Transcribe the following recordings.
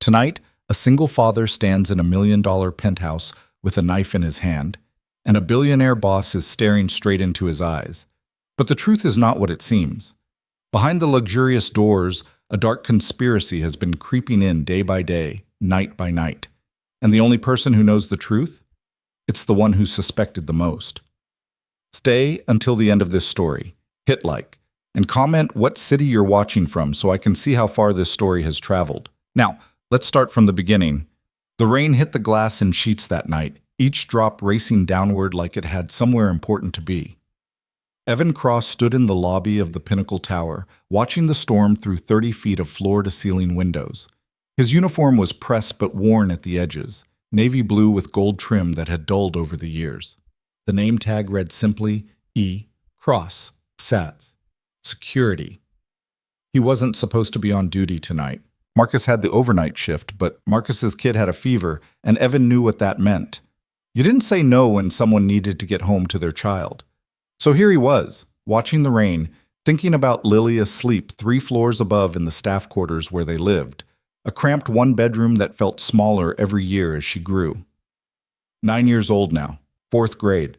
Tonight, a single father stands in a $1 million penthouse with a knife in his hand, and a billionaire boss is staring straight into his eyes. But the truth is not what it seems. Behind the luxurious doors, a dark conspiracy has been creeping in day by day, night by night. And the only person who knows the truth? It's the one who's suspected the most. Stay until the end of this story, hit like, and comment what city you're watching from so I can see how far this story has traveled. Now, let's start from the beginning. The rain hit the glass in sheets that night, each drop racing downward like it had somewhere important to be. Evan Cross stood in the lobby of the Pinnacle Tower, watching the storm through 30 feet of floor-to-ceiling windows. His uniform was pressed but worn at the edges, navy blue with gold trim that had dulled over the years. The name tag read simply, E. Cross, Sats, Security. He wasn't supposed to be on duty tonight. Marcus had the overnight shift, but Marcus's kid had a fever, and Evan knew what that meant. You didn't say no when someone needed to get home to their child. So here he was, watching the rain, thinking about Lily asleep 3 floors above in the staff quarters where they lived, a cramped 1-bedroom that felt smaller every year as she grew. 9 years old now, 4th grade.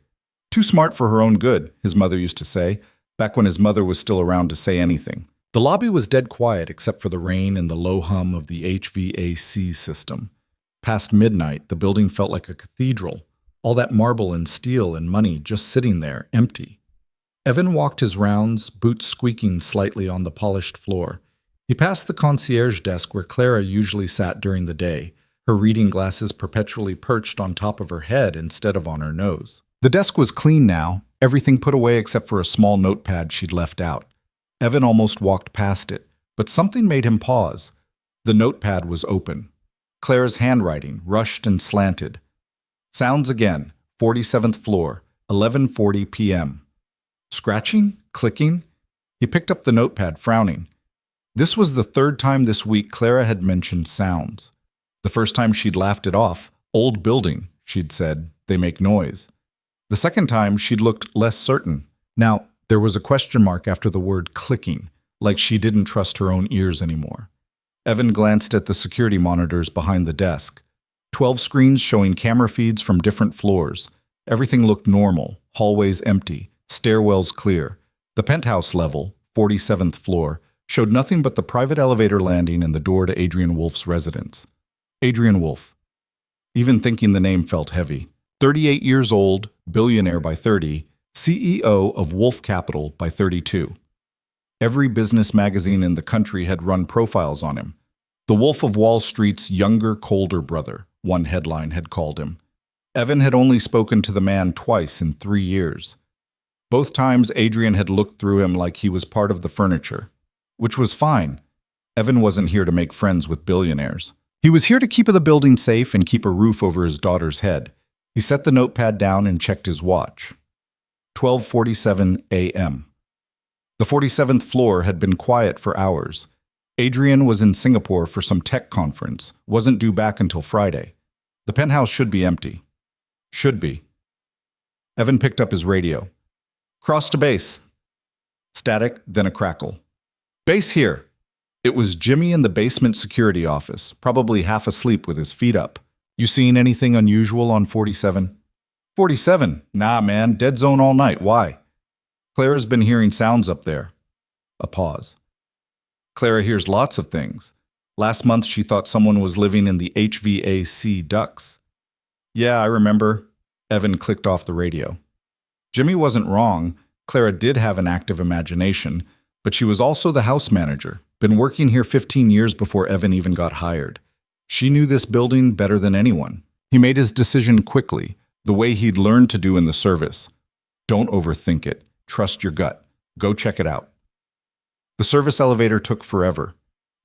Too smart for her own good, his mother used to say, back when his mother was still around to say anything. The lobby was dead quiet except for the rain and the low hum of the HVAC system. Past midnight, the building felt like a cathedral, all that marble and steel and money just sitting there, empty. Evan walked his rounds, boots squeaking slightly on the polished floor. He passed the concierge desk where Clara usually sat during the day, her reading glasses perpetually perched on top of her head instead of on her nose. The desk was clean now, everything put away except for a small notepad she'd left out. Evan almost walked past it, but something made him pause. The notepad was open. Clara's handwriting, rushed and slanted. Sounds again, 47th floor, 11:40 p.m. Scratching? Clicking? He picked up the notepad, frowning. This was the 3rd time this week Clara had mentioned sounds. The first time she'd laughed it off. Old building, she'd said. They make noise. The second time she'd looked less certain. Now, there was a question mark after the word clicking, like she didn't trust her own ears anymore. Evan glanced at the security monitors behind the desk. 12 screens showing camera feeds from different floors. Everything looked normal, hallways empty, stairwells clear. The penthouse level, 47th floor, showed nothing but the private elevator landing and the door to Adrian Wolf's residence. Adrian Wolf. Even thinking the name felt heavy. 38 years old, billionaire by 30, CEO of Wolf Capital by 32. Every business magazine in the country had run profiles on him. The Wolf of Wall Street's younger, colder brother, one headline had called him. Evan had only spoken to the man twice in 3 years. Both times Adrian had looked through him like he was part of the furniture. Which was fine. Evan wasn't here to make friends with billionaires. He was here to keep the building safe and keep a roof over his daughter's head. He set the notepad down and checked his watch. 12:47 a.m. The 47th floor had been quiet for hours. Adrian was in Singapore for some tech conference, wasn't due back until Friday. The penthouse should be empty. Should be. Evan picked up his radio. Cross to base. Static, then a crackle. Base here. It was Jimmy in the basement security office, probably half asleep with his feet up. You seen anything unusual on 47? 47? Nah, man, dead zone all night. Why? Clara's been hearing sounds up there. A pause. Clara hears lots of things. Last month she thought someone was living in the HVAC ducts. Yeah, I remember. Evan clicked off the radio. Jimmy wasn't wrong. Clara did have an active imagination, but she was also the house manager, been working here 15 years before Evan even got hired. She knew this building better than anyone. He made his decision quickly, the way he'd learned to do in the service. Don't overthink it. Trust your gut. Go check it out. The service elevator took forever.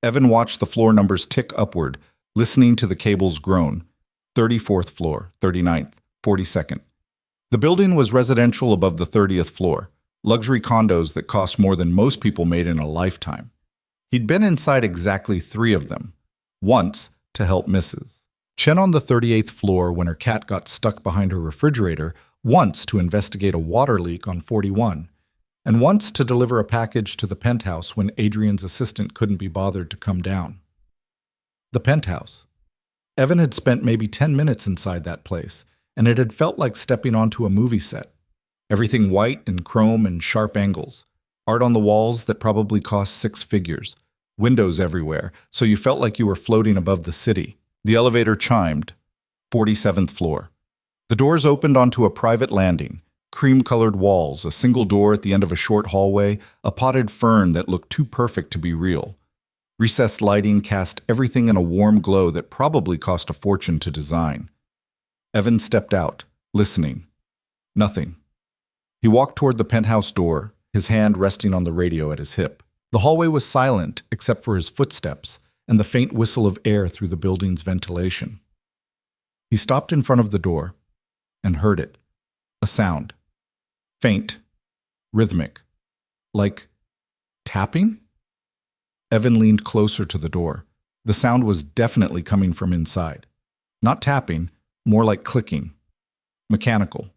Evan watched the floor numbers tick upward, listening to the cables groan. 34th floor, 39th, 42nd. The building was residential above the 30th floor, luxury condos that cost more than most people made in a lifetime. He'd been inside exactly 3 of them. Once, to help Mrs. Chen on the 38th floor when her cat got stuck behind her refrigerator, once to investigate a water leak on 41, and once to deliver a package to the penthouse when Adrian's assistant couldn't be bothered to come down. The penthouse. Evan had spent maybe 10 minutes inside that place, and it had felt like stepping onto a movie set. Everything white and chrome and sharp angles. Art on the walls that probably cost six figures. Windows everywhere, so you felt like you were floating above the city. The elevator chimed. 47th floor. The doors opened onto a private landing. Cream-colored walls, a single door at the end of a short hallway, a potted fern that looked too perfect to be real. Recessed lighting cast everything in a warm glow that probably cost a fortune to design. Evan stepped out, listening. Nothing. He walked toward the penthouse door, his hand resting on the radio at his hip. The hallway was silent except for his footsteps and the faint whistle of air through the building's ventilation. He stopped in front of the door and heard it. A sound. Faint. Rhythmic. Like tapping? Evan leaned closer to the door. The sound was definitely coming from inside. Not tapping, more like clicking. Mechanical.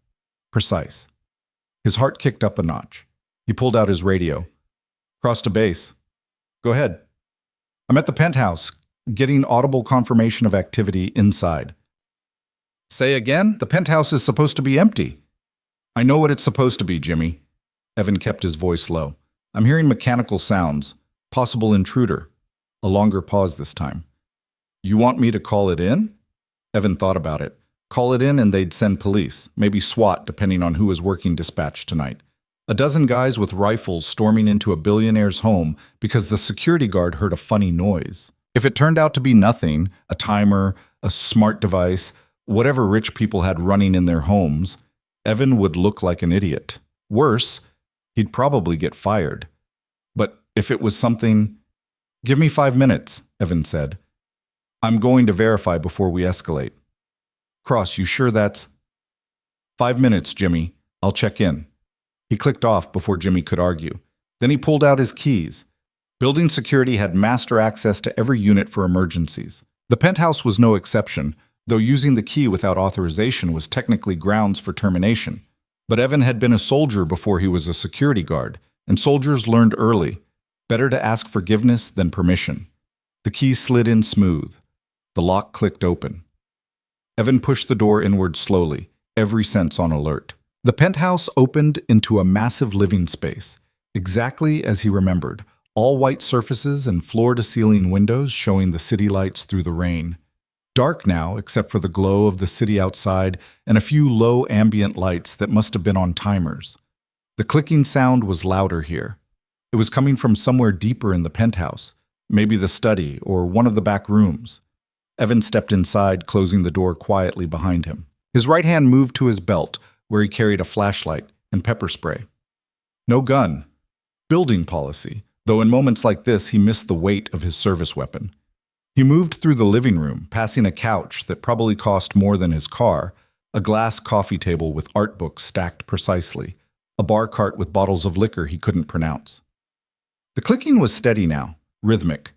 Precise. His heart kicked up a notch. He pulled out his radio. Cross to base. Go ahead. I'm at the penthouse, getting audible confirmation of activity inside. Say again? The penthouse is supposed to be empty. I know what it's supposed to be, Jimmy. Evan kept his voice low. I'm hearing mechanical sounds. Possible intruder. A longer pause this time. You want me to call it in? Evan thought about it. Call it in and they'd send police, maybe SWAT, depending on who was working dispatch tonight. A dozen guys with rifles storming into a billionaire's home because the security guard heard a funny noise. If it turned out to be nothing, a timer, a smart device, whatever rich people had running in their homes, Evan would look like an idiot. Worse, he'd probably get fired. But if it was something... Give me 5 minutes, Evan said. I'm going to verify before we escalate. Cross, you sure that's... 5 minutes, Jimmy. I'll check in. He clicked off before Jimmy could argue. Then he pulled out his keys. Building security had master access to every unit for emergencies. The penthouse was no exception, though using the key without authorization was technically grounds for termination. But Evan had been a soldier before he was a security guard, and soldiers learned early. Better to ask forgiveness than permission. The key slid in smooth. The lock clicked open. Evan pushed the door inward slowly, every sense on alert. The penthouse opened into a massive living space, exactly as he remembered, all white surfaces and floor-to-ceiling windows showing the city lights through the rain. Dark now, except for the glow of the city outside and a few low ambient lights that must have been on timers. The clicking sound was louder here. It was coming from somewhere deeper in the penthouse, maybe the study or one of the back rooms. Evan stepped inside, closing the door quietly behind him. His right hand moved to his belt, where he carried a flashlight and pepper spray. No gun. Building policy, though in moments like this he missed the weight of his service weapon. He moved through the living room, passing a couch that probably cost more than his car, a glass coffee table with art books stacked precisely, a bar cart with bottles of liquor he couldn't pronounce. The clicking was steady now, rhythmic,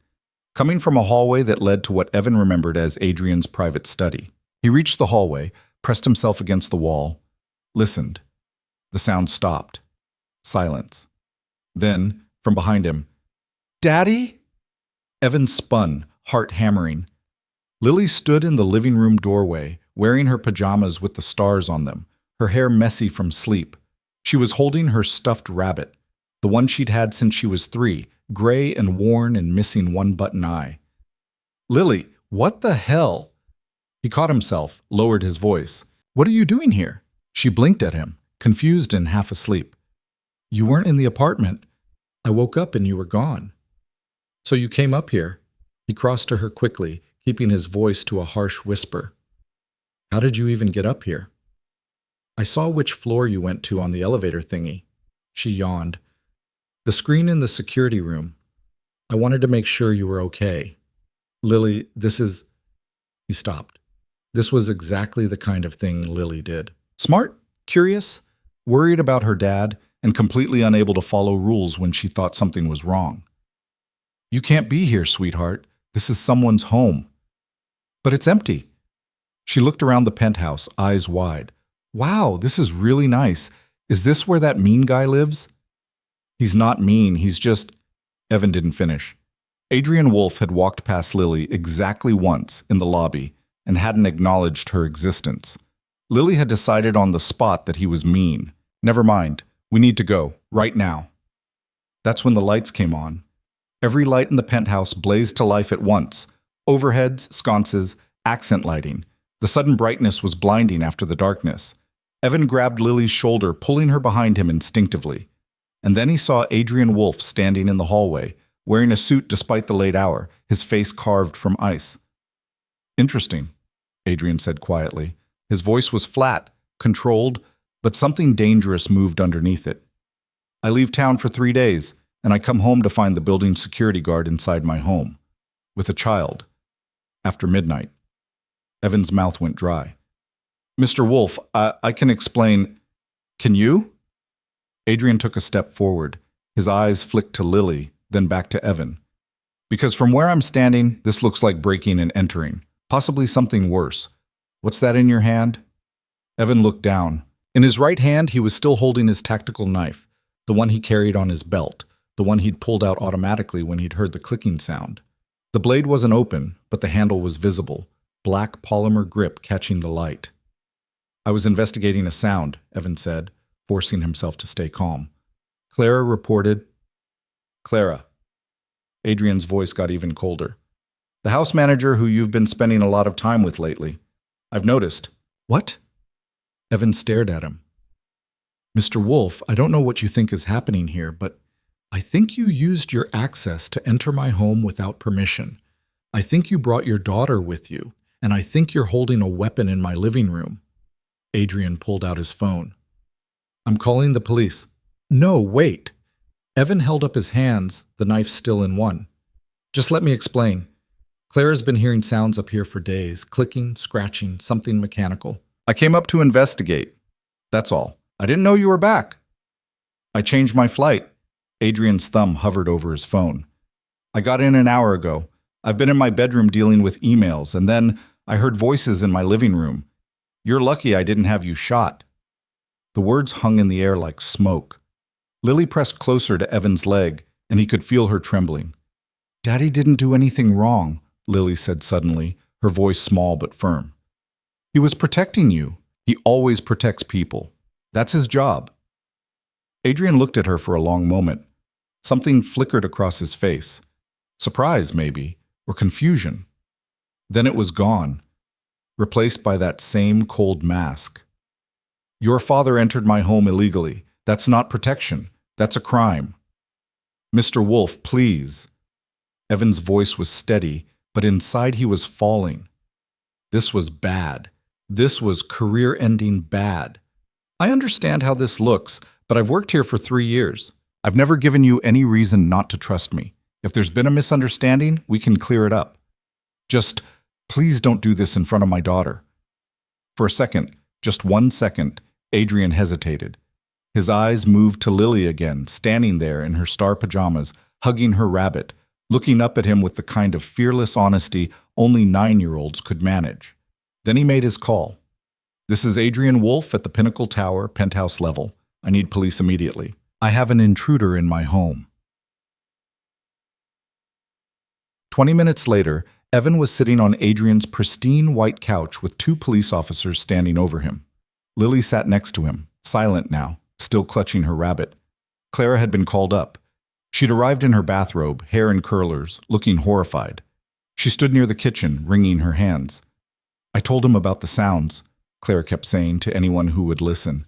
coming from a hallway that led to what Evan remembered as Adrian's private study. He reached the hallway, pressed himself against the wall, listened. The sound stopped. Silence. Then, from behind him, "Daddy?" Evan spun, heart hammering. Lily stood in the living room doorway, wearing her pajamas with the stars on them, her hair messy from sleep. She was holding her stuffed rabbit, the one she'd had since she was 3, gray and worn and missing one button eye. "Lily, what the hell?" He caught himself, lowered his voice. "What are you doing here?" She blinked at him, confused and half asleep. "You weren't in the apartment. I woke up and you were gone." "So you came up here?" He crossed to her quickly, keeping his voice to a harsh whisper. "How did you even get up here?" "I saw which floor you went to on the elevator thingy." She yawned. "The screen in the security room. I wanted to make sure you were okay." "Lily, this is..." He stopped. This was exactly the kind of thing Lily did. Smart, curious, worried about her dad, and completely unable to follow rules when she thought something was wrong. "You can't be here, sweetheart. This is someone's home." "But it's empty." She looked around the penthouse, eyes wide. "Wow, this is really nice. Is this where that mean guy lives?" "He's not mean, he's just..." Evan didn't finish. Adrian Wolfe had walked past Lily exactly once in the lobby and hadn't acknowledged her existence. Lily had decided on the spot that he was mean. Never mind, we need to go, right now. That's when the lights came on. Every light in the penthouse blazed to life at once. Overheads, sconces, accent lighting. The sudden brightness was blinding after the darkness. Evan grabbed Lily's shoulder, pulling her behind him instinctively. And then he saw Adrian Wolfe standing in the hallway, wearing a suit despite the late hour, his face carved from ice. "Interesting," Adrian said quietly. His voice was flat, controlled, but something dangerous moved underneath it. "I leave town for 3 days, and I come home to find the building security guard inside my home, with a child, after midnight." Evan's mouth went dry. "Mr. Wolfe, I can explain. Can you?" Adrian took a step forward. His eyes flicked to Lily, then back to Evan. "Because from where I'm standing, this looks like breaking and entering, possibly something worse. What's that in your hand?" Evan looked down. In his right hand, he was still holding his tactical knife, the one he carried on his belt, the one he'd pulled out automatically when he'd heard the clicking sound. The blade wasn't open, but the handle was visible, black polymer grip catching the light. "I was investigating a sound," Evan said, forcing himself to stay calm. "Clara reported—" "Clara." Adrian's voice got even colder. "The house manager who you've been spending a lot of time with lately. I've noticed." "What?" Evan stared at him. "Mr. Wolfe, I don't know what you think is happening here, but I think you used your access to enter my home without permission. I think you brought your daughter with you, and I think you're holding a weapon in my living room." Adrian pulled out his phone. "I'm calling the police." "No, wait." Evan held up his hands, the knife still in one. "Just let me explain. Clara's been hearing sounds up here for days, clicking, scratching, something mechanical. I came up to investigate. That's all. I didn't know you were back. I changed my flight." Adrian's thumb hovered over his phone. "I got in an hour ago. I've been in my bedroom dealing with emails, and then I heard voices in my living room. You're lucky I didn't have you shot." The words hung in the air like smoke. Lily pressed closer to Evan's leg, and he could feel her trembling. "Daddy didn't do anything wrong," Lily said suddenly, her voice small but firm. "He was protecting you. He always protects people. That's his job." Adrian looked at her for a long moment. Something flickered across his face. Surprise, maybe, or confusion. Then it was gone, replaced by that same cold mask. "Your father entered my home illegally. That's not protection. That's a crime." "Mr. Wolfe, please." Evan's voice was steady, but inside he was falling. This was bad. This was career-ending bad. "I understand how this looks, but I've worked here for 3 years. I've never given you any reason not to trust me. If there's been a misunderstanding, we can clear it up. Just, please don't do this in front of my daughter." For a second, just 1 second, Adrian hesitated. His eyes moved to Lily again, standing there in her star pajamas, hugging her rabbit, looking up at him with the kind of fearless honesty only 9-year-olds could manage. Then he made his call. "This is Adrian Wolfe at the Pinnacle Tower, penthouse level. I need police immediately. I have an intruder in my home." 20 minutes later, Evan was sitting on Adrian's pristine white couch with 2 police officers standing over him. Lily sat next to him, silent now, still clutching her rabbit. Clara had been called up. She'd arrived in her bathrobe, hair in curlers, looking horrified. She stood near the kitchen, wringing her hands. "I told him about the sounds," Clara kept saying to anyone who would listen.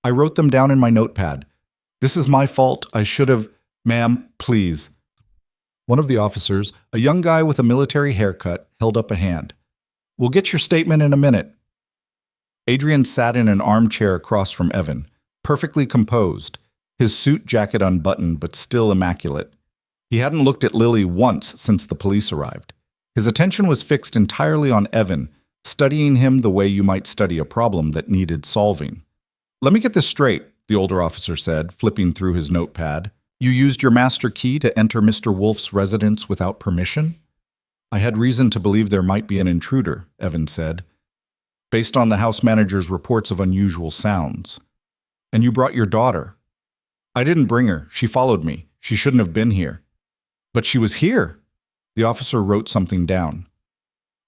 "I wrote them down in my notepad. This is my fault. I should have—" "Ma'am, please." One of the officers, a young guy with a military haircut, held up a hand. "We'll get your statement in a minute." Adrian sat in an armchair across from Evan, perfectly composed, his suit jacket unbuttoned but still immaculate. He hadn't looked at Lily once since the police arrived. His attention was fixed entirely on Evan, studying him the way you might study a problem that needed solving. "Let me get this straight," the older officer said, flipping through his notepad. "You used your master key to enter Mr. Wolfe's residence without permission?" "I had reason to believe there might be an intruder," Evan said, "based on the house manager's reports of unusual sounds. And you brought your daughter." "I didn't bring her. She followed me. She shouldn't have been here." "But she was here." The officer wrote something down.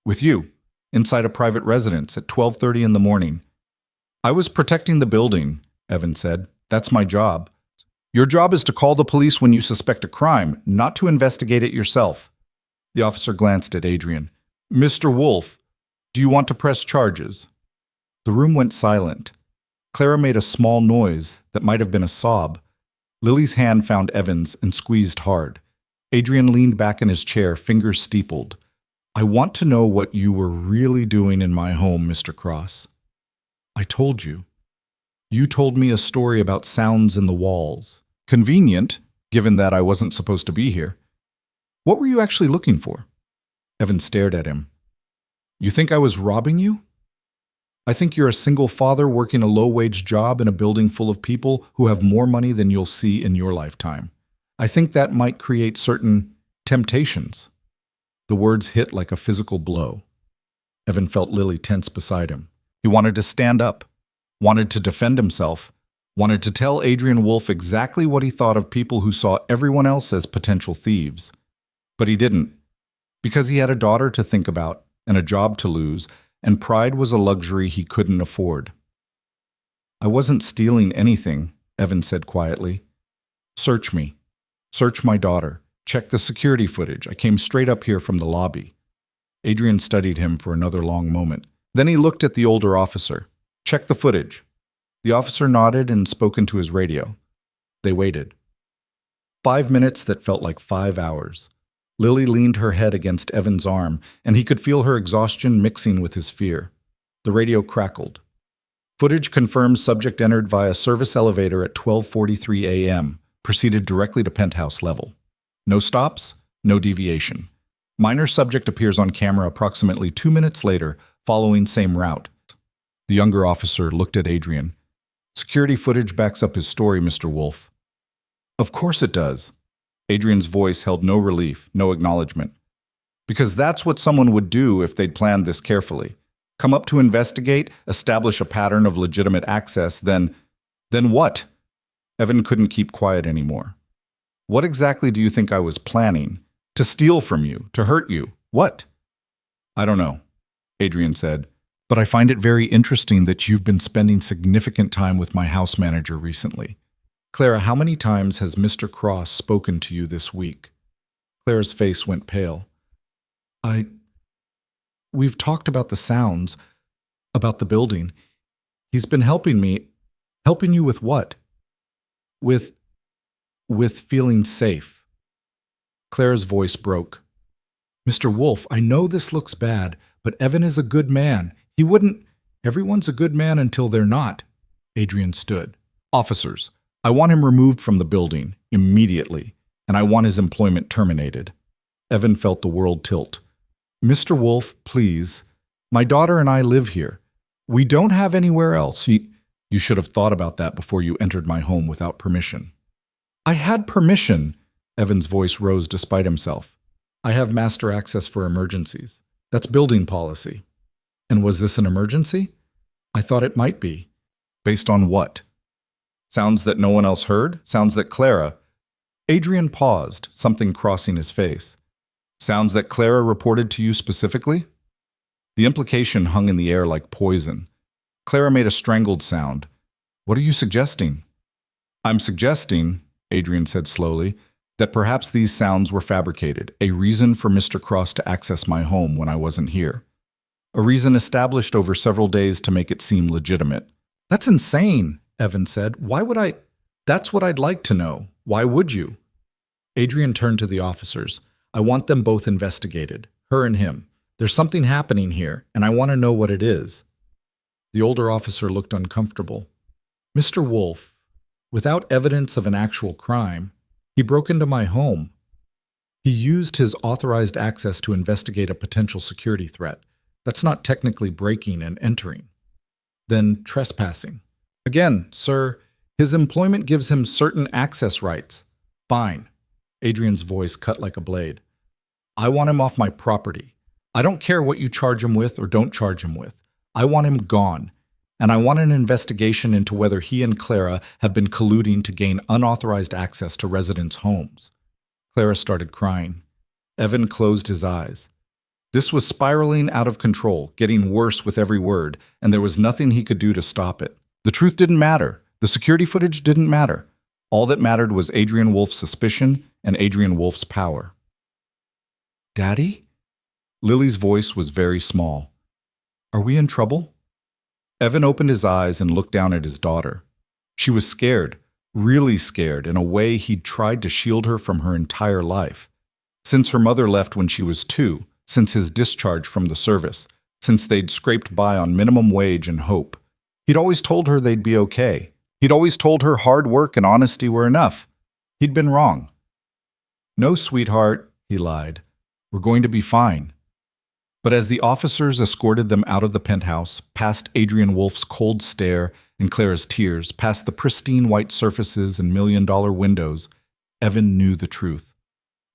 With you, inside a private residence at 12:30 in the morning. I was protecting the building, Evan said. That's my job. Your job is to call the police when you suspect a crime, not to investigate it yourself. The officer glanced at Adrian. Mr. Wolf, do you want to press charges? The room went silent. Clara made a small noise that might have been a sob. Lily's hand found Evan's and squeezed hard. Adrian leaned back in his chair, fingers steepled. I want to know what you were really doing in my home, Mr. Cross. I told you. You told me a story about sounds in the walls. Convenient, given that I wasn't supposed to be here. What were you actually looking for? Evan stared at him. You think I was robbing you? I think you're a single father working a low-wage job in a building full of people who have more money than you'll see in your lifetime. I think that might create certain temptations. The words hit like a physical blow. Evan felt Lily tense beside him. He wanted to stand up, wanted to defend himself, wanted to tell Adrian Wolf exactly what he thought of people who saw everyone else as potential thieves. But he didn't, because he had a daughter to think about and a job to lose, and pride was a luxury he couldn't afford. I wasn't stealing anything, Evan said quietly. Search me. Search my daughter. Check the security footage. I came straight up here from the lobby. Adrian studied him for another long moment. Then he looked at the older officer. Check the footage. The officer nodded and spoke into his radio. They waited. 5 minutes that felt like 5 hours. Lily leaned her head against Evan's arm, and he could feel her exhaustion mixing with his fear. The radio crackled. Footage confirms subject entered via service elevator at 12:43 a.m., proceeded directly to penthouse level. No stops, no deviation. Minor subject appears on camera approximately 2 minutes later, following same route. The younger officer looked at Adrian. Security footage backs up his story, Mr. Wolf. Of course it does. Adrian's voice held no relief, no acknowledgement. Because that's what someone would do if they'd planned this carefully. Come up to investigate, establish a pattern of legitimate access, then what? Evan couldn't keep quiet anymore. What exactly do you think I was planning? To steal from you, to hurt you? What? I don't know, Adrian said, but I find it very interesting that you've been spending significant time with my house manager recently. Clara, how many times has Mr. Cross spoken to you this week? Clara's face went pale. We've talked about the sounds, about the building. He's been helping me. Helping you with what? With feeling safe. Clara's voice broke. Mr. Wolf, I know this looks bad, but Evan is a good man. He wouldn't. Everyone's a good man until they're not. Adrian stood. Officers, I want him removed from the building, immediately, and I want his employment terminated. Evan felt the world tilt. Mr. Wolf, please. My daughter and I live here. We don't have anywhere else. You should have thought about that before you entered my home without permission. I had permission. Evan's voice rose despite himself. I have master access for emergencies. That's building policy. And was this an emergency? I thought it might be. Based on what? Sounds that no one else heard? Sounds that Clara... Adrian paused, something crossing his face. Sounds that Clara reported to you specifically? The implication hung in the air like poison. Clara made a strangled sound. What are you suggesting? I'm suggesting, Adrian said slowly, that perhaps these sounds were fabricated, a reason for Mr. Cross to access my home when I wasn't here. A reason established over several days to make it seem legitimate. That's insane, Evan said. Why would I? That's what I'd like to know. Why would you? Adrian turned to the officers. I want them both investigated, her and him. There's something happening here, and I want to know what it is. The older officer looked uncomfortable. Mr. Wolf, without evidence of an actual crime, he broke into my home. He used his authorized access to investigate a potential security threat. That's not technically breaking and entering. Then trespassing. Again, sir, his employment gives him certain access rights. Fine. Adrian's voice cut like a blade. I want him off my property. I don't care what you charge him with or don't charge him with. I want him gone. And I want an investigation into whether he and Clara have been colluding to gain unauthorized access to residents' homes. Clara started crying. Evan closed his eyes. This was spiraling out of control, getting worse with every word, and there was nothing he could do to stop it. The truth didn't matter. The security footage didn't matter. All that mattered was Adrian Wolf's suspicion and Adrian Wolf's power. "Daddy?" Lily's voice was very small. "Are we in trouble?" Evan opened his eyes and looked down at his daughter. She was scared, really scared, in a way he'd tried to shield her from her entire life. Since her mother left when she was 2, since his discharge from the service, since they'd scraped by on minimum wage and hope. He'd always told her they'd be okay. He'd always told her hard work and honesty were enough. He'd been wrong. "No, sweetheart," he lied. "We're going to be fine." But as the officers escorted them out of the penthouse, past Adrian Wolf's cold stare and Clara's tears, past the pristine white surfaces and million-dollar windows, Evan knew the truth.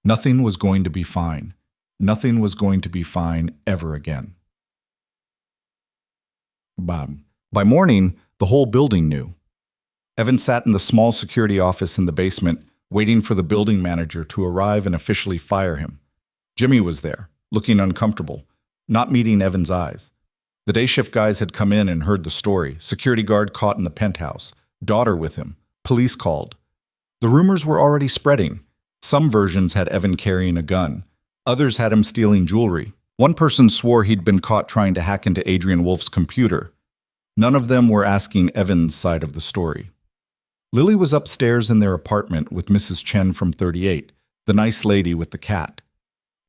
Nothing was going to be fine. Nothing was going to be fine ever again. By morning, the whole building knew. Evan sat in the small security office in the basement, waiting for the building manager to arrive and officially fire him. Jimmy was there, looking uncomfortable, not meeting Evan's eyes. The day shift guys had come in and heard the story. Security guard caught in the penthouse. Daughter with him. Police called. The rumors were already spreading. Some versions had Evan carrying a gun. Others had him stealing jewelry. One person swore he'd been caught trying to hack into Adrian Wolf's computer. None of them were asking Evan's side of the story. Lily was upstairs in their apartment with Mrs. Chen from 38, the nice lady with the cat.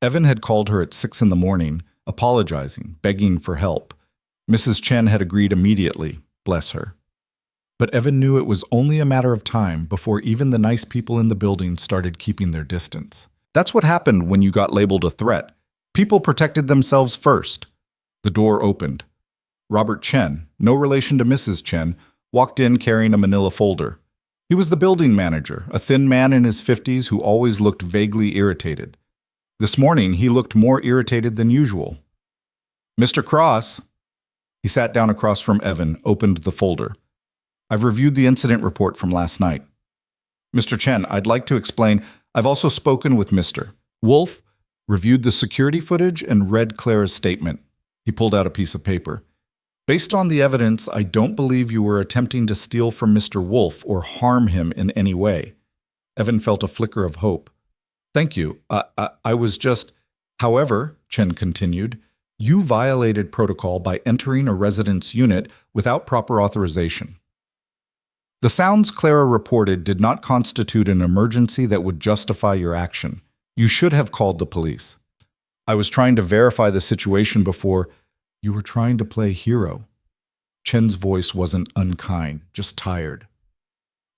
Evan had called her at 6 in the morning, apologizing, begging for help. Mrs. Chen had agreed immediately, bless her. But Evan knew it was only a matter of time before even the nice people in the building started keeping their distance. That's what happened when you got labeled a threat. People protected themselves first. The door opened. Robert Chen, no relation to Mrs. Chen, walked in carrying a manila folder. He was the building manager, a thin man in his 50s who always looked vaguely irritated. This morning, he looked more irritated than usual. "Mr. Cross." He sat down across from Evan, opened the folder. "I've reviewed the incident report from last night. Mr. Chen, I'd like to explain. I've also spoken with Mr. Wolf, reviewed the security footage, and read Clara's statement." He pulled out a piece of paper. "Based on the evidence, I don't believe you were attempting to steal from Mr. Wolf or harm him in any way." Evan felt a flicker of hope. "Thank you. I was just—" "However," Chen continued, "you violated protocol by entering a residence unit without proper authorization. The sounds Clara reported did not constitute an emergency that would justify your action. You should have called the police. I was trying to verify the situation before—" "You were trying to play hero." Chen's voice wasn't unkind, just tired.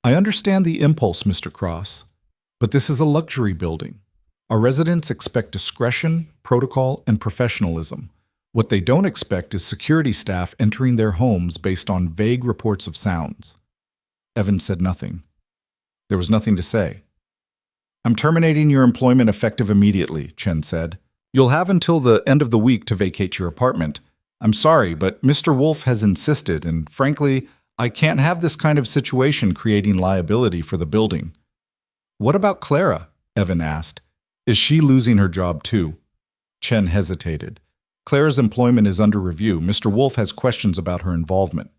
"I understand the impulse, Mr. Cross, but this is a luxury building. Our residents expect discretion, protocol, and professionalism. What they don't expect is security staff entering their homes based on vague reports of sounds." Evan said nothing. There was nothing to say. "I'm terminating your employment effective immediately," Chen said. "You'll have until the end of the week to vacate your apartment. I'm sorry, but Mr. Wolf has insisted, and frankly, I can't have this kind of situation creating liability for the building." "What about Clara?" Evan asked. "Is she losing her job too?" Chen hesitated. "Clara's employment is under review. Mr. Wolf has questions about her involvement.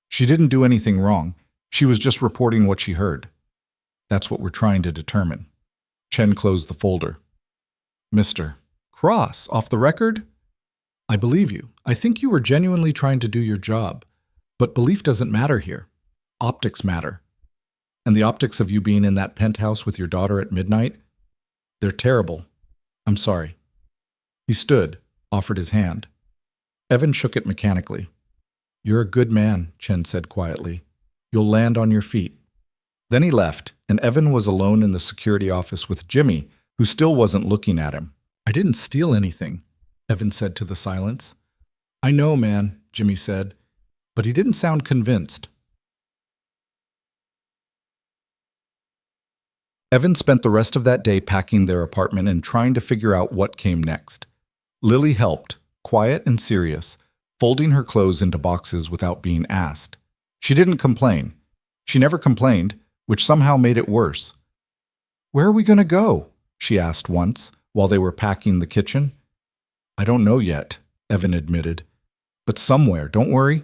She didn't do anything wrong. She was just reporting what she heard. That's what we're trying to determine." Chen closed the folder. "Mr. Cross, off the record? I believe you. I think you were genuinely trying to do your job. But belief doesn't matter here. Optics matter. And the optics of you being in that penthouse with your daughter at midnight? They're terrible. I'm sorry." He stood, offered his hand. Evan shook it mechanically. "You're a good man," Chen said quietly. "You'll land on your feet." Then he left, and Evan was alone in the security office with Jimmy, who still wasn't looking at him. "I didn't steal anything," Evan said to the silence. "I know, man," Jimmy said, but he didn't sound convinced. Evan spent the rest of that day packing their apartment and trying to figure out what came next. Lily helped, quiet and serious, folding her clothes into boxes without being asked. She didn't complain. She never complained, which somehow made it worse. "Where are we going to go?" she asked once, while they were packing the kitchen? I don't know yet, Evan admitted. But somewhere, don't worry.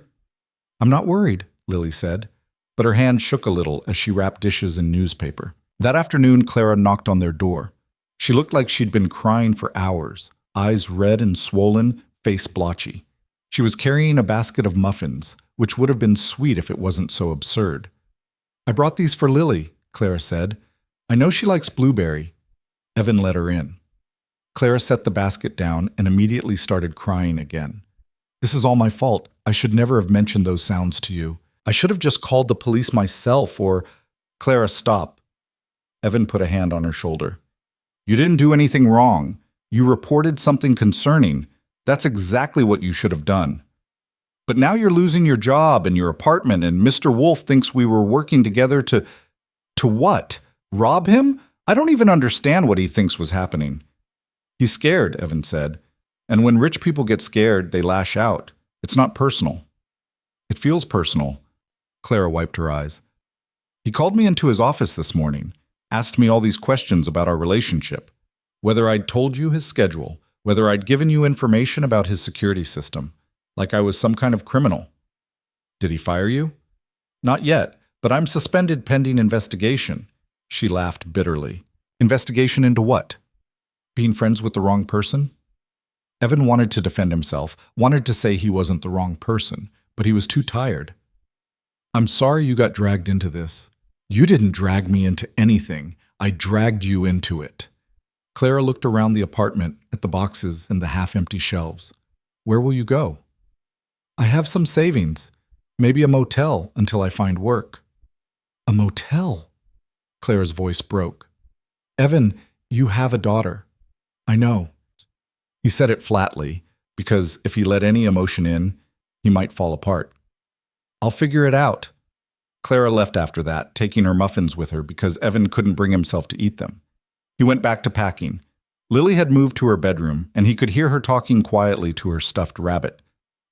I'm not worried, Lily said, but her hand shook a little as she wrapped dishes in newspaper. That afternoon, Clara knocked on their door. She looked like she'd been crying for hours, eyes red and swollen, face blotchy. She was carrying a basket of muffins, which would have been sweet if it wasn't so absurd. I brought these for Lily, Clara said. I know she likes blueberry. Evan let her in. Clara set the basket down and immediately started crying again. This is all my fault. I should never have mentioned those sounds to you. I should have just called the police myself or… Clara, stop. Evan put a hand on her shoulder. You didn't do anything wrong. You reported something concerning. That's exactly what you should have done. But now you're losing your job and your apartment, and Mr. Wolf thinks we were working together to… To what? Rob him? I don't even understand what he thinks was happening. He's scared, Evan said. And when rich people get scared, they lash out. It's not personal. It feels personal. Clara wiped her eyes. He called me into his office this morning, asked me all these questions about our relationship, whether I'd told you his schedule, whether I'd given you information about his security system, like I was some kind of criminal. Did he fire you? Not yet, but I'm suspended pending investigation. She laughed bitterly. Investigation into what? Being friends with the wrong person? Evan wanted to defend himself, wanted to say he wasn't the wrong person, but he was too tired. I'm sorry you got dragged into this. You didn't drag me into anything. I dragged you into it. Clara looked around the apartment at the boxes and the half-empty shelves. Where will you go? I have some savings. Maybe a motel until I find work. A motel? Clara's voice broke. Evan, you have a daughter. I know. He said it flatly, because if he let any emotion in, he might fall apart. I'll figure it out. Clara left after that, taking her muffins with her because Evan couldn't bring himself to eat them. He went back to packing. Lily had moved to her bedroom, and he could hear her talking quietly to her stuffed rabbit.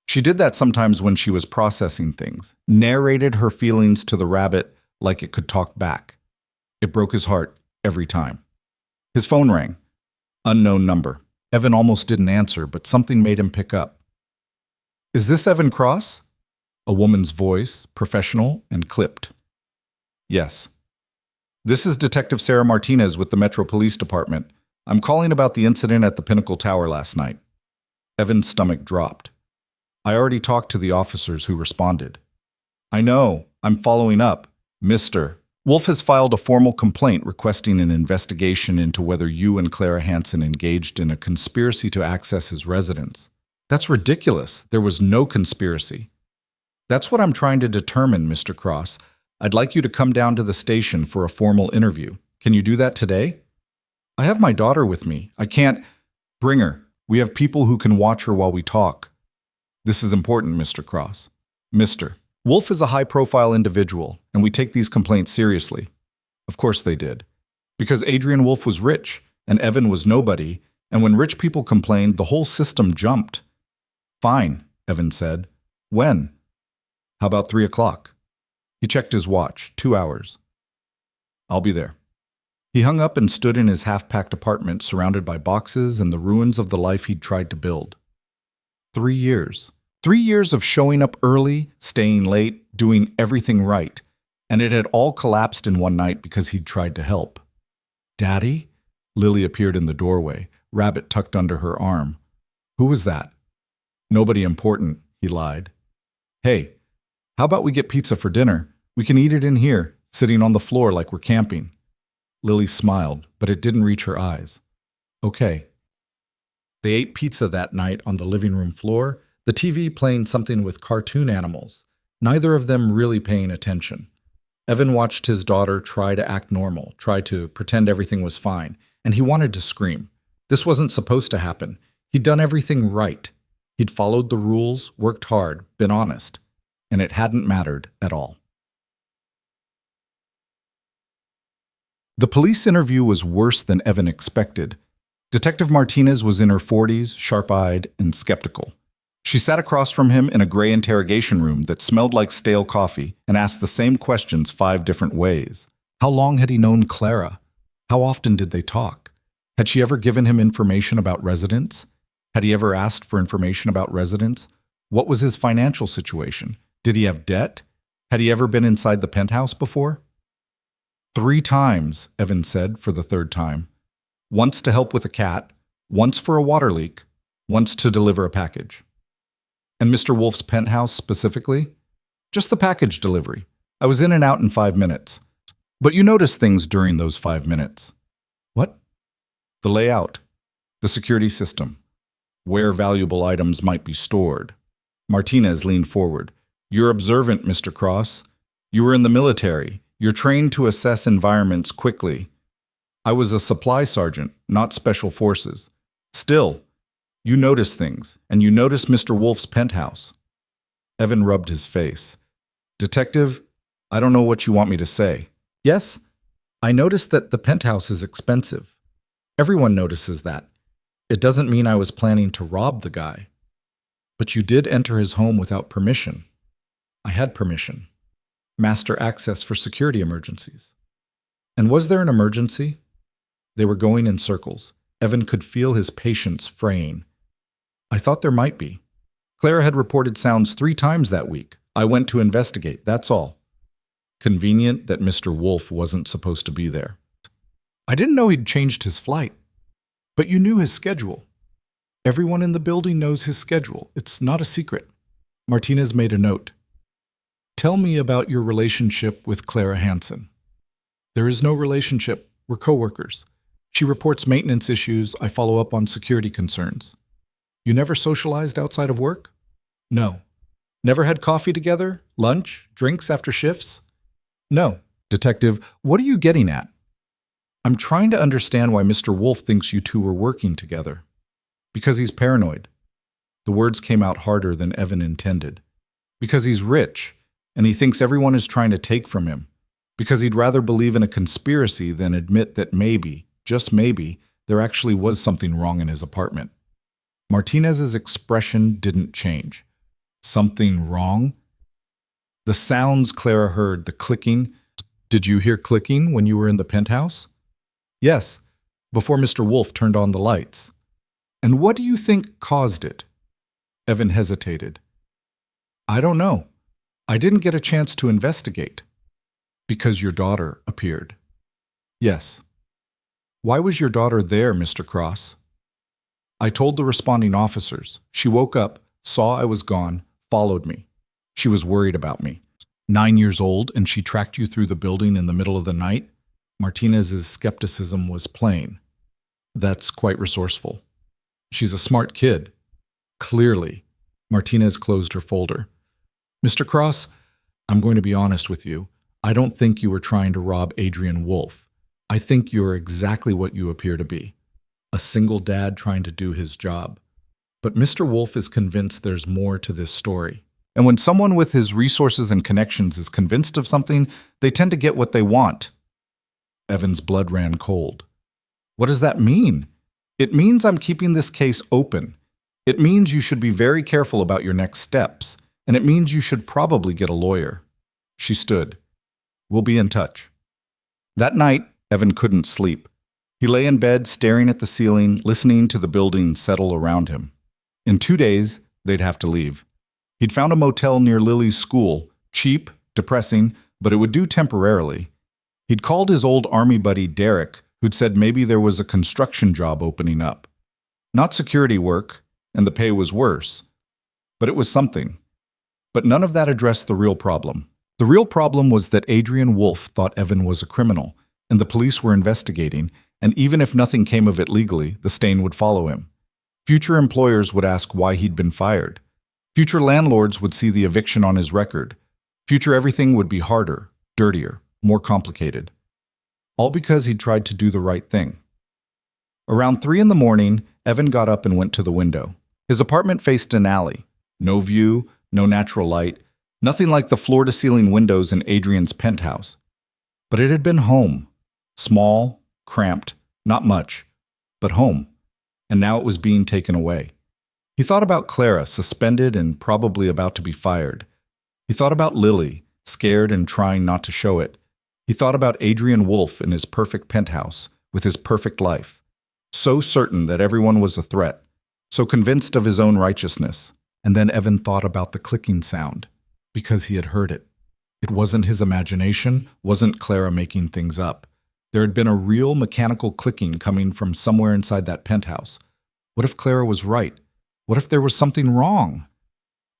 She did that sometimes when she was processing things, narrated her feelings to the rabbit like it could talk back. It broke his heart every time. His phone rang. Unknown number. Evan almost didn't answer, but something made him pick up. Is this Evan Cross? A woman's voice, professional and clipped. Yes. This is Detective Sarah Martinez with the Metro Police Department. I'm calling about the incident at the Pinnacle Tower last night. Evan's stomach dropped. I already talked to the officers who responded. I know. I'm following up. Mr. Wolf has filed a formal complaint requesting an investigation into whether you and Clara Hansen engaged in a conspiracy to access his residence. That's ridiculous. There was no conspiracy. That's what I'm trying to determine, Mr. Cross. I'd like you to come down to the station for a formal interview. Can you do that today? I have my daughter with me. I can't… Bring her. We have people who can watch her while we talk. This is important, Mr. Cross. Mr. Wolf is a high-profile individual, and we take these complaints seriously. Of course they did. Because Adrian Wolf was rich, and Evan was nobody, and when rich people complained, the whole system jumped. Fine, Evan said. When? How about 3 o'clock? He checked his watch. 2 hours. I'll be there. He hung up and stood in his half-packed apartment surrounded by boxes and the ruins of the life he'd tried to build. 3 years. 3 years of showing up early, staying late, doing everything right, and it had all collapsed in one night because he'd tried to help. Daddy? Lily appeared in the doorway, rabbit tucked under her arm. Who was that? Nobody important, he lied. Hey, how about we get pizza for dinner? We can eat it in here, sitting on the floor like we're camping. Lily smiled, but it didn't reach her eyes. Okay. They ate pizza that night on the living room floor, the TV playing something with cartoon animals, neither of them really paying attention. Evan watched his daughter try to act normal, try to pretend everything was fine, and he wanted to scream. This wasn't supposed to happen. He'd done everything right. He'd followed the rules, worked hard, been honest, and it hadn't mattered at all. The police interview was worse than Evan expected. Detective Martinez was in her 40s, sharp-eyed and skeptical. She sat across from him in a gray interrogation room that smelled like stale coffee and asked the same questions 5 different ways. How long had he known Clara? How often did they talk? Had she ever given him information about residents? Had he ever asked for information about residents? What was his financial situation? Did he have debt? Had he ever been inside the penthouse before? 3 times, Evan said for the 3rd time. Once to help with a cat, once for a water leak, once to deliver a package. And Mr. Wolf's penthouse specifically? Just the package delivery. I was in and out in 5 minutes. But you noticed things during those 5 minutes. What? The layout, the security system, where valuable items might be stored. Martinez leaned forward. You're observant, Mr. Cross. You were in the military. You're trained to assess environments quickly. I was a supply sergeant, not special forces. Still, you notice things, and you notice Mr. Wolf's penthouse. Evan rubbed his face. Detective, I don't know what you want me to say. Yes, I noticed that the penthouse is expensive. Everyone notices that. It doesn't mean I was planning to rob the guy. But you did enter his home without permission. I had permission. Master access for security emergencies. And was there an emergency? They were going in circles. Evan could feel his patience fraying. I thought there might be. Clara had reported sounds 3 times that week. I went to investigate, that's all. Convenient that Mr. Wolf wasn't supposed to be there. I didn't know he'd changed his flight. But you knew his schedule. Everyone in the building knows his schedule. It's not a secret. Martinez made a note. Tell me about your relationship with Clara Hansen. There is no relationship. We're co-workers. She reports maintenance issues. I follow up on security concerns. You never socialized outside of work? No. Never had coffee together? Lunch? Drinks after shifts? No. Detective, what are you getting at? I'm trying to understand why Mr. Wolf thinks you two were working together. Because he's paranoid. The words came out harder than Evan intended. Because he's rich, and he thinks everyone is trying to take from him. Because he'd rather believe in a conspiracy than admit that maybe, just maybe, there actually was something wrong in his apartment. Martinez's expression didn't change. Something wrong? The sounds Clara heard, the clicking. Did you hear clicking when you were in the penthouse? Yes, before Mr. Wolf turned on the lights. And what do you think caused it? Evan hesitated. I don't know. I didn't get a chance to investigate. Because your daughter appeared. Yes. Why was your daughter there, Mr. Cross? I told the responding officers. She woke up, saw I was gone, followed me. She was worried about me. 9 years old, and she tracked you through the building in the middle of the night? Martinez's skepticism was plain. That's quite resourceful. She's a smart kid. Clearly. Martinez closed her folder. Mr. Cross, I'm going to be honest with you. I don't think you were trying to rob Adrian Wolf. I think you're exactly what you appear to be. A single dad trying to do his job. But Mr. Wolf is convinced there's more to this story. And when someone with his resources and connections is convinced of something, they tend to get what they want. Evan's blood ran cold. What does that mean? It means I'm keeping this case open. It means you should be very careful about your next steps. And it means you should probably get a lawyer. She stood. We'll be in touch. That night, Evan couldn't sleep. He lay in bed, staring at the ceiling, listening to the building settle around him. In 2 days, they'd have to leave. He'd found a motel near Lily's school, cheap, depressing, but it would do temporarily. He'd called his old army buddy Derek, who'd said maybe there was a construction job opening up. Not security work, and the pay was worse. But it was something. But none of that addressed the real problem. The real problem was that Adrian Wolf thought Evan was a criminal, and the police were investigating, and even if nothing came of it legally, the stain would follow him. Future employers would ask why he'd been fired. Future landlords would see the eviction on his record. Future everything would be harder, dirtier, more complicated. All because he'd tried to do the right thing. Around 3 a.m, Evan got up and went to the window. His apartment faced an alley. No view, no natural light, nothing like the floor-to-ceiling windows in Adrian's penthouse. But it had been home. Small, cramped, not much, but home. And now it was being taken away. He thought about Clara, suspended and probably about to be fired. He thought about Lily, scared and trying not to show it. He thought about Adrian Wolf in his perfect penthouse, with his perfect life. so certain that everyone was a threat, so convinced of his own righteousness. And then Evan thought about the clicking sound, because he had heard it. It wasn't his imagination, wasn't Clara making things up. There had been a real mechanical clicking coming from somewhere inside that penthouse. What if Clara was right? What if there was something wrong?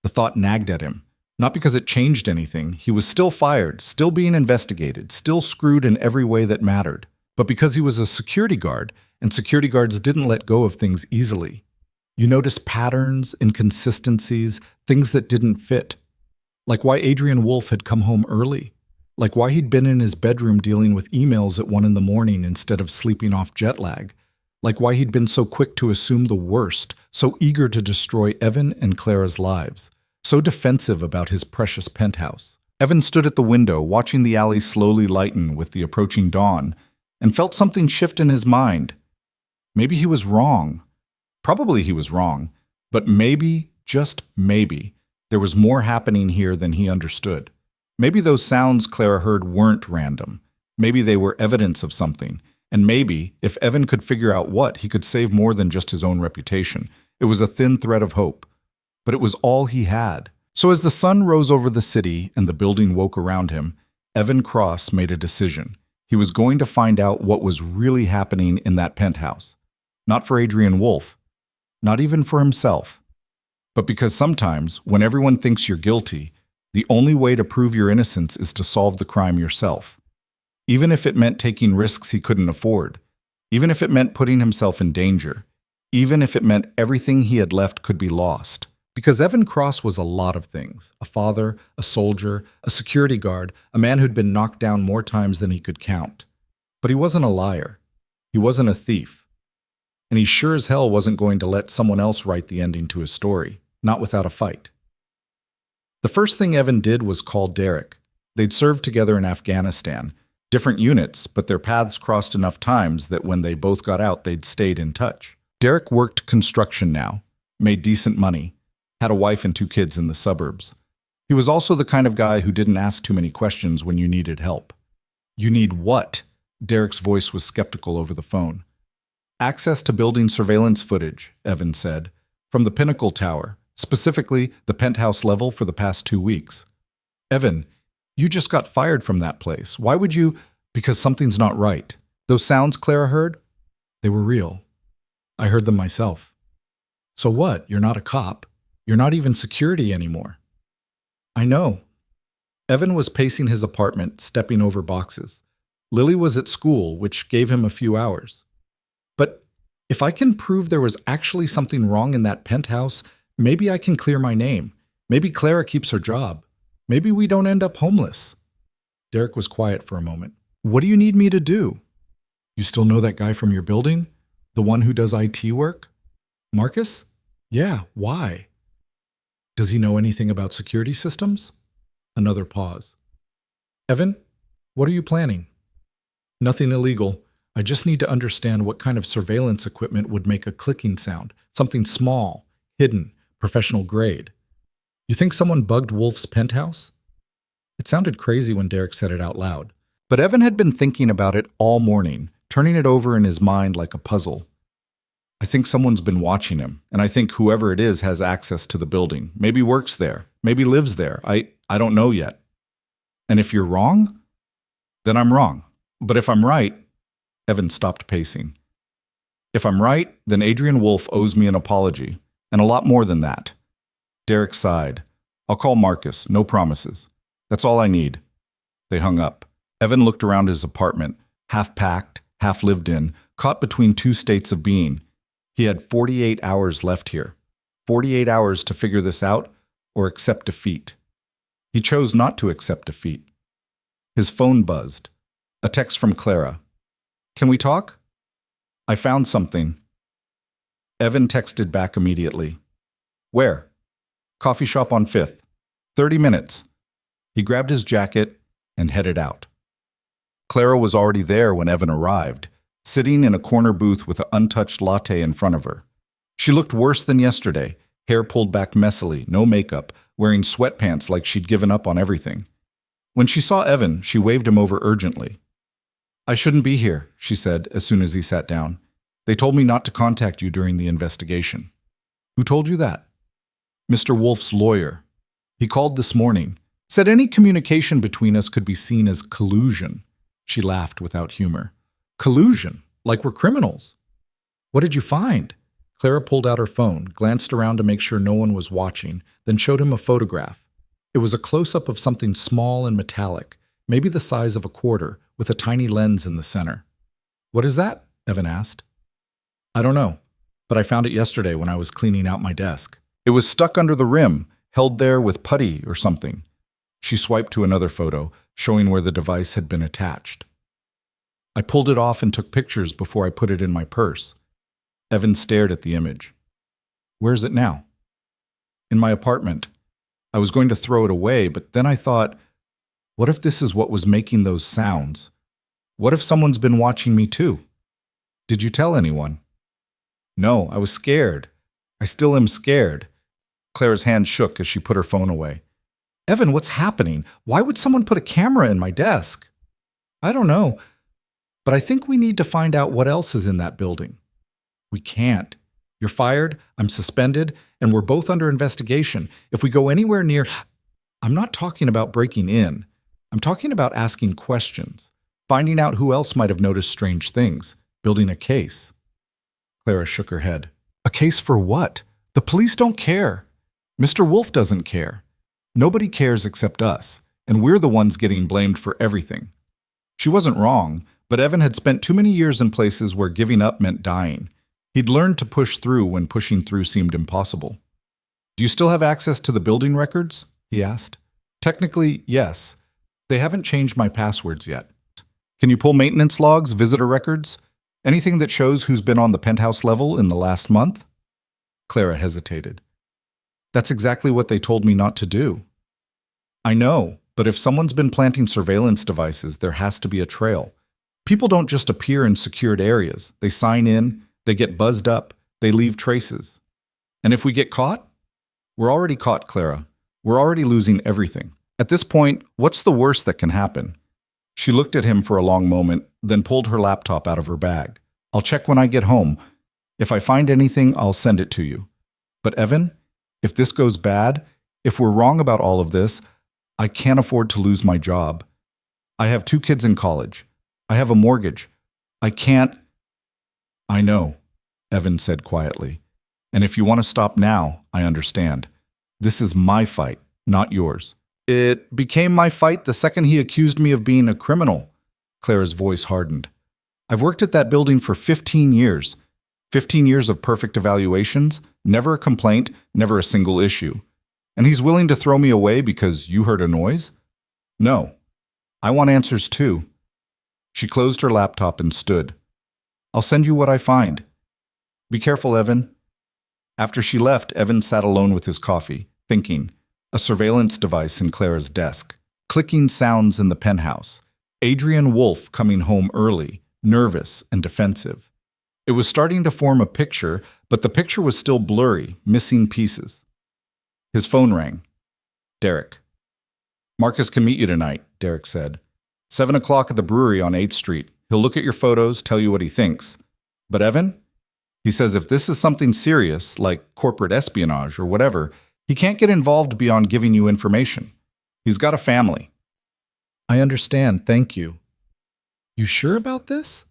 The thought nagged at him. Not because it changed anything. He was still fired, still being investigated, still screwed in every way that mattered. But because he was a security guard, and security guards didn't let go of things easily. You notice patterns, inconsistencies, things that didn't fit. Like why Adrian Wolfe had come home early. Like why he'd been in his bedroom dealing with emails at 1 a.m. instead of sleeping off jet lag. Like why he'd been so quick to assume the worst, so eager to destroy Evan and Clara's lives, so defensive about his precious penthouse. Evan stood at the window, watching the alley slowly lighten with the approaching dawn, and felt something shift in his mind. Maybe he was wrong. Probably he was wrong, but maybe, just maybe, there was more happening here than he understood. Maybe those sounds Clara heard weren't random. Maybe they were evidence of something. And maybe, if Evan could figure out what, he could save more than just his own reputation. It was a thin thread of hope. But it was all he had. So as the sun rose over the city and the building woke around him, Evan Cross made a decision. He was going to find out what was really happening in that penthouse. Not for Adrian Wolfe. Not even for himself. But because sometimes, when everyone thinks you're guilty, the only way to prove your innocence is to solve the crime yourself. Even if it meant taking risks he couldn't afford. Even if it meant putting himself in danger. Even if it meant everything he had left could be lost. Because Evan Cross was a lot of things. A father, a soldier, a security guard, a man who'd been knocked down more times than he could count. But he wasn't a liar. He wasn't a thief. And he sure as hell wasn't going to let someone else write the ending to his story. Not without a fight. The first thing Evan did was call Derek. They'd served together in Afghanistan. Different units, but their paths crossed enough times that when they both got out, they'd stayed in touch. Derek worked construction now, made decent money, had a wife and 2 kids in the suburbs. He was also the kind of guy who didn't ask too many questions when you needed help. You need what? Derek's voice was skeptical over the phone. Access to building surveillance footage, Evan said, from the Pinnacle Tower, specifically the penthouse level for the past 2 weeks. Evan, you just got fired from that place. Why would you? Because something's not right. Those sounds Clara heard? They were real. I heard them myself. So what? You're not a cop. You're not even security anymore. I know. Evan was pacing his apartment, stepping over boxes. Lily was at school, which gave him a few hours. But if I can prove there was actually something wrong in that penthouse, maybe I can clear my name. Maybe Clara keeps her job. Maybe we don't end up homeless. Derek was quiet for a moment. What do you need me to do? You still know that guy from your building? The one who does IT work? Marcus? Yeah, why? Does he know anything about security systems? Another pause. Evan, what are you planning? Nothing illegal. I just need to understand what kind of surveillance equipment would make a clicking sound. Something small, hidden, professional grade. You think someone bugged Wolfe's penthouse? It sounded crazy when Derek said it out loud. But Evan had been thinking about it all morning, turning it over in his mind like a puzzle. I think someone's been watching him, and I think whoever it is has access to the building. Maybe works there, maybe lives there. I don't know yet. And if you're wrong, then I'm wrong. But if I'm right, Evan stopped pacing. If I'm right, then Adrian Wolfe owes me an apology, and a lot more than that. Derek sighed. I'll call Marcus, no promises. That's all I need. They hung up. Evan looked around his apartment, half packed, half lived in, caught between 2 states of being. He had 48 hours left here. 48 hours to figure this out or accept defeat. He chose not to accept defeat. His phone buzzed. A text from Clara. Can we talk? I found something. Evan texted back immediately. Where? Coffee shop on 5th. 30 minutes. He grabbed his jacket and headed out. Clara was already there when Evan arrived, sitting in a corner booth with an untouched latte in front of her. She looked worse than yesterday, hair pulled back messily, no makeup, wearing sweatpants like she'd given up on everything. When she saw Evan, she waved him over urgently. I shouldn't be here, she said as soon as he sat down. They told me not to contact you during the investigation. Who told you that? Mr. Wolf's lawyer. He called this morning. Said any communication between us could be seen as collusion. She laughed without humor. Collusion? Like we're criminals. What did you find? Clara pulled out her phone, glanced around to make sure no one was watching, then showed him a photograph. It was a close-up of something small and metallic, maybe the size of a quarter, with a tiny lens in the center. What is that? Evan asked. I don't know, but I found it yesterday when I was cleaning out my desk. It was stuck under the rim, held there with putty or something. She swiped to another photo, showing where the device had been attached. I pulled it off and took pictures before I put it in my purse. Evan stared at the image. Where is it now? In my apartment. I was going to throw it away, but then I thought, what if this is what was making those sounds? What if someone's been watching me too? Did you tell anyone? No, I was scared. I still am scared. Clara's hand shook as she put her phone away. Evan, what's happening? Why would someone put a camera in my desk? I don't know, but I think we need to find out what else is in that building. We can't. You're fired, I'm suspended, and we're both under investigation. If we go anywhere near... I'm not talking about breaking in. I'm talking about asking questions, finding out who else might have noticed strange things, building a case. Clara shook her head. A case for what? The police don't care. Mr. Wolf doesn't care. Nobody cares except us, and we're the ones getting blamed for everything. She wasn't wrong, but Evan had spent too many years in places where giving up meant dying. He'd learned to push through when pushing through seemed impossible. Do you still have access to the building records? He asked. Technically, yes. They haven't changed my passwords yet. Can you pull maintenance logs, visitor records? Anything that shows who's been on the penthouse level in the last month? Clara hesitated. That's exactly what they told me not to do. I know, but if someone's been planting surveillance devices, there has to be a trail. People don't just appear in secured areas. They sign in, they get buzzed up, they leave traces. And if we get caught? We're already caught, Clara. We're already losing everything. At this point, what's the worst that can happen? She looked at him for a long moment, then pulled her laptop out of her bag. I'll check when I get home. If I find anything, I'll send it to you. But Evan, if this goes bad, if we're wrong about all of this, I can't afford to lose my job. I have 2 kids in college. I have a mortgage. I can't... I know, Evan said quietly. And if you want to stop now, I understand. This is my fight, not yours. It became my fight the second he accused me of being a criminal. Clara's voice hardened. I've worked at that building for 15 years. 15 years of perfect evaluations, never a complaint, never a single issue. And he's willing to throw me away because you heard a noise? No. I want answers too. She closed her laptop and stood. I'll send you what I find. Be careful, Evan. After she left, Evan sat alone with his coffee, thinking. A surveillance device in Clara's desk. Clicking sounds in the penthouse. Adrian Wolf coming home early, nervous and defensive. It was starting to form a picture, but the picture was still blurry, missing pieces. His phone rang. Derek. Marcus can meet you tonight, Derek said. 7 o'clock at the brewery on 8th Street. He'll look at your photos, tell you what he thinks. But Evan? He says if this is something serious, like corporate espionage or whatever, he can't get involved beyond giving you information. He's got a family. I understand, thank you. You sure about this?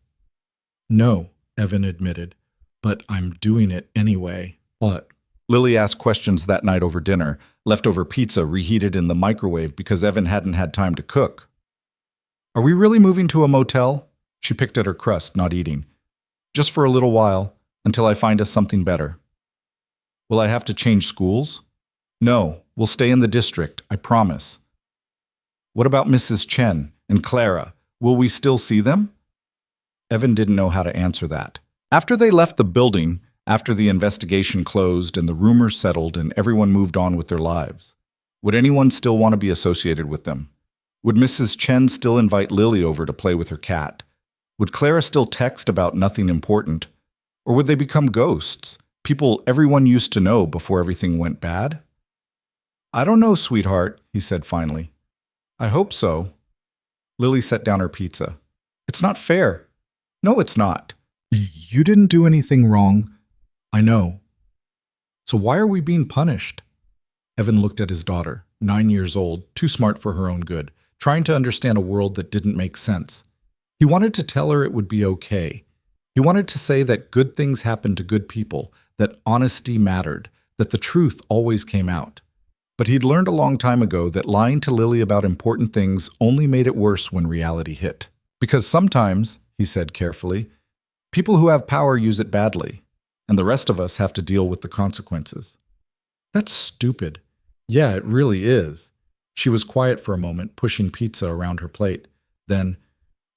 No, Evan admitted, but I'm doing it anyway. What? Lily asked questions that night over dinner, leftover pizza reheated in the microwave because Evan hadn't had time to cook. Are we really moving to a motel? She picked at her crust, not eating. Just for a little while, until I find us something better. Will I have to change schools? No, we'll stay in the district, I promise. What about Mrs. Chen and Clara? Will we still see them? Evan didn't know how to answer that. After they left the building, after the investigation closed and the rumors settled and everyone moved on with their lives, would anyone still want to be associated with them? Would Mrs. Chen still invite Lily over to play with her cat? Would Clara still text about nothing important? Or would they become ghosts, people everyone used to know before everything went bad? I don't know, sweetheart, he said finally. I hope so. Lily set down her pizza. It's not fair. No, it's not. You didn't do anything wrong. I know. So why are we being punished? Evan looked at his daughter, 9 years old, too smart for her own good, trying to understand a world that didn't make sense. He wanted to tell her it would be okay. He wanted to say that good things happened to good people, that honesty mattered, that the truth always came out. But he'd learned a long time ago that lying to Lily about important things only made it worse when reality hit. Because sometimes, he said carefully, people who have power use it badly, and the rest of us have to deal with the consequences. That's stupid. Yeah, it really is. She was quiet for a moment, pushing pizza around her plate. Then,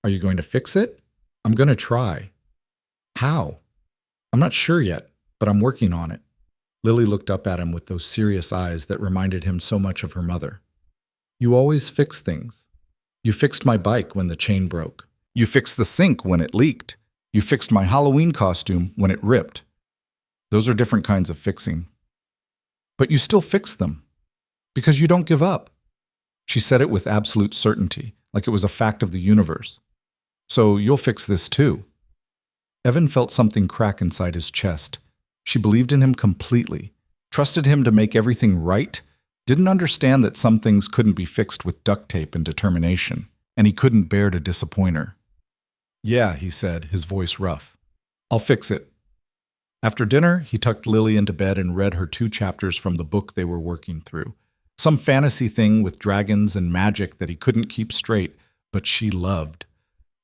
are you going to fix it? I'm going to try. How? I'm not sure yet, but I'm working on it. Lily looked up at him with those serious eyes that reminded him so much of her mother. You always fix things. You fixed my bike when the chain broke. You fixed the sink when it leaked. You fixed my Halloween costume when it ripped. Those are different kinds of fixing. But you still fix them. Because you don't give up. She said it with absolute certainty, like it was a fact of the universe. So you'll fix this too. Evan felt something crack inside his chest. She believed in him completely, trusted him to make everything right, didn't understand that some things couldn't be fixed with duct tape and determination, and he couldn't bear to disappoint her. Yeah, he said, his voice rough. I'll fix it. After dinner, he tucked Lily into bed and read her 2 chapters from the book they were working through. Some fantasy thing with dragons and magic that he couldn't keep straight, but she loved.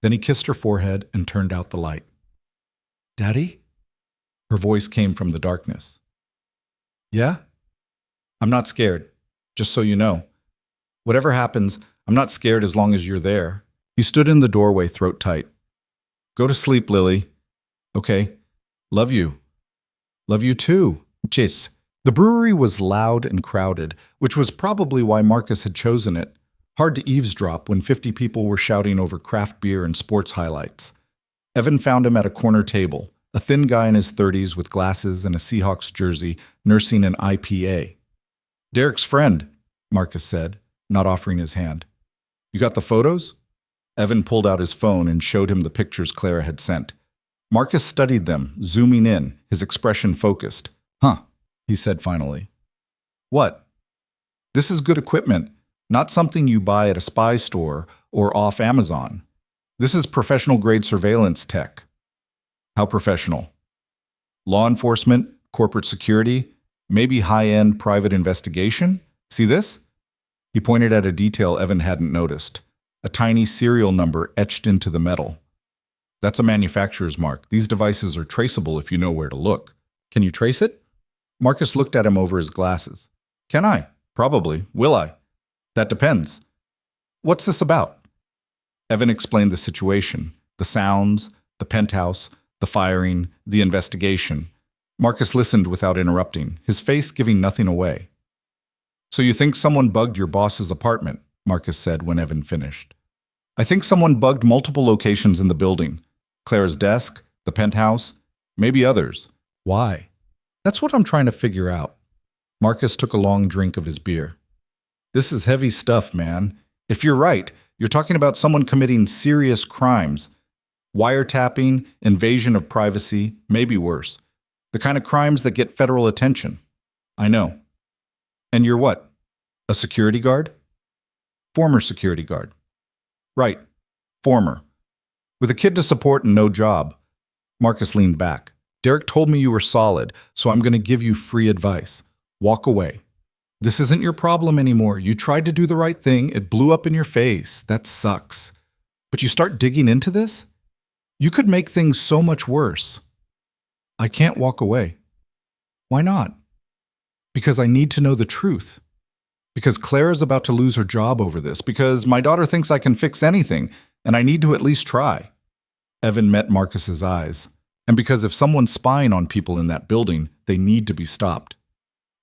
Then he kissed her forehead and turned out the light. Daddy? Her voice came from the darkness. Yeah? I'm not scared, just so you know. Whatever happens, I'm not scared as long as you're there. He stood in the doorway, throat tight. Go to sleep, Lily. Okay. Love you. Love you too. Chase. The brewery was loud and crowded, which was probably why Marcus had chosen it. Hard to eavesdrop when 50 people were shouting over craft beer and sports highlights. Evan found him at a corner table, a thin guy in his 30s with glasses and a Seahawks jersey, nursing an IPA. Derek's friend, Marcus said, not offering his hand. You got the photos? Evan pulled out his phone and showed him the pictures Clara had sent. Marcus studied them, zooming in, his expression focused. Huh, he said finally. What? This is good equipment, not something you buy at a spy store or off Amazon. This is professional-grade surveillance tech. How professional? Law enforcement, corporate security, maybe high-end private investigation? See this? He pointed at a detail Evan hadn't noticed. A tiny serial number etched into the metal. That's a manufacturer's mark. These devices are traceable if you know where to look. Can you trace it? Marcus looked at him over his glasses. Can I? Probably. Will I? That depends. What's this about? Evan explained the situation, the sounds, the penthouse, the firing, the investigation. Marcus listened without interrupting, his face giving nothing away. So you think someone bugged your boss's apartment? Marcus said when Evan finished. I think someone bugged multiple locations in the building. Clara's desk, the penthouse, maybe others. Why? That's what I'm trying to figure out. Marcus took a long drink of his beer. This is heavy stuff, man. If you're right, you're talking about someone committing serious crimes. Wiretapping, invasion of privacy, maybe worse. The kind of crimes that get federal attention. I know. And you're what? A security guard? Former security guard. Right. Former. With a kid to support and no job. Marcus leaned back. Derek told me you were solid, so I'm going to give you free advice. Walk away. This isn't your problem anymore. You tried to do the right thing. It blew up in your face. That sucks. But you start digging into this? You could make things so much worse. I can't walk away. Why not? Because I need to know the truth. Because Clara's about to lose her job over this. Because my daughter thinks I can fix anything, and I need to at least try. Evan met Marcus's eyes. And because if someone's spying on people in that building, they need to be stopped.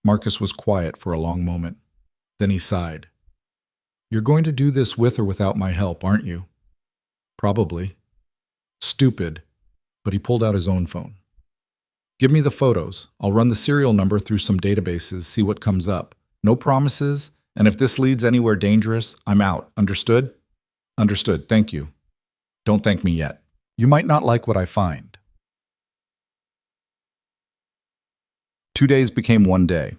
Marcus was quiet for a long moment. Then he sighed. You're going to do this with or without my help, aren't you? Probably. Stupid. But he pulled out his own phone. Give me the photos. I'll run the serial number through some databases, see what comes up. No promises, and if this leads anywhere dangerous, I'm out. Understood? Understood. Thank you. Don't thank me yet. You might not like what I find. 2 days became 1 day.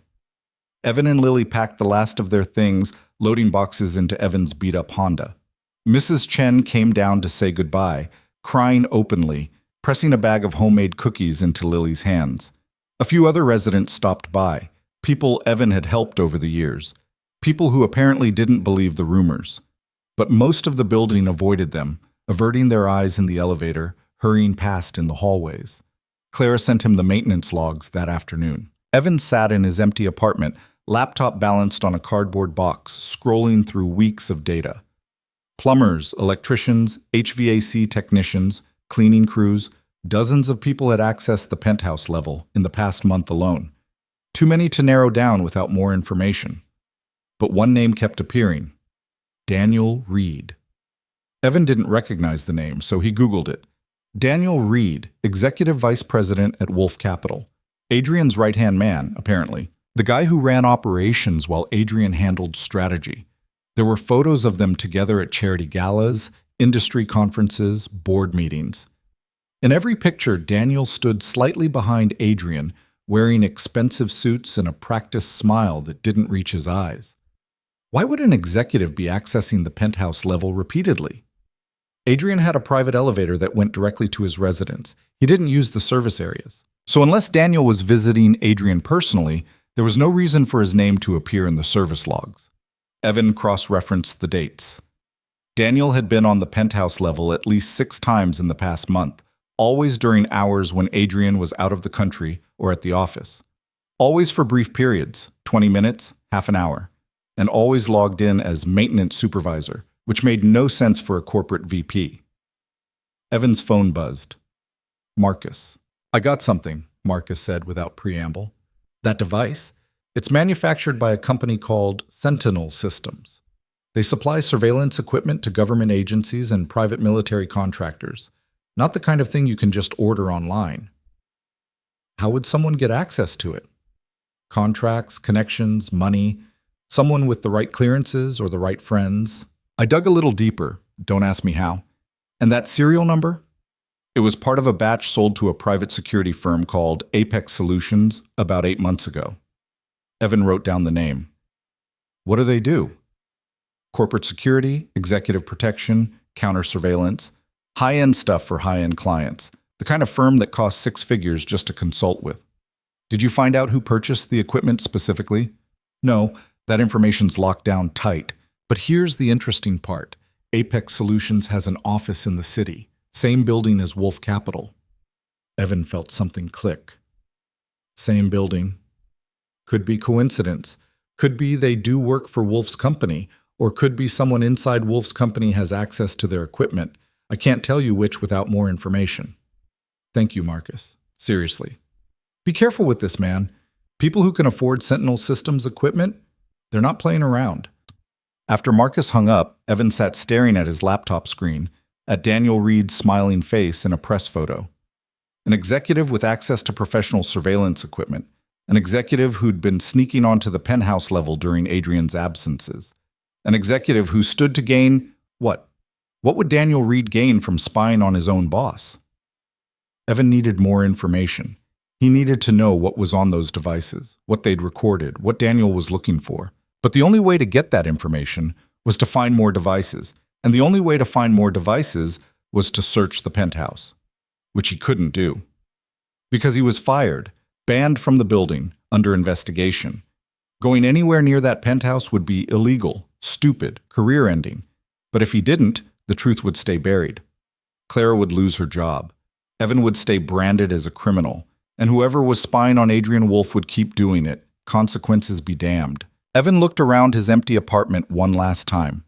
Evan and Lily packed the last of their things, loading boxes into Evan's beat-up Honda. Mrs. Chen came down to say goodbye, crying openly, pressing a bag of homemade cookies into Lily's hands. A few other residents stopped by, people Evan had helped over the years, people who apparently didn't believe the rumors. But most of the building avoided them, averting their eyes in the elevator, hurrying past in the hallways. Clara sent him the maintenance logs that afternoon. Evan sat in his empty apartment, laptop balanced on a cardboard box, scrolling through weeks of data. Plumbers, electricians, HVAC technicians, cleaning crews, dozens of people had accessed the penthouse level in the past month alone. Too many to narrow down without more information. But one name kept appearing: Daniel Reed. Evan didn't recognize the name, so he Googled it. Daniel Reed, executive vice president at Wolf Capital. Adrian's right-hand man, apparently. The guy who ran operations while Adrian handled strategy. There were photos of them together at charity galas, industry conferences, board meetings. In every picture, Daniel stood slightly behind Adrian, wearing expensive suits and a practiced smile that didn't reach his eyes. Why would an executive be accessing the penthouse level repeatedly? Adrian had a private elevator that went directly to his residence. He didn't use the service areas. So unless Daniel was visiting Adrian personally, there was no reason for his name to appear in the service logs. Evan cross-referenced the dates. Daniel had been on the penthouse level at least 6 times in the past month, always during hours when Adrian was out of the country or at the office. Always for brief periods, 20 minutes, half an hour, and always logged in as maintenance supervisor, which made no sense for a corporate VP. Evan's phone buzzed. Marcus. "I got something," Marcus said without preamble. "That device? It's manufactured by a company called Sentinel Systems. They supply surveillance equipment to government agencies and private military contractors. Not the kind of thing you can just order online." How would someone get access to it? Contracts, connections, money, someone with the right clearances or the right friends. I dug a little deeper, don't ask me how. And that serial number? It was part of a batch sold to a private security firm called Apex Solutions about 8 months ago. Evan wrote down the name. What do they do? Corporate security, executive protection, counter-surveillance, high-end stuff for high-end clients, the kind of firm that costs 6 figures just to consult with. Did you find out who purchased the equipment specifically? No, that information's locked down tight. But here's the interesting part. Apex Solutions has an office in the city, same building as Wolf Capital. Evan felt something click. Same building. Could be coincidence. Could be they do work for Wolf's company, or could be someone inside Wolf's company has access to their equipment. I can't tell you which without more information. Thank you, Marcus. Seriously. Be careful with this, man. People who can afford Sentinel Systems equipment, they're not playing around. After Marcus hung up, Evan sat staring at his laptop screen, at Daniel Reed's smiling face in a press photo. An executive with access to professional surveillance equipment. An executive who'd been sneaking onto the penthouse level during Adrian's absences. An executive who stood to gain what? What would Daniel Reed gain from spying on his own boss? Evan needed more information. He needed to know what was on those devices, what they'd recorded, what Daniel was looking for. But the only way to get that information was to find more devices, and the only way to find more devices was to search the penthouse, which he couldn't do. Because he was fired, banned from the building, under investigation. Going anywhere near that penthouse would be illegal, stupid, career-ending. But if he didn't, the truth would stay buried. Clara would lose her job. Evan would stay branded as a criminal. And whoever was spying on Adrian Wolf would keep doing it. Consequences be damned. Evan looked around his empty apartment one last time.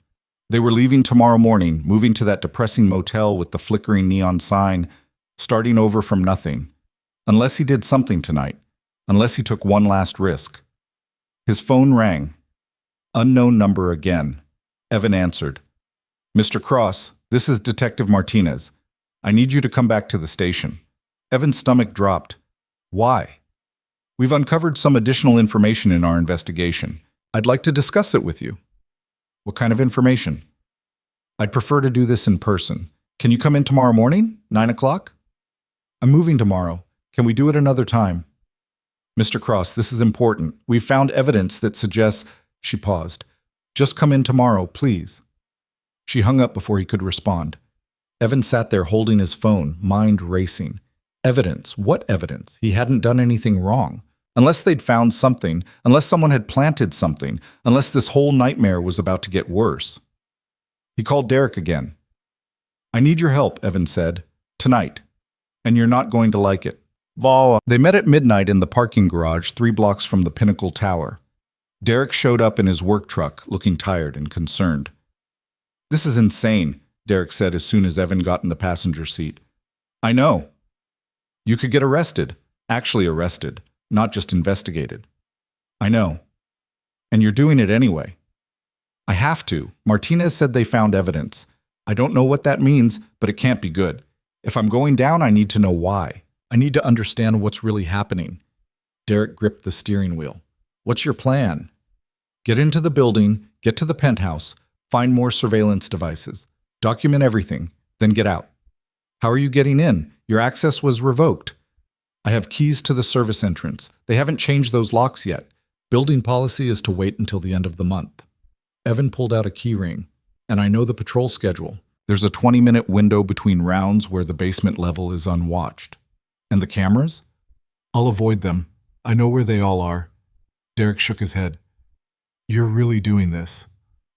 They were leaving tomorrow morning, moving to that depressing motel with the flickering neon sign, starting over from nothing. Unless he did something tonight. Unless he took one last risk. His phone rang. Unknown number again. Evan answered. "Mr. Cross, this is Detective Martinez. I need you to come back to the station." Evan's stomach dropped. Why? "We've uncovered some additional information in our investigation. I'd like to discuss it with you." "What kind of information?" "I'd prefer to do this in person. Can you come in tomorrow morning, 9 o'clock? "I'm moving tomorrow. Can we do it another time?" Mr. Cross, this is important. We've found evidence that suggests— She paused. Just come in tomorrow, please. She hung up before he could respond. Evan sat there holding his phone, mind racing. Evidence? What evidence? He hadn't done anything wrong. Unless they'd found something, unless someone had planted something, unless this whole nightmare was about to get worse. He called Derek again. I need your help, Evan said. Tonight. And you're not going to like it. They met at midnight in the parking garage 3 blocks from the Pinnacle Tower. Derek showed up in his work truck, looking tired and concerned. This is insane, Derek said as soon as Evan got in the passenger seat. I know. You could get arrested. Actually arrested, not just investigated. I know. And you're doing it anyway. I have to. Martinez said they found evidence. I don't know what that means, but it can't be good. If I'm going down, I need to know why. I need to understand what's really happening. Derek gripped the steering wheel. What's your plan? Get into the building, get to the penthouse, find more surveillance devices, document everything, then get out. How are you getting in? Your access was revoked. I have keys to the service entrance. They haven't changed those locks yet. Building policy is to wait until the end of the month. Evan pulled out a key ring. And I know the patrol schedule. There's a 20-minute window between rounds where the basement level is unwatched. And the cameras? I'll avoid them. I know where they all are. Derek shook his head. You're really doing this.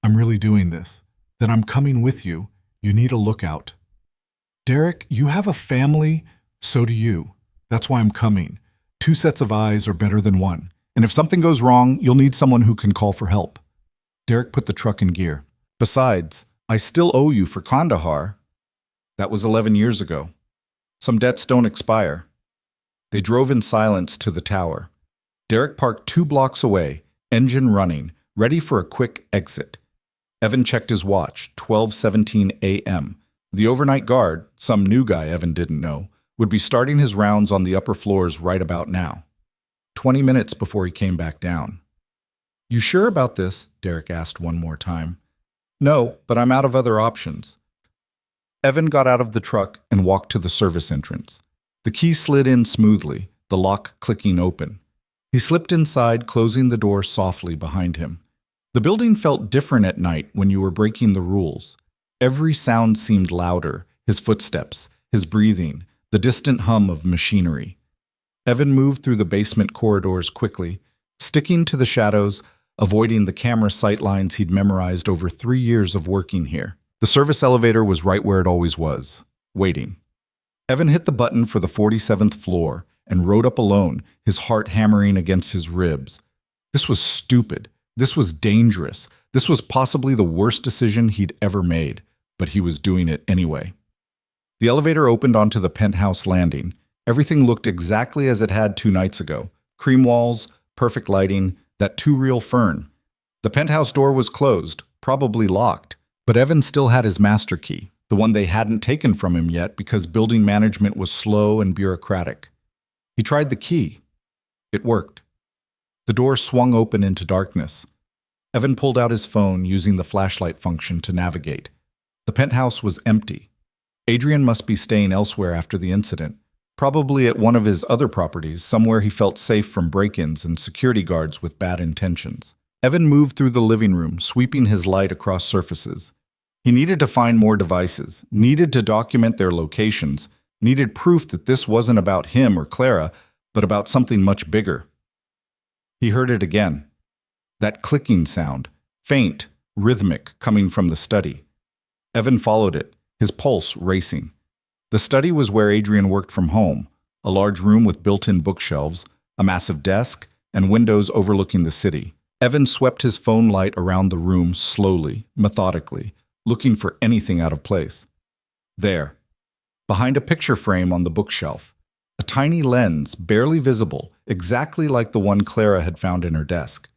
I'm really doing this. Then I'm coming with you. You need a lookout. Derek, you have a family. So do you. That's why I'm coming. 2 sets of eyes are better than 1. And if something goes wrong, you'll need someone who can call for help. Derek put the truck in gear. Besides, I still owe you for Kandahar. That was 11 years ago. Some debts don't expire. They drove in silence to the tower. Derek parked 2 blocks away, engine running, ready for a quick exit. Evan checked his watch, 12:17 a.m. The overnight guard, some new guy Evan didn't know, would be starting his rounds on the upper floors right about now. 20 minutes before he came back down. You sure about this? Derek asked one more time. No, but I'm out of other options. Evan got out of the truck and walked to the service entrance. The key slid in smoothly, the lock clicking open. He slipped inside, closing the door softly behind him. The building felt different at night when you were breaking the rules. Every sound seemed louder, his footsteps, his breathing, the distant hum of machinery. Evan moved through the basement corridors quickly, sticking to the shadows, avoiding the camera sightlines he'd memorized over 3 years of working here. The service elevator was right where it always was, waiting. Evan hit the button for the 47th floor and rode up alone, his heart hammering against his ribs. This was stupid. This was dangerous. This was possibly the worst decision he'd ever made, but he was doing it anyway. The elevator opened onto the penthouse landing. Everything looked exactly as it had 2 nights ago. Cream walls, perfect lighting, that too-real fern. The penthouse door was closed, probably locked, but Evan still had his master key, the one they hadn't taken from him yet because building management was slow and bureaucratic. He tried the key. It worked. The door swung open into darkness. Evan pulled out his phone using the flashlight function to navigate. The penthouse was empty. Adrian must be staying elsewhere after the incident, probably at one of his other properties, somewhere he felt safe from break-ins and security guards with bad intentions. Evan moved through the living room, sweeping his light across surfaces. He needed to find more devices, needed to document their locations, needed proof that this wasn't about him or Clara, but about something much bigger. He heard it again. That clicking sound, faint, rhythmic, coming from the study. Evan followed it, his pulse racing. The study was where Adrian worked from home, a large room with built-in bookshelves, a massive desk, and windows overlooking the city. Evan swept his phone light around the room slowly, methodically, looking for anything out of place. There, behind a picture frame on the bookshelf, a tiny lens, barely visible, exactly like the one Clara had found in her desk.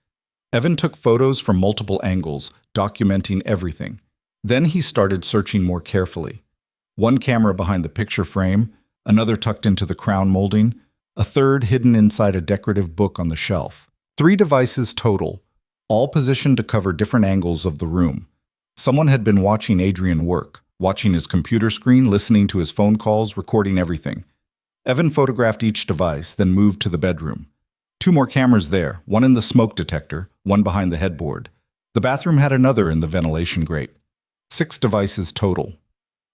Evan took photos from multiple angles, documenting everything. Then he started searching more carefully. One camera behind the picture frame, another tucked into the crown molding, a third hidden inside a decorative book on the shelf. 3 devices total, all positioned to cover different angles of the room. Someone had been watching Adrian work, watching his computer screen, listening to his phone calls, recording everything. Evan photographed each device, then moved to the bedroom. 2 more cameras there, one in the smoke detector, one behind the headboard. The bathroom had another in the ventilation grate. 6 devices total.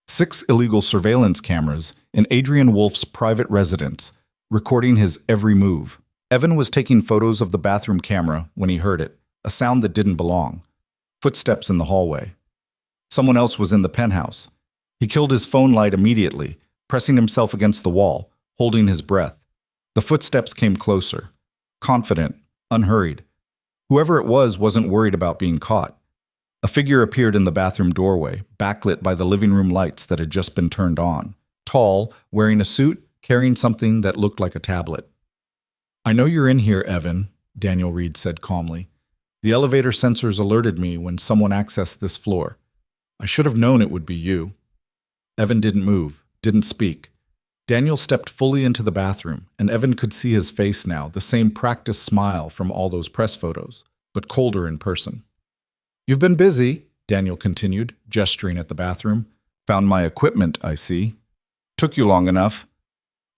6 illegal surveillance cameras in Adrian Wolf's private residence, recording his every move. Evan was taking photos of the bathroom camera when he heard it, a sound that didn't belong. Footsteps in the hallway. Someone else was in the penthouse. He killed his phone light immediately, pressing himself against the wall, holding his breath. The footsteps came closer, confident, unhurried. Whoever it was wasn't worried about being caught. A figure appeared in the bathroom doorway, backlit by the living room lights that had just been turned on. Tall, wearing a suit, carrying something that looked like a tablet. "I know you're in here, Evan," Daniel Reed said calmly. "The elevator sensors alerted me when someone accessed this floor. I should have known it would be you." Evan didn't move, didn't speak. Daniel stepped fully into the bathroom, and Evan could see his face now, the same practiced smile from all those press photos, but colder in person. "You've been busy," Daniel continued, gesturing at the bathroom. "Found my equipment, I see. Took you long enough.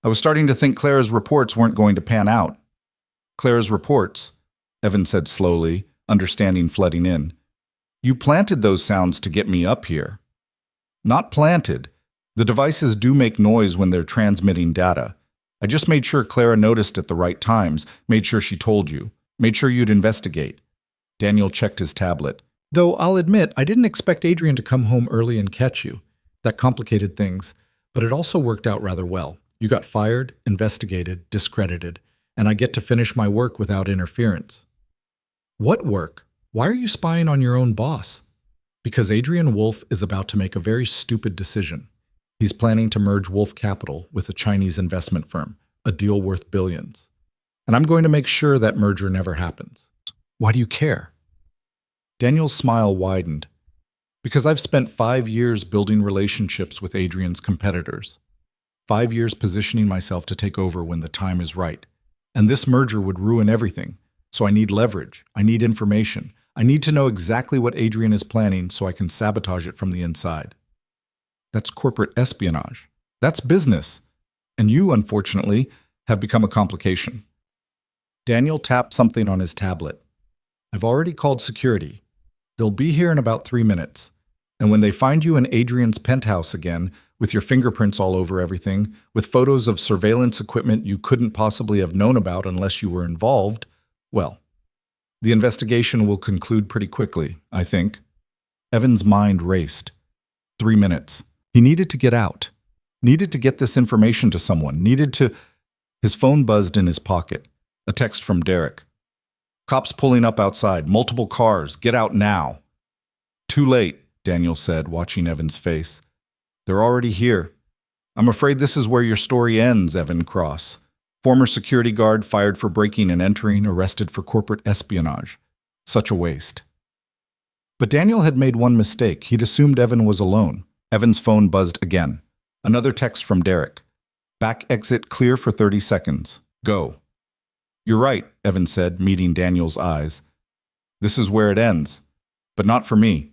I was starting to think Clara's reports weren't going to pan out." "Clara's reports," Evan said slowly, understanding flooding in. "You planted those sounds to get me up here." "Not planted. The devices do make noise when they're transmitting data. I just made sure Clara noticed at the right times, made sure she told you, made sure you'd investigate." Daniel checked his tablet. "Though I'll admit, I didn't expect Adrian to come home early and catch you. That complicated things, but it also worked out rather well. You got fired, investigated, discredited, and I get to finish my work without interference." "What work? Why are you spying on your own boss?" "Because Adrian Wolf is about to make a very stupid decision. He's planning to merge Wolf Capital with a Chinese investment firm, a deal worth billions. And I'm going to make sure that merger never happens." "Why do you care?" Daniel's smile widened. "Because I've spent 5 years building relationships with Adrian's competitors. 5 years positioning myself to take over when the time is right. And this merger would ruin everything. So I need leverage. I need information. I need to know exactly what Adrian is planning so I can sabotage it from the inside. That's corporate espionage. That's business. And you, unfortunately, have become a complication." Daniel tapped something on his tablet. "I've already called security. They'll be here in about 3 minutes. And when they find you in Adrian's penthouse again, with your fingerprints all over everything, with photos of surveillance equipment you couldn't possibly have known about unless you were involved, well, the investigation will conclude pretty quickly, I think." Evan's mind raced. 3 minutes. He needed to get out. Needed to get this information to someone. Needed to... His phone buzzed in his pocket. A text from Derek. "Cops pulling up outside. Multiple cars. Get out now." "Too late," Daniel said, watching Evan's face. "They're already here. I'm afraid this is where your story ends, Evan Cross. Former security guard fired for breaking and entering, arrested for corporate espionage. Such a waste." But Daniel had made one mistake. He'd assumed Evan was alone. Evan's phone buzzed again. Another text from Derek. "Back exit clear for 30 seconds. Go." "You're right," Evan said, meeting Daniel's eyes. "This is where it ends. But not for me."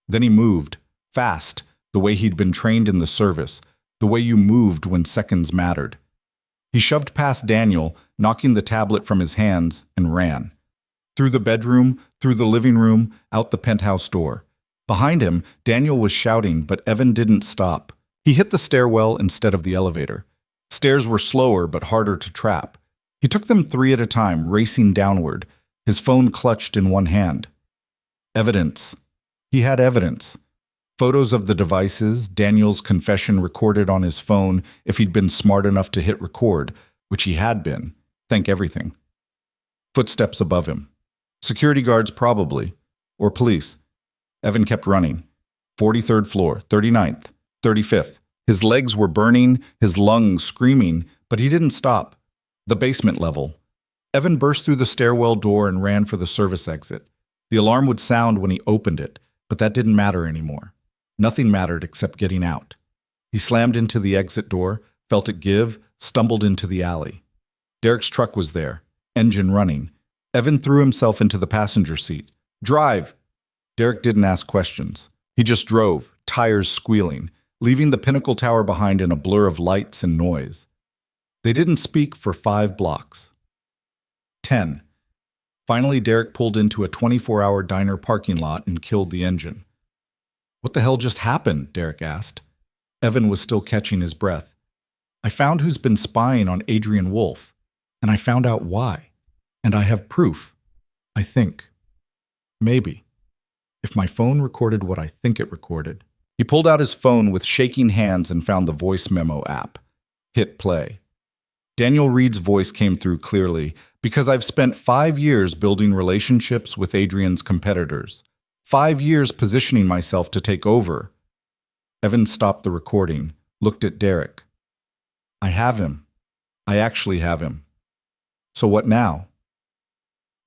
Then he moved, fast, the way he'd been trained in the service, the way you moved when seconds mattered. He shoved past Daniel, knocking the tablet from his hands, and ran. Through the bedroom, through the living room, out the penthouse door. Behind him, Daniel was shouting, but Evan didn't stop. He hit the stairwell instead of the elevator. Stairs were slower but harder to trap. He took them 3 at a time, racing downward, his phone clutched in one hand. Evidence. He had evidence. Photos of the devices, Daniel's confession recorded on his phone if he'd been smart enough to hit record, which he had been. Thank everything. Footsteps above him. Security guards probably. Or police. Evan kept running. 43rd floor, 39th, 35th. His legs were burning, his lungs screaming, but he didn't stop. The basement level. Evan burst through the stairwell door and ran for the service exit. The alarm would sound when he opened it, but that didn't matter anymore. Nothing mattered except getting out. He slammed into the exit door, felt it give, stumbled into the alley. Derek's truck was there, engine running. Evan threw himself into the passenger seat. "Drive!" Derek didn't ask questions. He just drove, tires squealing, leaving the Pinnacle Tower behind in a blur of lights and noise. They didn't speak for 5 blocks. 10. Finally, Derek pulled into a 24-hour diner parking lot and killed the engine. What the hell just happened? Derek asked. Evan was still catching his breath. I found who's been spying on Adrian Wolfe, and I found out why. And I have proof. I think. Maybe. If my phone recorded what I think it recorded. He pulled out his phone with shaking hands and found the voice memo app. Hit play. Daniel Reed's voice came through clearly. Because I've spent 5 years building relationships with Adrian's competitors. 5 years positioning myself to take over. Evan stopped the recording, looked at Derek. I have him. I actually have him. So what now?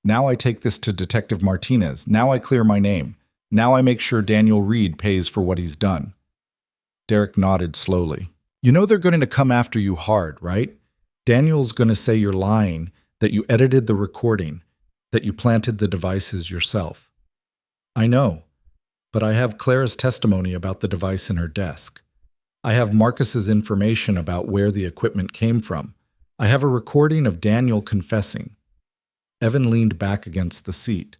Now I take this to Detective Martinez. Now I clear my name. Now I make sure Daniel Reed pays for what he's done. Derek nodded slowly. You know they're going to come after you hard, right? Daniel's going to say you're lying, that you edited the recording, that you planted the devices yourself. I know, but I have Clara's testimony about the device in her desk. I have Marcus's information about where the equipment came from. I have a recording of Daniel confessing. Evan leaned back against the seat.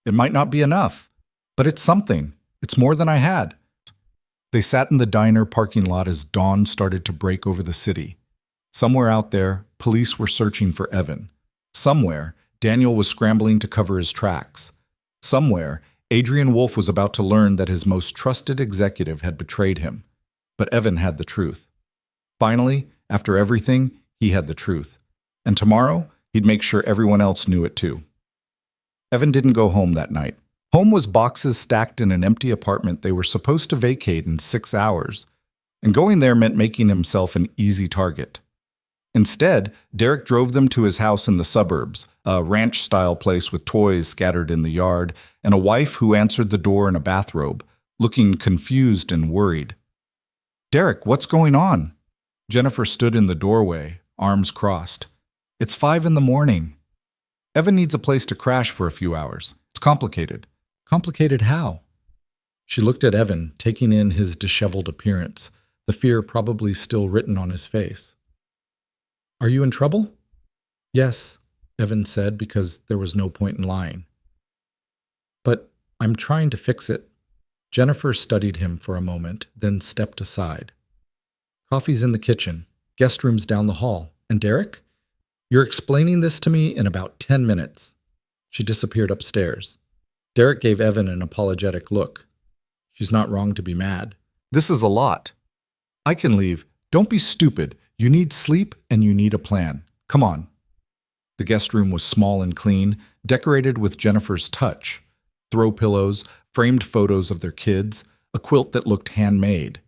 It might not be enough, but it's something. It's more than I had. They sat in the diner parking lot as dawn started to break over the city. Somewhere out there, police were searching for Evan. Somewhere, Daniel was scrambling to cover his tracks. Somewhere, Adrian Wolfe was about to learn that his most trusted executive had betrayed him. But Evan had the truth. Finally, after everything, he had the truth. And tomorrow, he'd make sure everyone else knew it too. Evan didn't go home that night. Home was boxes stacked in an empty apartment they were supposed to vacate in 6 hours. And going there meant making himself an easy target. Instead, Derek drove them to his house in the suburbs, a ranch-style place with toys scattered in the yard, and a wife who answered the door in a bathrobe, looking confused and worried. Derek, what's going on? Jennifer stood in the doorway, arms crossed. It's 5 a.m. Evan needs a place to crash for a few hours. It's complicated. Complicated how? She looked at Evan, taking in his disheveled appearance, the fear probably still written on his face. Are you in trouble? Yes, Evan said, because there was no point in lying. But I'm trying to fix it. Jennifer studied him for a moment, then stepped aside. Coffee's in the kitchen, guest room's down the hall. And Derek? You're explaining this to me in about 10 minutes. She disappeared upstairs. Derek gave Evan an apologetic look. She's not wrong to be mad. This is a lot. I can leave. Don't be stupid. You need sleep and you need a plan. Come on. The guest room was small and clean, decorated with Jennifer's touch. Throw pillows, framed photos of their kids, a quilt that looked handmade.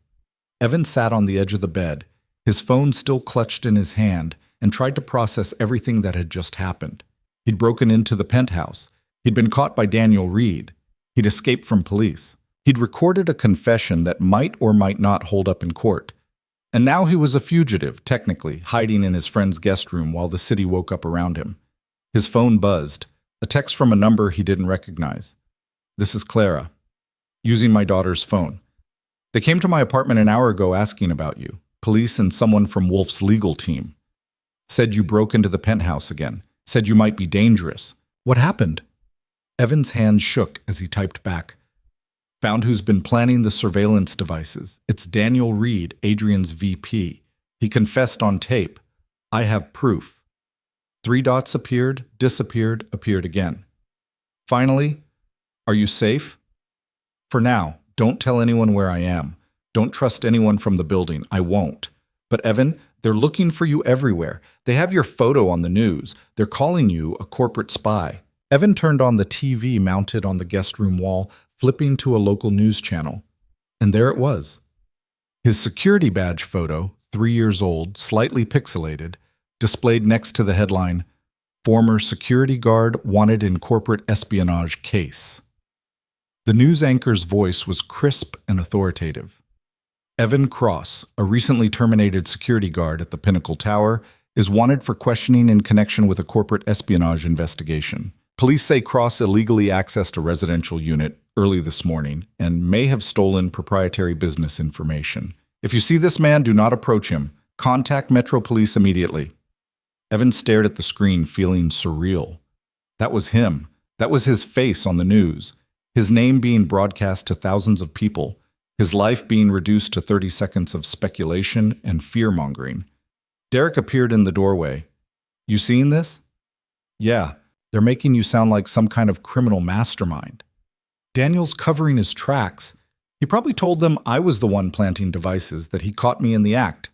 Evan sat on the edge of the bed, his phone still clutched in his hand, and tried to process everything that had just happened. He'd broken into the Penthouse. He'd been caught by Daniel Reed. He'd escaped from police. He'd recorded a confession that might or might not hold up in court. And now he was a fugitive, technically, hiding in his friend's guest room while the city woke up around him. His phone buzzed, a text from a number he didn't recognize. This is Clara. Using my daughter's phone. They came to my apartment an hour ago asking about you. Police and someone from Wolfe's legal team. Said you broke into the Penthouse again. Said you might be dangerous. What happened? Evan's hand shook as he typed back. Found who's been planning the surveillance devices. It's Daniel Reed, Adrian's VP. He confessed on tape. I have proof. 3 dots appeared, disappeared, appeared again. Finally, are you safe? For now, don't tell anyone where I am. Don't trust anyone from the building. I won't. But Evan, they're looking for you everywhere. They have your photo on the news. They're calling you a corporate spy. Evan turned on the TV mounted on the guest room wall, flipping to a local news channel. And there it was. His security badge photo, 3 years old, slightly pixelated, displayed next to the headline, Former Security Guard Wanted in Corporate Espionage Case. The news anchor's voice was crisp and authoritative. Evan Cross, a recently terminated security guard at the Pinnacle Tower, is wanted for questioning in connection with a corporate espionage investigation. Police say Cross illegally accessed a residential unit early this morning and may have stolen proprietary business information. If you see this man, do not approach him. Contact Metro Police immediately. Evan stared at the screen, feeling surreal. That was him. That was his face on the news. His name being broadcast to thousands of people. His life being reduced to 30 seconds of speculation and fear-mongering. Derek appeared in the doorway. You seen this? Yeah, they're making you sound like some kind of criminal mastermind. Daniel's covering his tracks. He probably told them I was the one planting devices, that he caught me in the act.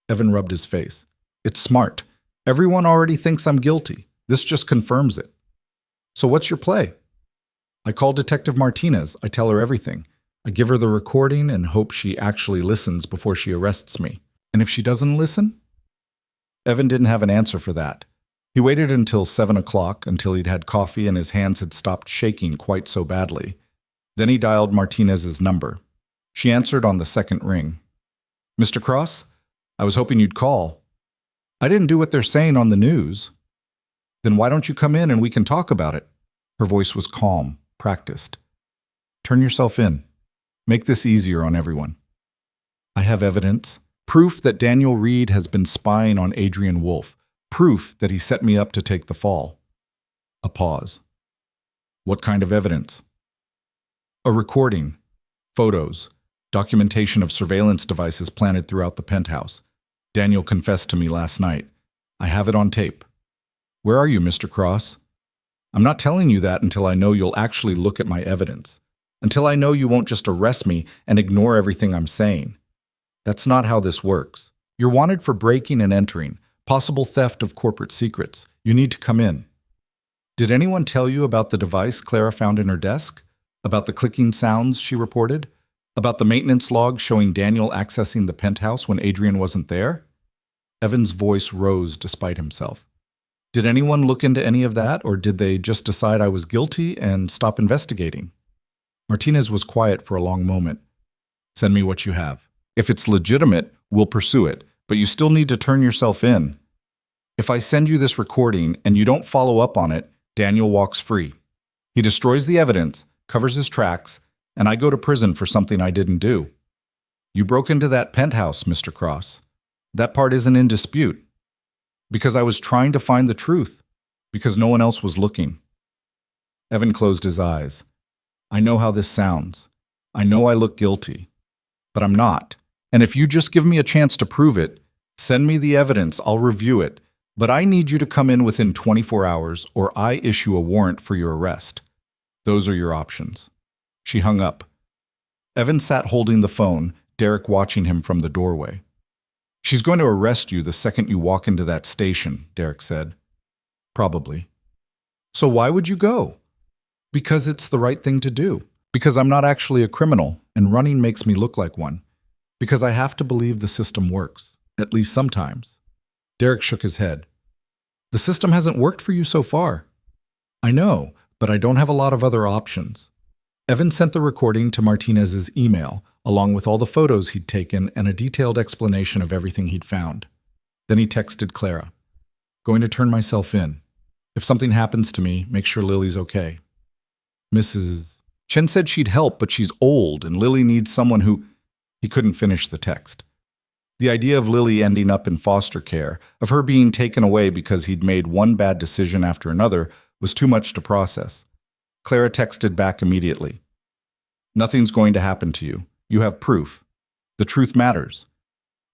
Evan rubbed his face. It's smart. Everyone already thinks I'm guilty. This just confirms it. So what's your play? I call Detective Martinez. I tell her everything. I give her the recording and hope she actually listens before she arrests me. And if she doesn't listen? Evan didn't have an answer for that. He waited until 7 o'clock, until he'd had coffee and his hands had stopped shaking quite so badly. Then he dialed Martinez's number. She answered on the second ring. Mr. Cross, I was hoping you'd call. I didn't do what they're saying on the news. Then why don't you come in and we can talk about it? Her voice was calm, practiced. Turn yourself in. Make this easier on everyone. I have evidence. Proof that Daniel Reed has been spying on Adrian Wolfe. Proof that he set me up to take the fall. A pause. What kind of evidence? A recording, photos, documentation of surveillance devices planted throughout the penthouse. Daniel confessed to me last night. I have it on tape. Where are you, Mr. Cross? I'm not telling you that until I know you'll actually look at my evidence. Until I know you won't just arrest me and ignore everything I'm saying. That's not how this works. You're wanted for breaking and entering. Possible theft of corporate secrets. You need to come in. Did anyone tell you about the device Clara found in her desk? About the clicking sounds she reported? About the maintenance log showing Daniel accessing the penthouse when Adrian wasn't there? Evan's voice rose despite himself. Did anyone look into any of that, or did they just decide I was guilty and stop investigating? Martinez was quiet for a long moment. Send me what you have. If it's legitimate, we'll pursue it. But you still need to turn yourself in. If I send you this recording and you don't follow up on it, Daniel walks free. He destroys the evidence, covers his tracks, and I go to prison for something I didn't do. You broke into that penthouse, Mr. Cross. That part isn't in dispute. Because I was trying to find the truth. Because no one else was looking. Evan closed his eyes. I know how this sounds. I know I look guilty. But I'm not. And if you just give me a chance to prove it, send me the evidence, I'll review it. But I need you to come in within 24 hours or I issue a warrant for your arrest. Those are your options. She hung up. Evan sat holding the phone, Derek watching him from the doorway. She's going to arrest you the second you walk into that station, Derek said. Probably. So why would you go? Because it's the right thing to do. Because I'm not actually a criminal, and running makes me look like one. Because I have to believe the system works, at least sometimes. Derek shook his head. The system hasn't worked for you so far. I know, but I don't have a lot of other options. Evan sent the recording to Martinez's email, along with all the photos he'd taken and a detailed explanation of everything he'd found. Then he texted Clara. Going to turn myself in. If something happens to me, make sure Lily's okay. Mrs. Chen said she'd help, but she's old, and Lily needs someone who... He couldn't finish the text. The idea of Lily ending up in foster care, of her being taken away because he'd made one bad decision after another, was too much to process. Clara texted back immediately. Nothing's going to happen to you. You have proof. The truth matters.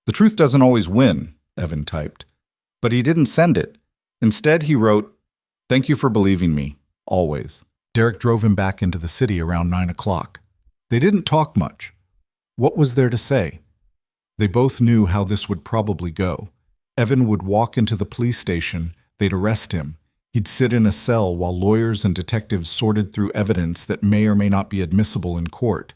The truth doesn't always win, Evan typed. But he didn't send it. Instead, he wrote, Thank you for believing me, always. Derek drove him back into the city around 9 o'clock. They didn't talk much. What was there to say? They both knew how this would probably go. Evan would walk into the police station, they'd arrest him. He'd sit in a cell while lawyers and detectives sorted through evidence that may or may not be admissible in court.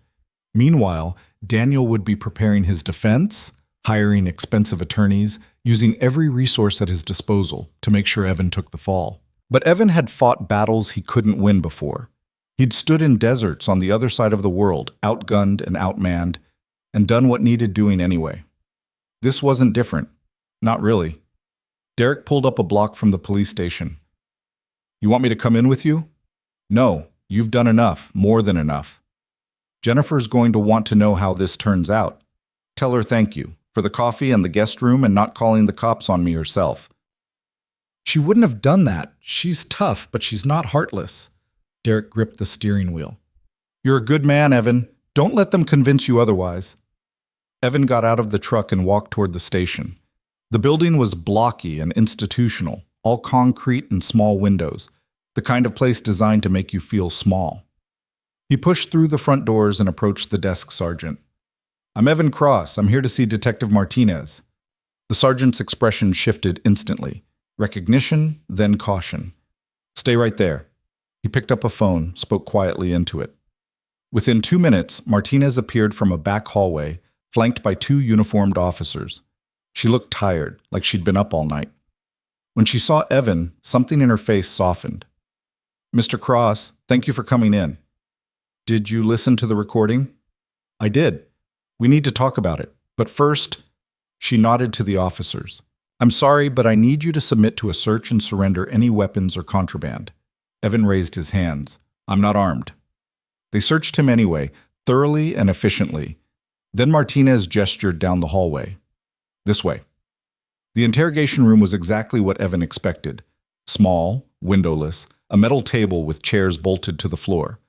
Meanwhile, Daniel would be preparing his defense, hiring expensive attorneys, using every resource at his disposal to make sure Evan took the fall. But Evan had fought battles he couldn't win before. He'd stood in deserts on the other side of the world, outgunned and outmanned, and done what needed doing anyway. This wasn't different. Not really. Derek pulled up a block from the police station. You want me to come in with you? No, you've done enough, more than enough. Jennifer's going to want to know how this turns out. Tell her thank you for the coffee and the guest room and not calling the cops on me herself. She wouldn't have done that. She's tough, but she's not heartless. Derek gripped the steering wheel. You're a good man, Evan. Don't let them convince you otherwise. Evan got out of the truck and walked toward the station. The building was blocky and institutional, all concrete and small windows, the kind of place designed to make you feel small. He pushed through the front doors and approached the desk sergeant. I'm Evan Cross. I'm here to see Detective Martinez. The sergeant's expression shifted instantly. Recognition, then caution. Stay right there. He picked up a phone, spoke quietly into it. Within 2 minutes, Martinez appeared from a back hallway, flanked by 2 uniformed officers. She looked tired, like she'd been up all night. When she saw Evan, something in her face softened. Mr. Cross, thank you for coming in. Did you listen to the recording? I did. We need to talk about it. But first, she nodded to the officers. I'm sorry, but I need you to submit to a search and surrender any weapons or contraband. Evan raised his hands. I'm not armed. They searched him anyway, thoroughly and efficiently. Then Martinez gestured down the hallway. This way. The interrogation room was exactly what Evan expected. Small, windowless, a metal table with chairs bolted to the floor.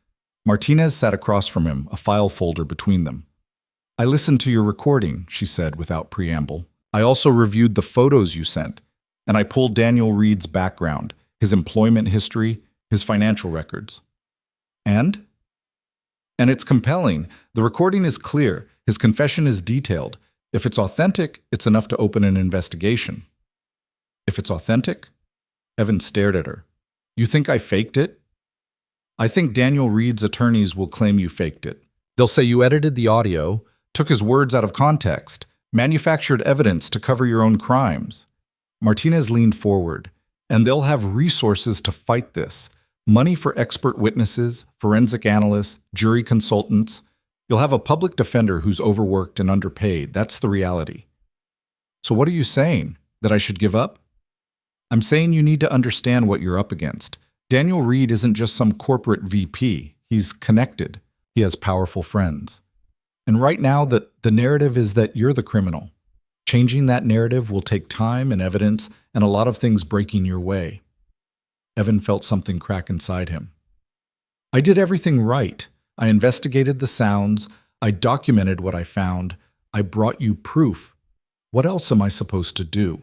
Martinez sat across from him, a file folder between them. I listened to your recording, she said without preamble. I also reviewed the photos you sent, and I pulled Daniel Reed's background, his employment history, his financial records. And it's compelling. The recording is clear. His confession is detailed. If it's authentic, it's enough to open an investigation. If it's authentic? Evan stared at her. You think I faked it? I think Daniel Reed's attorneys will claim you faked it. They'll say you edited the audio, took his words out of context, manufactured evidence to cover your own crimes. Martinez leaned forward, and they'll have resources to fight this. Money for expert witnesses, forensic analysts, jury consultants. You'll have a public defender who's overworked and underpaid. That's the reality. So what are you saying? That I should give up? I'm saying you need to understand what you're up against. Daniel Reed isn't just some corporate VP. He's connected. He has powerful friends. And right now, the narrative is that you're the criminal. Changing that narrative will take time and evidence and a lot of things breaking your way. Evan felt something crack inside him. I did everything right. I investigated the sounds. I documented what I found. I brought you proof. What else am I supposed to do?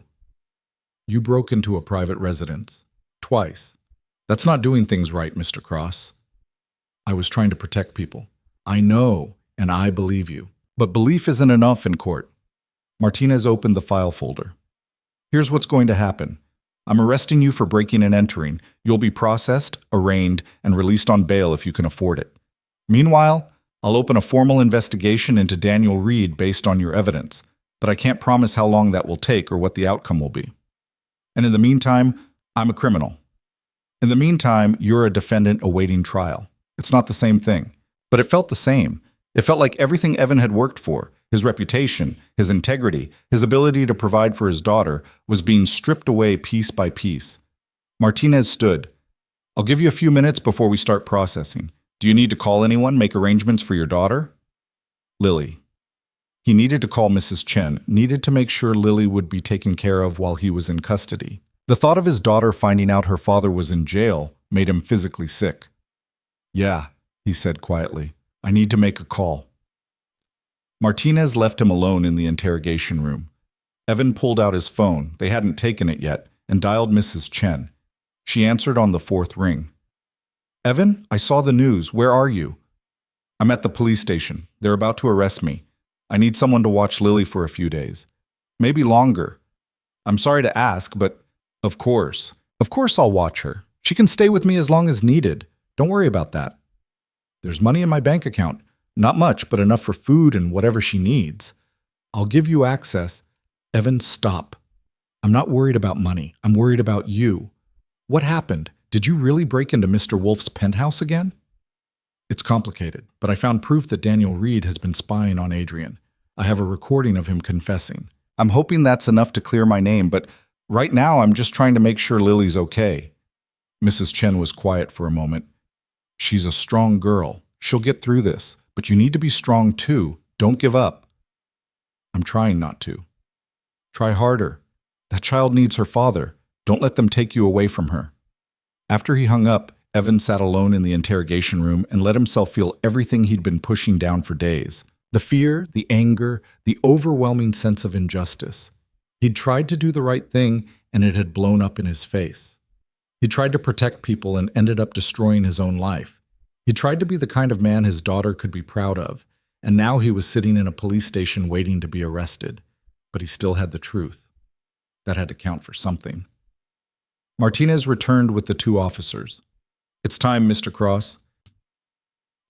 You broke into a private residence. Twice. That's not doing things right, Mr. Cross. I was trying to protect people. I know, and I believe you. But belief isn't enough in court. Martinez opened the file folder. Here's what's going to happen. I'm arresting you for breaking and entering. You'll be processed, arraigned, and released on bail if you can afford it. Meanwhile, I'll open a formal investigation into Daniel Reed based on your evidence, but I can't promise how long that will take or what the outcome will be. And in the meantime, I'm a criminal. In the meantime, you're a defendant awaiting trial. It's not the same thing, but it felt the same. It felt like everything Evan had worked for, his reputation, his integrity, his ability to provide for his daughter, was being stripped away piece by piece. Martinez stood. I'll give you a few minutes before we start processing. Do you need to call anyone, make arrangements for your daughter? Lily. He needed to call Mrs. Chen, needed to make sure Lily would be taken care of while he was in custody. The thought of his daughter finding out her father was in jail made him physically sick. Yeah, he said quietly. I need to make a call. Martinez left him alone in the interrogation room. Evan pulled out his phone, they hadn't taken it yet, and dialed Mrs. Chen. She answered on the 4th ring. Evan, I saw the news. Where are you? I'm at the police station. They're about to arrest me. I need someone to watch Lily for a few days. Maybe longer. I'm sorry to ask, but Of course I'll watch her. She can stay with me as long as needed. Don't worry about that. There's money in my bank account. Not much, but enough for food and whatever she needs. I'll give you access. Evan, stop. I'm not worried about money. I'm worried about you. What happened? Did you really break into Mr. Wolf's penthouse again? It's complicated, but I found proof that Daniel Reed has been spying on Adrian. I have a recording of him confessing. I'm hoping that's enough to clear my name, but right now I'm just trying to make sure Lily's okay. Mrs. Chen was quiet for a moment. She's a strong girl. She'll get through this, but you need to be strong too. Don't give up. I'm trying not to. Try harder. That child needs her father. Don't let them take you away from her. After he hung up, Evan sat alone in the interrogation room and let himself feel everything he'd been pushing down for days. The fear, the anger, the overwhelming sense of injustice. He'd tried to do the right thing, and it had blown up in his face. He tried to protect people and ended up destroying his own life. He tried to be the kind of man his daughter could be proud of, and now he was sitting in a police station waiting to be arrested. But he still had the truth. That had to count for something. Martinez returned with the two officers. "It's time, Mr. Cross."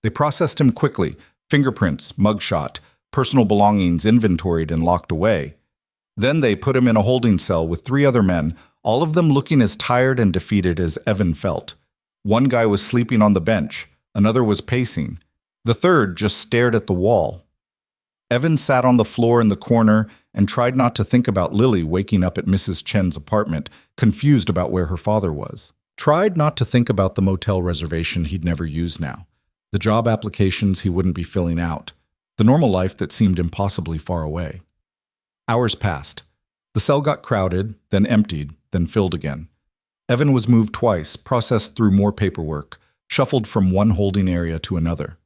They processed him quickly. Fingerprints, mugshot, personal belongings inventoried and locked away. Then they put him in a holding cell with 3 other men, all of them looking as tired and defeated as Evan felt. One guy was sleeping on the bench, another was pacing. The third just stared at the wall. Evan sat on the floor in the corner and tried not to think about Lily waking up at Mrs. Chen's apartment, confused about where her father was. Tried not to think about the motel reservation he'd never use now, the job applications he wouldn't be filling out, the normal life that seemed impossibly far away. Hours passed. The cell got crowded, then emptied, then filled again. Evan was moved twice, processed through more paperwork, shuffled from one holding area to another.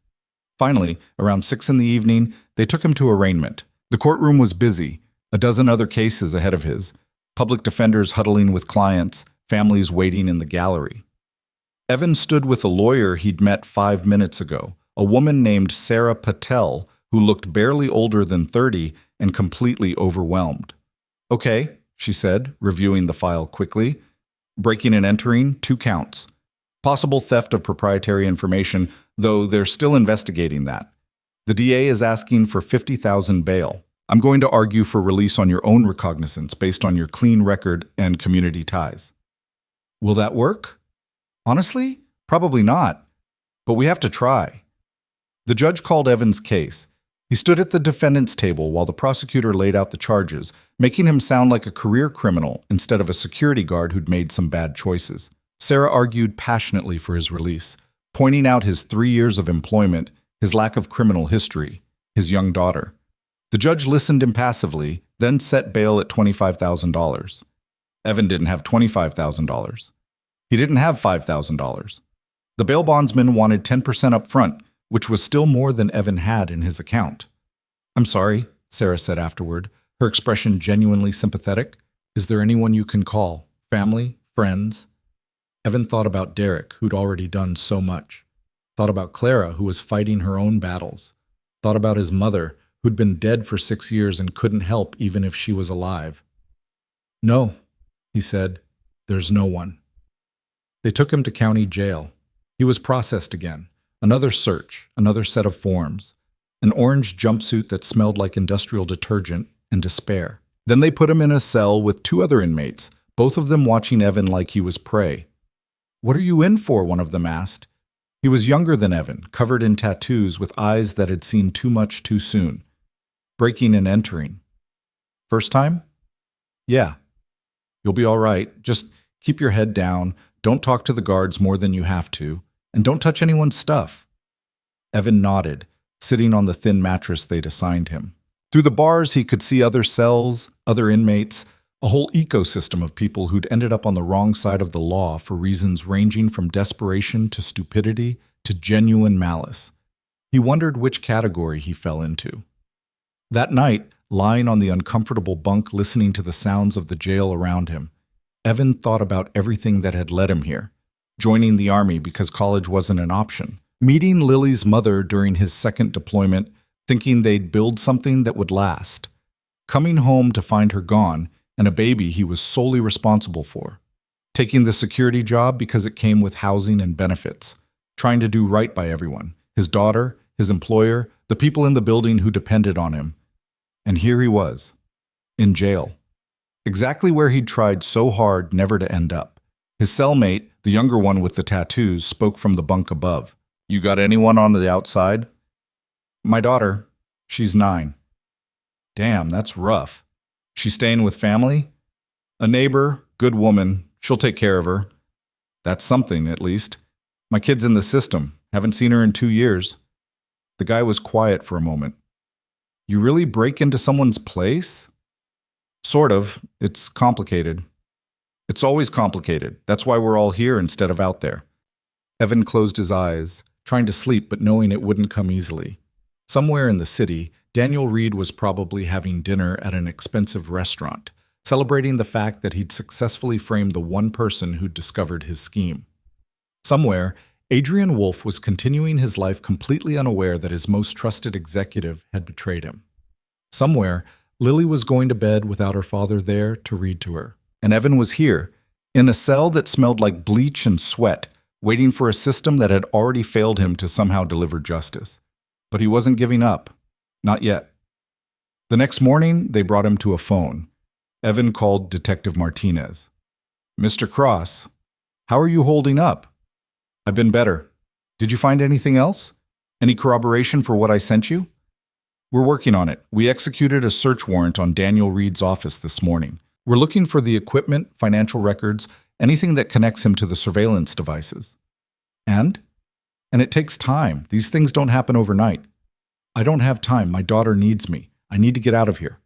Finally, around 6 in the evening, they took him to arraignment. The courtroom was busy, a dozen other cases ahead of his, public defenders huddling with clients, families waiting in the gallery. Evan stood with a lawyer he'd met 5 minutes ago, a woman named Sarah Patel, who looked barely older than 30 and completely overwhelmed. "Okay," she said, reviewing the file quickly. "Breaking and entering, 2 counts. Possible theft of proprietary information, though they're still investigating that. The DA is asking for $50,000 bail. I'm going to argue for release on your own recognizance based on your clean record and community ties." Will that work? Honestly, probably not. But we have to try. The judge called Evan's case. He stood at the defendant's table while the prosecutor laid out the charges, making him sound like a career criminal instead of a security guard who'd made some bad choices. Sarah argued passionately for his release, pointing out his 3 years of employment, his lack of criminal history, his young daughter. The judge listened impassively, then set bail at $25,000. Evan didn't have $25,000. He didn't have $5,000. The bail bondsman wanted 10% up front, which was still more than Evan had in his account. "I'm sorry," Sarah said afterward, her expression genuinely sympathetic. "Is there anyone you can call? Family? Friends?" Evan thought about Derek, who'd already done so much. Thought about Clara, who was fighting her own battles. Thought about his mother, who'd been dead for 6 years and couldn't help even if she was alive. "No," he said, "there's no one." They took him to county jail. He was processed again. Another search, another set of forms. An orange jumpsuit that smelled like industrial detergent and despair. Then they put him in a cell with 2 other inmates, both of them watching Evan like he was prey. "What are you in for?" one of them asked. He was younger than Evan, covered in tattoos with eyes that had seen too much too soon. "Breaking and entering." "First time?" "Yeah." "You'll be all right. Just keep your head down. Don't talk to the guards more than you have to. And don't touch anyone's stuff." Evan nodded, sitting on the thin mattress they'd assigned him. Through the bars, he could see other cells, other inmates, a whole ecosystem of people who'd ended up on the wrong side of the law for reasons ranging from desperation to stupidity to genuine malice. He wondered which category he fell into. That night, lying on the uncomfortable bunk listening to the sounds of the jail around him, Evan thought about everything that had led him here. Joining the army because college wasn't an option. Meeting Lily's mother during his second deployment, thinking they'd build something that would last. Coming home to find her gone and a baby he was solely responsible for. Taking the security job because it came with housing and benefits. Trying to do right by everyone. His daughter, his employer, the people in the building who depended on him. And here he was, in jail. Exactly where he'd tried so hard never to end up. His cellmate, the younger one with the tattoos, spoke from the bunk above. "You got anyone on the outside?" "My daughter. She's 9. "Damn, that's rough. She's staying with family?" "A neighbor, good woman. She'll take care of her." "That's something, at least. My kid's in the system. Haven't seen her in 2 years. The guy was quiet for a moment. "You really break into someone's place?" "Sort of. It's complicated." It's always complicated. That's why we're all here instead of out there. Evan closed his eyes, trying to sleep but knowing it wouldn't come easily. Somewhere in the city, Daniel Reed was probably having dinner at an expensive restaurant, celebrating the fact that he'd successfully framed the one person who'd discovered his scheme. Somewhere, Adrian Wolfe was continuing his life completely unaware that his most trusted executive had betrayed him. Somewhere, Lily was going to bed without her father there to read to her. And Evan was here, in a cell that smelled like bleach and sweat, waiting for a system that had already failed him to somehow deliver justice. But he wasn't giving up. Not yet. The next morning, they brought him to a phone. Evan called Detective Martinez. "Mr. Cross, how are you holding up?" "I've been better. Did you find anything else? Any corroboration for what I sent you?" "We're working on it. We executed a search warrant on Daniel Reed's office this morning. We're looking for the equipment, financial records, anything that connects him to the surveillance devices." And it takes time. These things don't happen overnight. "I don't have time. My daughter needs me. I need to get out of here."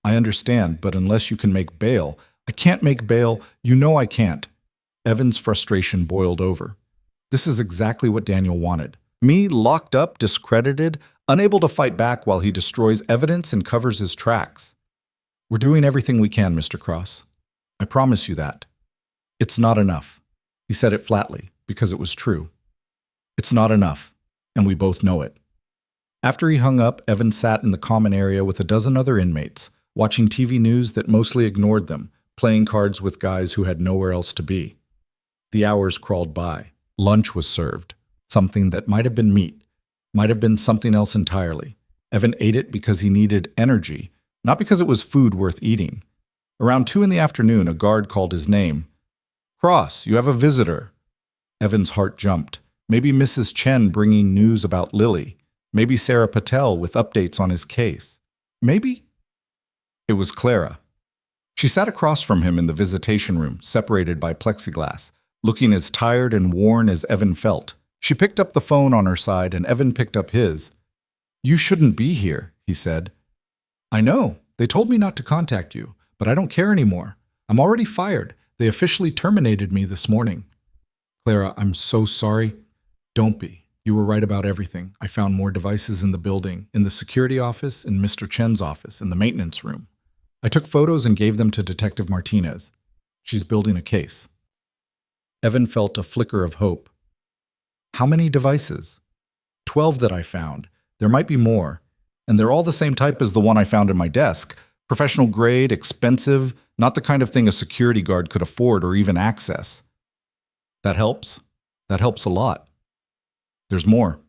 "I understand, but unless you can make bail—" "I can't make bail. You know I can't." Evan's frustration boiled over. This is exactly what Daniel wanted. Me locked up, discredited, unable to fight back while he destroys evidence and covers his tracks. "We're doing everything we can, Mr. Cross. I promise you that." "It's not enough." He said it flatly, because it was true. It's not enough, and we both know it. After he hung up, Evan sat in the common area with a dozen other inmates, watching TV news that mostly ignored them, playing cards with guys who had nowhere else to be. The hours crawled by. Lunch was served. Something that might have been meat, might have been something else entirely. Evan ate it because he needed energy, not because it was food worth eating. Around 2 in the afternoon, a guard called his name. "Cross, you have a visitor." Evan's heart jumped. Maybe Mrs. Chen bringing news about Lily. Maybe Sarah Patel with updates on his case. Maybe it was Clara. She sat across from him in the visitation room, separated by plexiglass, looking as tired and worn as Evan felt. She picked up the phone on her side, and Evan picked up his. "You shouldn't be here," he said. "I know. They told me not to contact you, but I don't care anymore. I'm already fired. They officially terminated me this morning." "Clara, I'm so sorry." "Don't be. You were right about everything. I found more devices in the building, in the security office, in Mr. Chen's office, in the maintenance room. I took photos and gave them to Detective Martinez. She's building a case." Evan felt a flicker of hope. "How many devices?" 12 that I found. There might be more. And they're all the same type as the one I found in my desk. Professional grade, expensive, not the kind of thing a security guard could afford or even access." "That helps. That helps a lot." "There's more.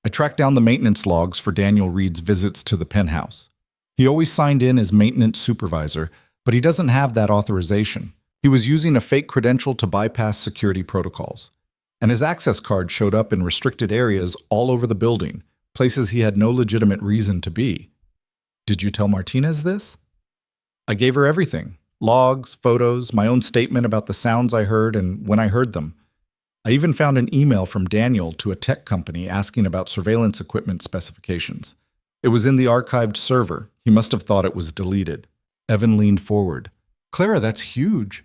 I tracked down the maintenance logs for Daniel Reed's visits to the Penthouse. He always signed in as maintenance supervisor, but he doesn't have that authorization. He was using a fake credential to bypass security protocols. And his access card showed up in restricted areas all over the building, places he had no legitimate reason to be." "Did you tell Martinez this?" "I gave her everything. Logs, photos, my own statement about the sounds I heard and when I heard them. I even found an email from Daniel to a tech company asking about surveillance equipment specifications. It was in the archived server. He must have thought it was deleted." Evan leaned forward. "Clara, that's huge.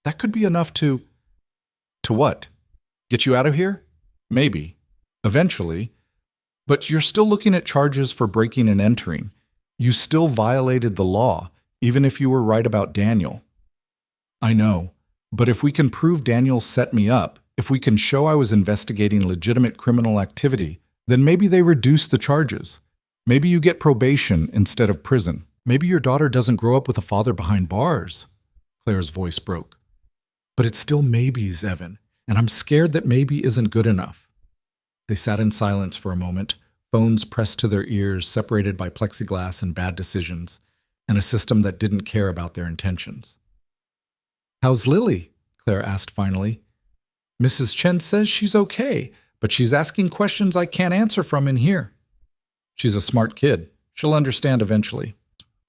That could be enough to—" "To what? Get you out of here?" "Maybe. Eventually. But you're still looking at charges for breaking and entering. You still violated the law, even if you were right about Daniel." "I know. But if we can prove Daniel set me up, if we can show I was investigating legitimate criminal activity, then maybe they reduce the charges. Maybe you get probation instead of prison. Maybe your daughter doesn't grow up with a father behind bars." Claire's voice broke. "But it's still maybes, Evan, and I'm scared that maybe isn't good enough." They sat in silence for a moment, phones pressed to their ears, separated by plexiglass and bad decisions, and a system that didn't care about their intentions. "How's Lily?" Claire asked finally. "Mrs. Chen says she's okay, but she's asking questions I can't answer from in here." "She's a smart kid. She'll understand eventually."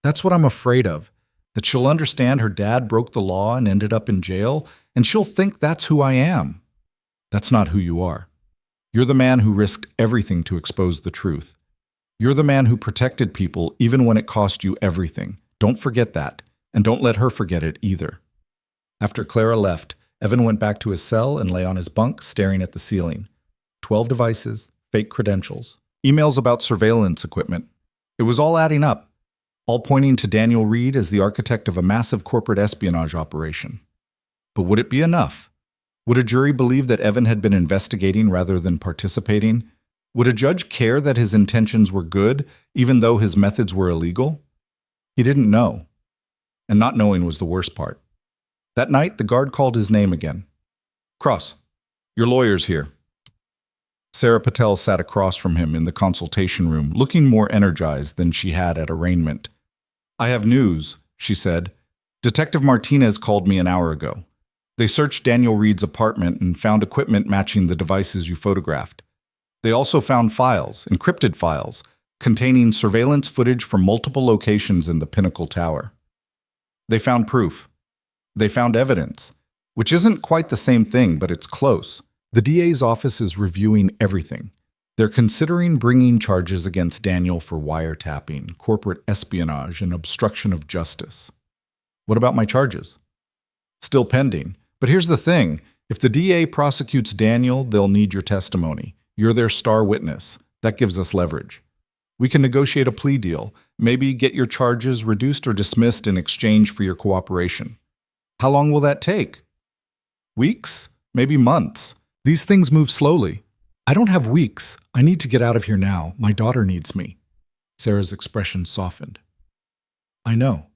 "That's what I'm afraid of, that she'll understand her dad broke the law and ended up in jail, and she'll think that's who I am." "That's not who you are. You're the man who risked everything to expose the truth. You're the man who protected people even when it cost you everything. Don't forget that, and don't let her forget it either." After Clara left, Evan went back to his cell and lay on his bunk, staring at the ceiling. 12 devices, fake credentials, emails about surveillance equipment. It was all adding up, all pointing to Daniel Reed as the architect of a massive corporate espionage operation. But would it be enough? Would a jury believe that Evan had been investigating rather than participating? Would a judge care that his intentions were good, even though his methods were illegal? He didn't know. And not knowing was the worst part. That night, the guard called his name again. "Cross, your lawyer's here." Sarah Patel sat across from him in the consultation room, looking more energized than she had at arraignment. "I have news," she said. "Detective Martinez called me an hour ago. They searched Daniel Reed's apartment and found equipment matching the devices you photographed. They also found files, encrypted files, containing surveillance footage from multiple locations in the Pinnacle Tower. They found proof. They found evidence, which isn't quite the same thing, but it's close. The DA's office is reviewing everything. They're considering bringing charges against Daniel for wiretapping, corporate espionage, and obstruction of justice." "What about my charges?" "Still pending. But here's the thing. If the DA prosecutes Daniel, they'll need your testimony. You're their star witness. That gives us leverage. We can negotiate a plea deal, maybe get your charges reduced or dismissed in exchange for your cooperation." "How long will that take?" "Weeks, maybe months. These things move slowly." "I don't have weeks. I need to get out of here now. My daughter needs me." Sarah's expression softened. "I know.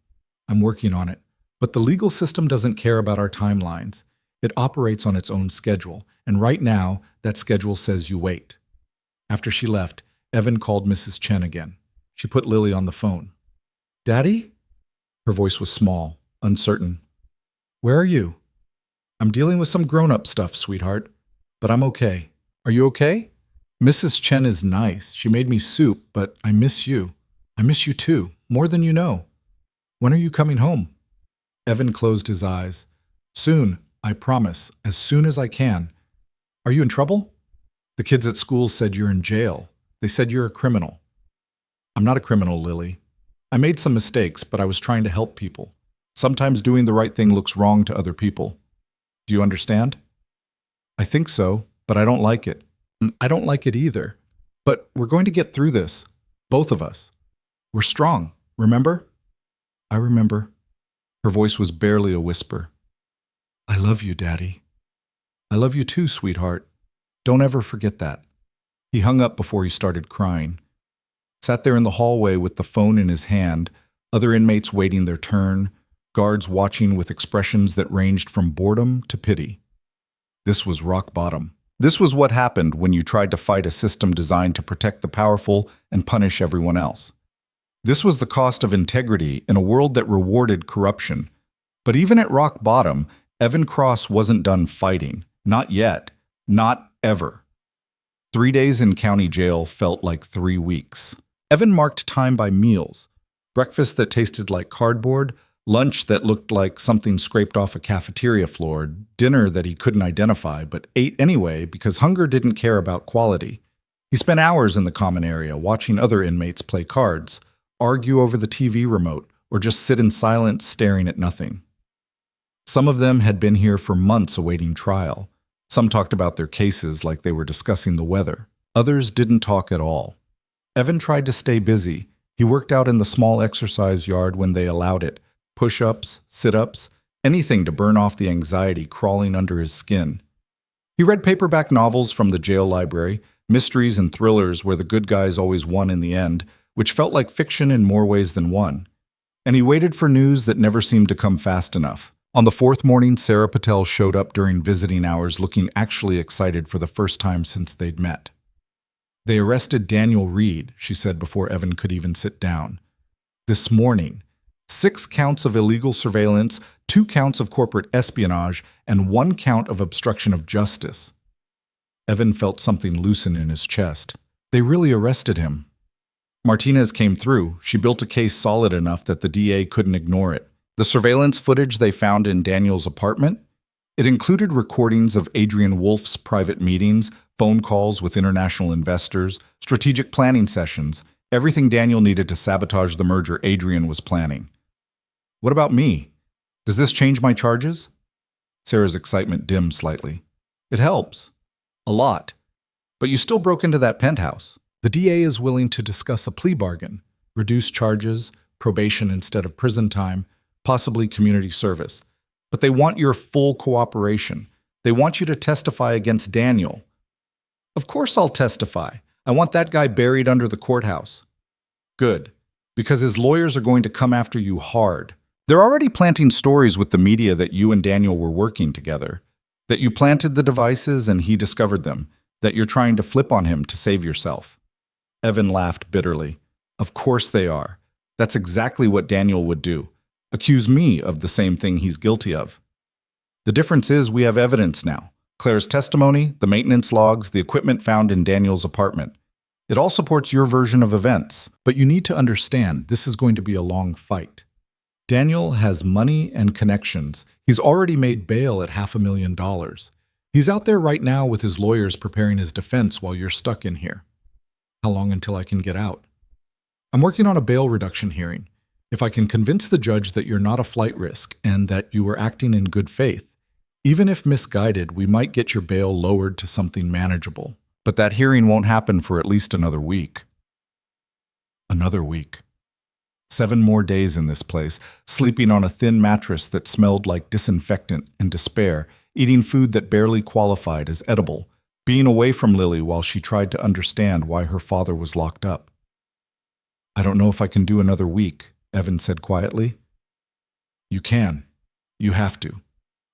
I'm working on it. But the legal system doesn't care about our timelines. It operates on its own schedule, and right now, that schedule says you wait." After she left, Evan called Mrs. Chen again. She put Lily on the phone. "Daddy?" Her voice was small, uncertain. "Where are you?" "I'm dealing with some grown-up stuff, sweetheart. But I'm okay. Are you okay?" "Mrs. Chen is nice. She made me soup, but I miss you. I miss you too, more than you know. When are you coming home?" Evan closed his eyes. "Soon, I promise, as soon as I can. Are you in trouble?" "The kids at school said you're in jail. They said you're a criminal." "I'm not a criminal, Lily. I made some mistakes, but I was trying to help people. Sometimes doing the right thing looks wrong to other people. Do you understand?" "I think so, but I don't like it." "I don't like it either. But we're going to get through this. Both of us. We're strong, remember?" "I remember." Her voice was barely a whisper. "I love you, Daddy." "I love you too, sweetheart. Don't ever forget that." He hung up before he started crying. Sat there in the hallway with the phone in his hand, other inmates waiting their turn, guards watching with expressions that ranged from boredom to pity. This was rock bottom. This was what happened when you tried to fight a system designed to protect the powerful and punish everyone else. This was the cost of integrity in a world that rewarded corruption. But even at rock bottom, Evan Cross wasn't done fighting. Not yet. Not ever. 3 days in county jail felt like 3 weeks. Evan marked time by meals. Breakfast that tasted like cardboard, lunch that looked like something scraped off a cafeteria floor, dinner that he couldn't identify but ate anyway because hunger didn't care about quality. He spent hours in the common area watching other inmates play cards, argue over the TV remote, or just sit in silence staring at nothing. Some of them had been here for months awaiting trial. Some talked about their cases like they were discussing the weather. Others didn't talk at all. Evan tried to stay busy. He worked out in the small exercise yard when they allowed it. Push-ups, sit-ups, anything to burn off the anxiety crawling under his skin. He read paperback novels from the jail library, mysteries and thrillers where the good guys always won in the end, which felt like fiction in more ways than one. And he waited for news that never seemed to come fast enough. On the 4th morning, Sarah Patel showed up during visiting hours looking actually excited for the first time since they'd met. "They arrested Daniel Reed," she said before Evan could even sit down. "This morning. 6 counts of illegal surveillance, 2 counts of corporate espionage, and 1 count of obstruction of justice." Evan felt something loosen in his chest. They really arrested him. Martinez came through. She built a case solid enough that the DA couldn't ignore it. The surveillance footage they found in Daniel's apartment? It included recordings of Adrian Wolf's private meetings, phone calls with international investors, strategic planning sessions, everything Daniel needed to sabotage the merger Adrian was planning. "What about me? Does this change my charges?" Sarah's excitement dimmed slightly. It helps. A lot. But you still broke into that penthouse. The DA is willing to discuss a plea bargain, reduce charges, probation instead of prison time, possibly community service. But they want your full cooperation. They want you to testify against Daniel. Of course I'll testify. I want that guy buried under the courthouse. Good, because his lawyers are going to come after you hard. They're already planting stories with the media that you and Daniel were working together, that you planted the devices and he discovered them, that you're trying to flip on him to save yourself. Evan laughed bitterly. Of course they are. That's exactly what Daniel would do. Accuse me of the same thing he's guilty of. The difference is we have evidence now. Claire's testimony, the maintenance logs, the equipment found in Daniel's apartment. It all supports your version of events. But you need to understand, this is going to be a long fight. Daniel has money and connections. He's already made bail at $500,000. He's out there right now with his lawyers preparing his defense while you're stuck in here. How long until I can get out? I'm working on a bail reduction hearing. If I can convince the judge that you're not a flight risk and that you were acting in good faith, even if misguided, we might get your bail lowered to something manageable. But that hearing won't happen for at least another week. Another week. 7 more days in this place, sleeping on a thin mattress that smelled like disinfectant and despair, eating food that barely qualified as edible, being away from Lily while she tried to understand why her father was locked up. I don't know if I can do another week, Evan said quietly. You can. You have to.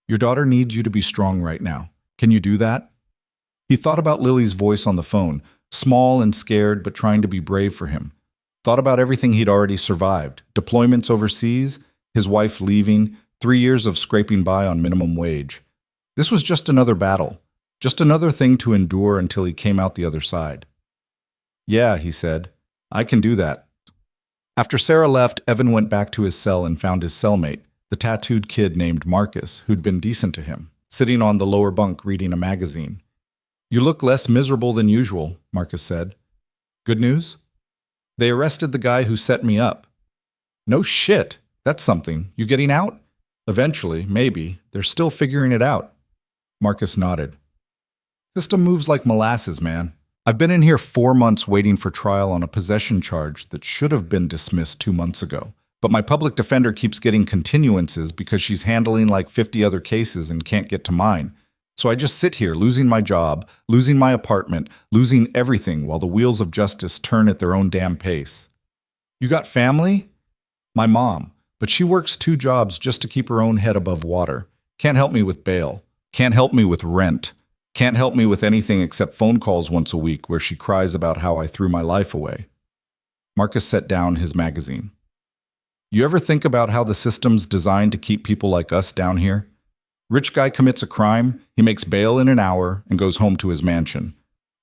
Your daughter needs you to be strong right now. Can you do that? He thought about Lily's voice on the phone, small and scared but trying to be brave for him. Thought about everything he'd already survived, deployments overseas, his wife leaving, 3 years of scraping by on minimum wage. This was just another battle, just another thing to endure until he came out the other side. Yeah, he said, I can do that. After Sarah left, Evan went back to his cell and found his cellmate, the tattooed kid named Marcus, who'd been decent to him, sitting on the lower bunk reading a magazine. You look less miserable than usual, Marcus said. Good news? They arrested the guy who set me up. No shit. That's something. You getting out? Eventually, maybe. They're still figuring it out. Marcus nodded. System moves like molasses, man. I've been in here 4 months waiting for trial on a possession charge that should have been dismissed 2 months ago. But my public defender keeps getting continuances because she's handling like 50 other cases and can't get to mine. So I just sit here losing my job, losing my apartment, losing everything while the wheels of justice turn at their own damn pace. You got family? My mom, but she works 2 jobs just to keep her own head above water. Can't help me with bail. Can't help me with rent. Can't help me with anything except phone calls once a week where she cries about how I threw my life away. Marcus set down his magazine. You ever think about how the system's designed to keep people like us down here? Rich guy commits a crime, he makes bail in an hour and goes home to his mansion.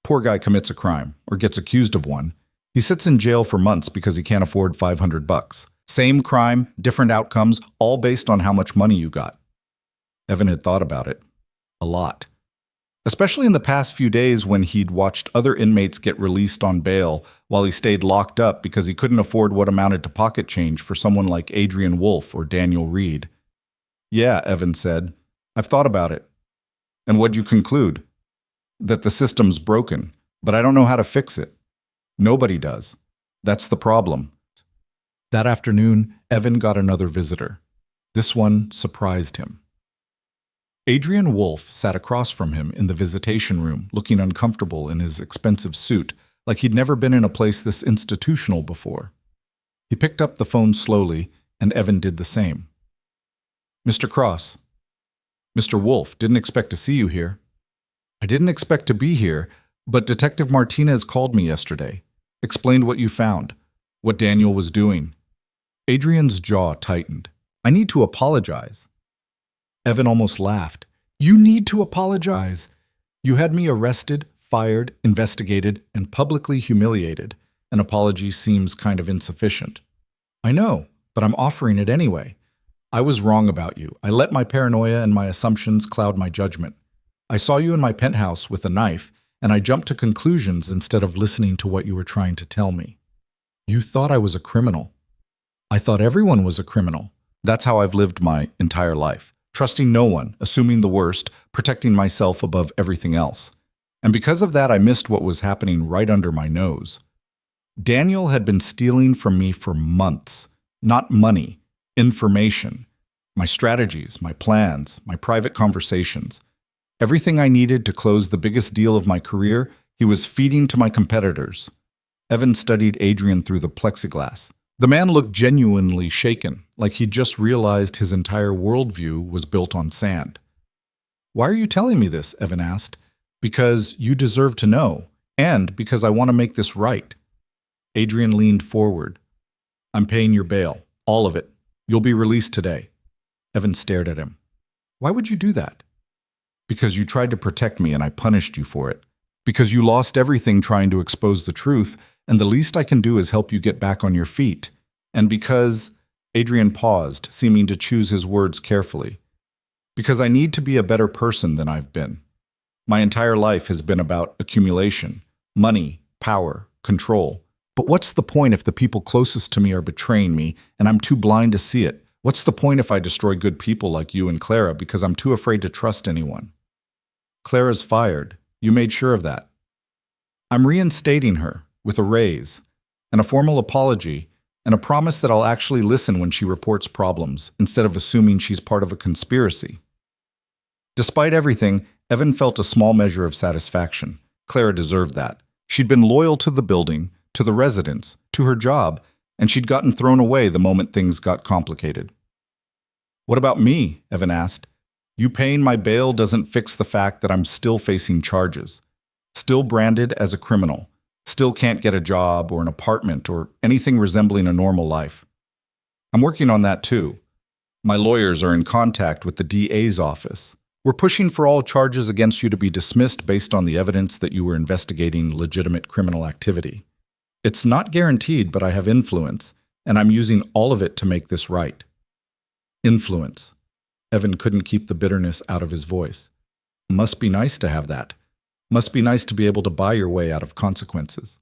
Poor guy commits a crime, or gets accused of one. He sits in jail for months because he can't afford $500. Same crime, different outcomes, all based on how much money you got. Evan had thought about it. A lot. Especially in the past few days when he'd watched other inmates get released on bail while he stayed locked up because he couldn't afford what amounted to pocket change for someone like Adrian Wolfe or Daniel Reed. Yeah, Evan said. I've thought about it. And what'd you conclude? That the system's broken, but I don't know how to fix it. Nobody does. That's the problem. That afternoon, Evan got another visitor. This one surprised him. Adrian Wolfe sat across from him in the visitation room, looking uncomfortable in his expensive suit, like he'd never been in a place this institutional before. He picked up the phone slowly, and Evan did the same. Mr. Cross. Mr. Wolfe, didn't expect to see you here. I didn't expect to be here, but Detective Martinez called me yesterday, explained what you found, what Daniel was doing. Adrian's jaw tightened. I need to apologize. Evan almost laughed. You need to apologize. You had me arrested, fired, investigated, and publicly humiliated. An apology seems kind of insufficient. I know, but I'm offering it anyway. I was wrong about you. I let my paranoia and my assumptions cloud my judgment. I saw you in my penthouse with a knife, and I jumped to conclusions instead of listening to what you were trying to tell me. You thought I was a criminal. I thought everyone was a criminal. That's how I've lived my entire life. trusting no one, assuming the worst, protecting myself above everything else. And because of that, I missed what was happening right under my nose. Daniel had been stealing from me for months. Not money, information. My strategies, my plans, my private conversations. Everything I needed to close the biggest deal of my career, he was feeding to my competitors. Evan studied Adrian through the plexiglass. The man looked genuinely shaken, like he'd just realized his entire worldview was built on sand. "Why are you telling me this?" Evan asked. "Because you deserve to know, and because I want to make this right." Adrian leaned forward. "I'm paying your bail, all of it. You'll be released today." Evan stared at him. "Why would you do that?" "Because you tried to protect me and I punished you for it. Because you lost everything trying to expose the truth, and the least I can do is help you get back on your feet. And because—" Adrian paused, seeming to choose his words carefully. "Because I need to be a better person than I've been. My entire life has been about accumulation, money, power, control. But what's the point if the people closest to me are betraying me and I'm too blind to see it? What's the point if I destroy good people like you and Clara because I'm too afraid to trust anyone?" "Clara's fired. You made sure of that." "I'm reinstating her, with a raise, and a formal apology, and a promise that I'll actually listen when she reports problems, instead of assuming she's part of a conspiracy." Despite everything, Evan felt a small measure of satisfaction. Clara deserved that. She'd been loyal to the building, to the residents, to her job, and she'd gotten thrown away the moment things got complicated. "What about me?" Evan asked. "You paying my bail doesn't fix the fact that I'm still facing charges. Still branded as a criminal. Still can't get a job or an apartment or anything resembling a normal life. I'm working on that too. My lawyers are in contact with the DA's office. We're pushing for all charges against you to be dismissed based on the evidence that you were investigating legitimate criminal activity. It's not guaranteed, but I have influence, and I'm using all of it to make this right." Influence. Evan couldn't keep the bitterness out of his voice. Must be nice to have that. Must be nice to be able to buy your way out of consequences.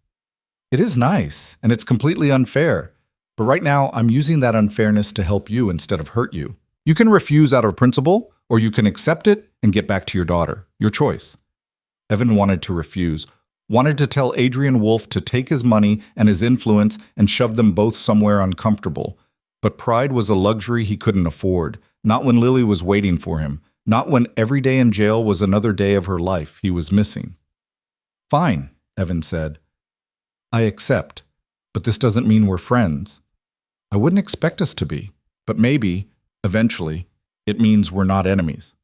It is nice, and it's completely unfair. But right now, I'm using that unfairness to help you instead of hurt you. You can refuse out of principle, or you can accept it and get back to your daughter. Your choice. Evan wanted to refuse, wanted to tell Adrian Wolfe to take his money and his influence and shove them both somewhere uncomfortable. But pride was a luxury he couldn't afford, not when Lily was waiting for him, not when every day in jail was another day of her life he was missing. "Fine," Evan said. "I accept, but this doesn't mean we're friends. I wouldn't expect us to be, but maybe, eventually, it means we're not enemies."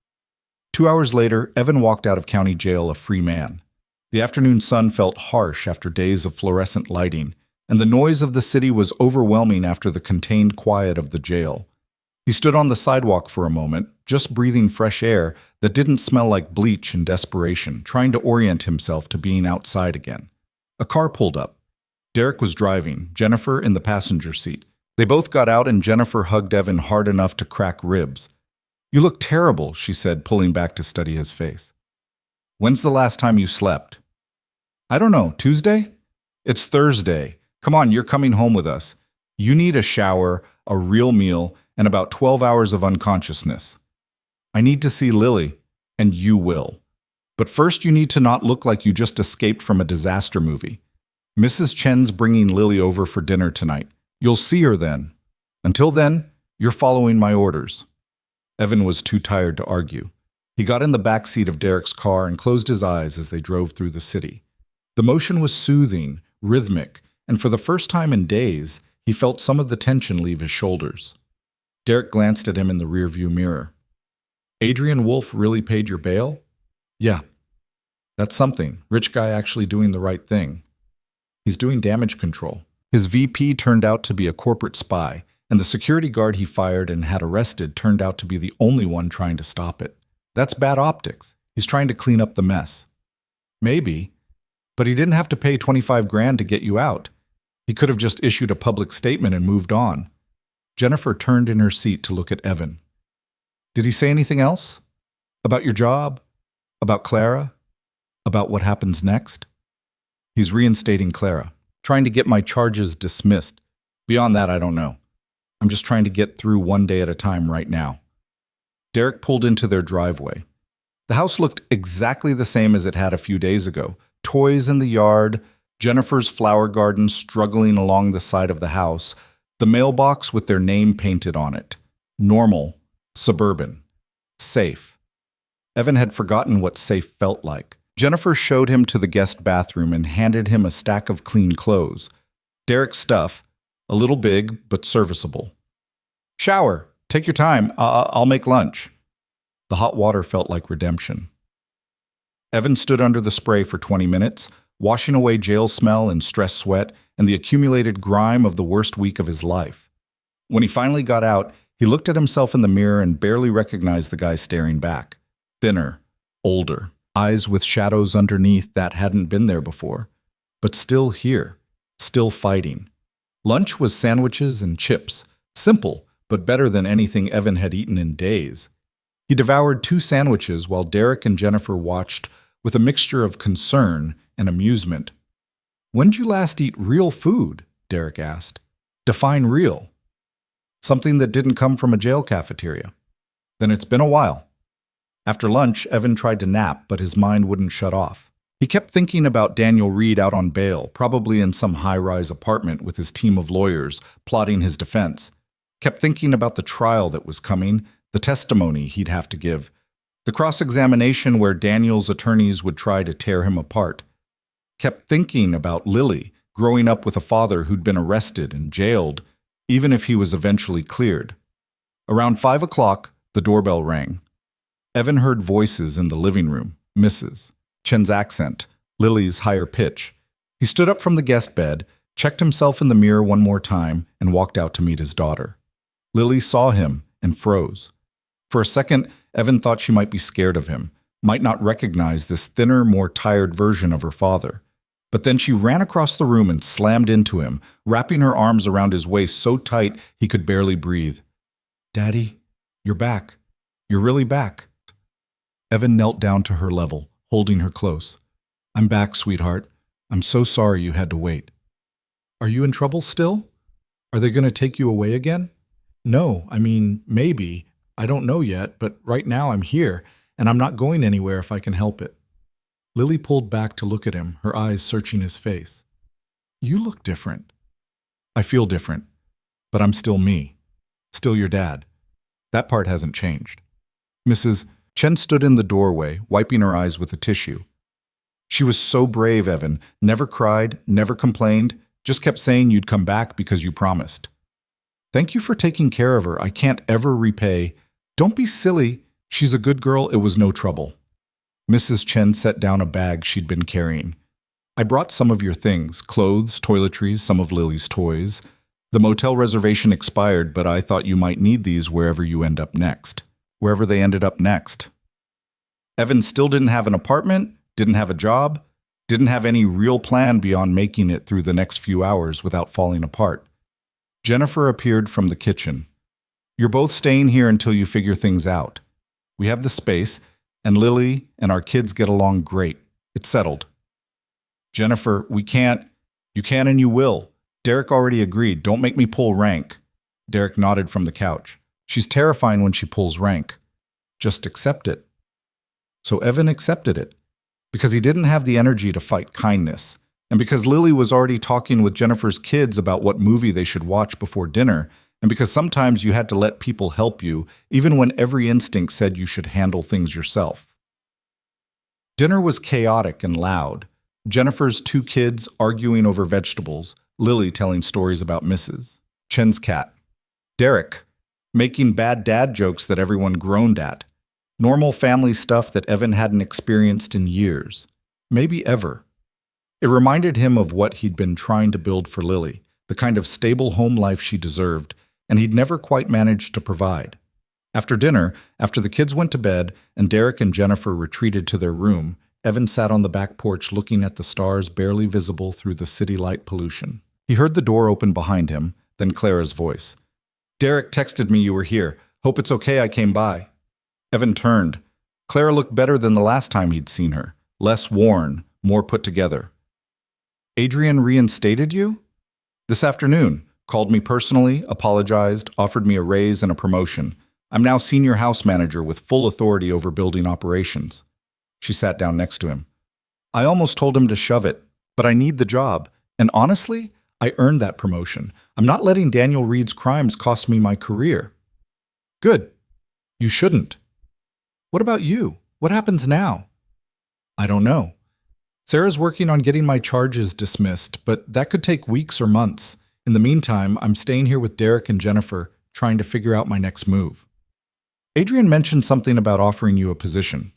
2 hours later, Evan walked out of county jail a free man. The afternoon sun felt harsh after days of fluorescent lighting, and the noise of the city was overwhelming after the contained quiet of the jail. He stood on the sidewalk for a moment, just breathing fresh air that didn't smell like bleach in desperation, trying to orient himself to being outside again. A car pulled up. Derek was driving, Jennifer in the passenger seat. They both got out and Jennifer hugged Evan hard enough to crack ribs. "You look terrible," she said, pulling back to study his face. "When's the last time you slept?" "I don't know, Tuesday?" "It's Thursday. Come on, you're coming home with us. You need a shower, a real meal, and about 12 hours of unconsciousness. I need to see Lily, and you will. But first you need to not look like you just escaped from a disaster movie. Mrs. Chen's bringing Lily over for dinner tonight. You'll see her then. Until then, you're following my orders." Evan was too tired to argue. He got in the back seat of Derek's car and closed his eyes as they drove through the city. The motion was soothing, rhythmic, and for the first time in days, he felt some of the tension leave his shoulders. Derek glanced at him in the rearview mirror. "Adrian Wolfe really paid your bail?" "Yeah. That's something. Rich guy actually doing the right thing. He's doing damage control. His VP turned out to be a corporate spy, and the security guard he fired and had arrested turned out to be the only one trying to stop it. That's bad optics. He's trying to clean up the mess." "Maybe. But he didn't have to pay 25 grand to get you out. He could have just issued a public statement and moved on." Jennifer turned in her seat to look at Evan. "Did he say anything else? About your job? About Clara? About what happens next?" "He's reinstating Clara, trying to get my charges dismissed. Beyond that, I don't know. I'm just trying to get through one day at a time right now." Derek pulled into their driveway. The house looked exactly the same as it had a few days ago. Toys in the yard, Jennifer's flower garden struggling along the side of the house, the mailbox with their name painted on it. Normal, suburban, safe. Evan had forgotten what safe felt like. Jennifer showed him to the guest bathroom and handed him a stack of clean clothes. Derek's stuff, a little big but serviceable. Shower, take your time, I'll make lunch. The hot water felt like redemption. Evan stood under the spray for 20 minutes, washing away jail smell and stress sweat and the accumulated grime of the worst week of his life. When he finally got out, he looked at himself in the mirror and barely recognized the guy staring back. Thinner, older, eyes with shadows underneath that hadn't been there before, but still here, still fighting. Lunch was sandwiches and chips, simple, but better than anything Evan had eaten in days. He devoured 2 sandwiches while Derek and Jennifer watched with a mixture of concern and amusement. "When'd you last eat real food?" Derek asked. "Define real." "Something that didn't come from a jail cafeteria." "Then it's been a while." After lunch, Evan tried to nap, but his mind wouldn't shut off. He kept thinking about Daniel Reed out on bail, probably in some high-rise apartment with his team of lawyers plotting his defense. Kept thinking about the trial that was coming, the testimony he'd have to give, the cross-examination where Daniel's attorneys would try to tear him apart. Kept thinking about Lily, growing up with a father who'd been arrested and jailed, even if he was eventually cleared. Around 5 o'clock, the doorbell rang. Evan heard voices in the living room, Mrs. Chen's accent, Lily's higher pitch. He stood up from the guest bed, checked himself in the mirror one more time, and walked out to meet his daughter. Lily saw him and froze. For a second, Evan thought she might be scared of him, might not recognize this thinner, more tired version of her father. But then she ran across the room and slammed into him, wrapping her arms around his waist so tight he could barely breathe. "Daddy, you're back. You're really back." Evan knelt down to her level, holding her close. "I'm back, sweetheart. I'm so sorry you had to wait." "Are you in trouble still? Are they going to take you away again?" "No, I mean, maybe. I don't know yet, but right now I'm here, and I'm not going anywhere if I can help it." Lily pulled back to look at him, her eyes searching his face. "You look different." "I feel different, but I'm still me. Still your dad. That part hasn't changed." Mrs. Chen stood in the doorway, wiping her eyes with a tissue. She was so brave, Evan. Never cried, never complained, just kept saying you'd come back because you promised. "Thank you for taking care of her. I can't ever repay." "Don't be silly. She's a good girl. It was no trouble." Mrs. Chen set down a bag she'd been carrying. "I brought some of your things, clothes, toiletries, some of Lily's toys. The motel reservation expired, but I thought you might need these wherever you end up next." Wherever they ended up next. Evan still didn't have an apartment, didn't have a job, didn't have any real plan beyond making it through the next few hours without falling apart. Jennifer appeared from the kitchen. "You're both staying here until you figure things out. We have the space, and Lily and our kids get along great. It's settled." "Jennifer, we can't." "You can and you will. Derek already agreed. Don't make me pull rank." Derek nodded from the couch. "She's terrifying when she pulls rank. Just accept it." So Evan accepted it, because he didn't have the energy to fight kindness, and because Lily was already talking with Jennifer's kids about what movie they should watch before dinner, and because sometimes you had to let people help you, even when every instinct said you should handle things yourself. Dinner was chaotic and loud. Jennifer's 2 kids arguing over vegetables, Lily telling stories about Mrs. Chen's cat. Derek making bad dad jokes that everyone groaned at. Normal family stuff that Evan hadn't experienced in years, maybe ever. It reminded him of what he'd been trying to build for Lily, the kind of stable home life she deserved, and he'd never quite managed to provide. After dinner, after the kids went to bed and Derek and Jennifer retreated to their room, Evan sat on the back porch looking at the stars barely visible through the city light pollution. He heard the door open behind him, then Clara's voice. "Derek texted me you were here. Hope it's okay I came by." Evan turned. Clara looked better than the last time he'd seen her. Less worn, more put together. "Adrian reinstated you?" "This afternoon. Called me personally, apologized, offered me a raise and a promotion. I'm now senior house manager with full authority over building operations. She sat down next to him. I almost told him to shove it, but I need the job. And honestly, I earned that promotion. I'm not letting Daniel Reed's crimes cost me my career. Good. You shouldn't. What about you? What happens now? I don't know. Sarah's working on getting my charges dismissed, but that could take weeks or months. In the meantime, I'm staying here with Derek and Jennifer, trying to figure out my next move. Adrian mentioned something about offering you a position.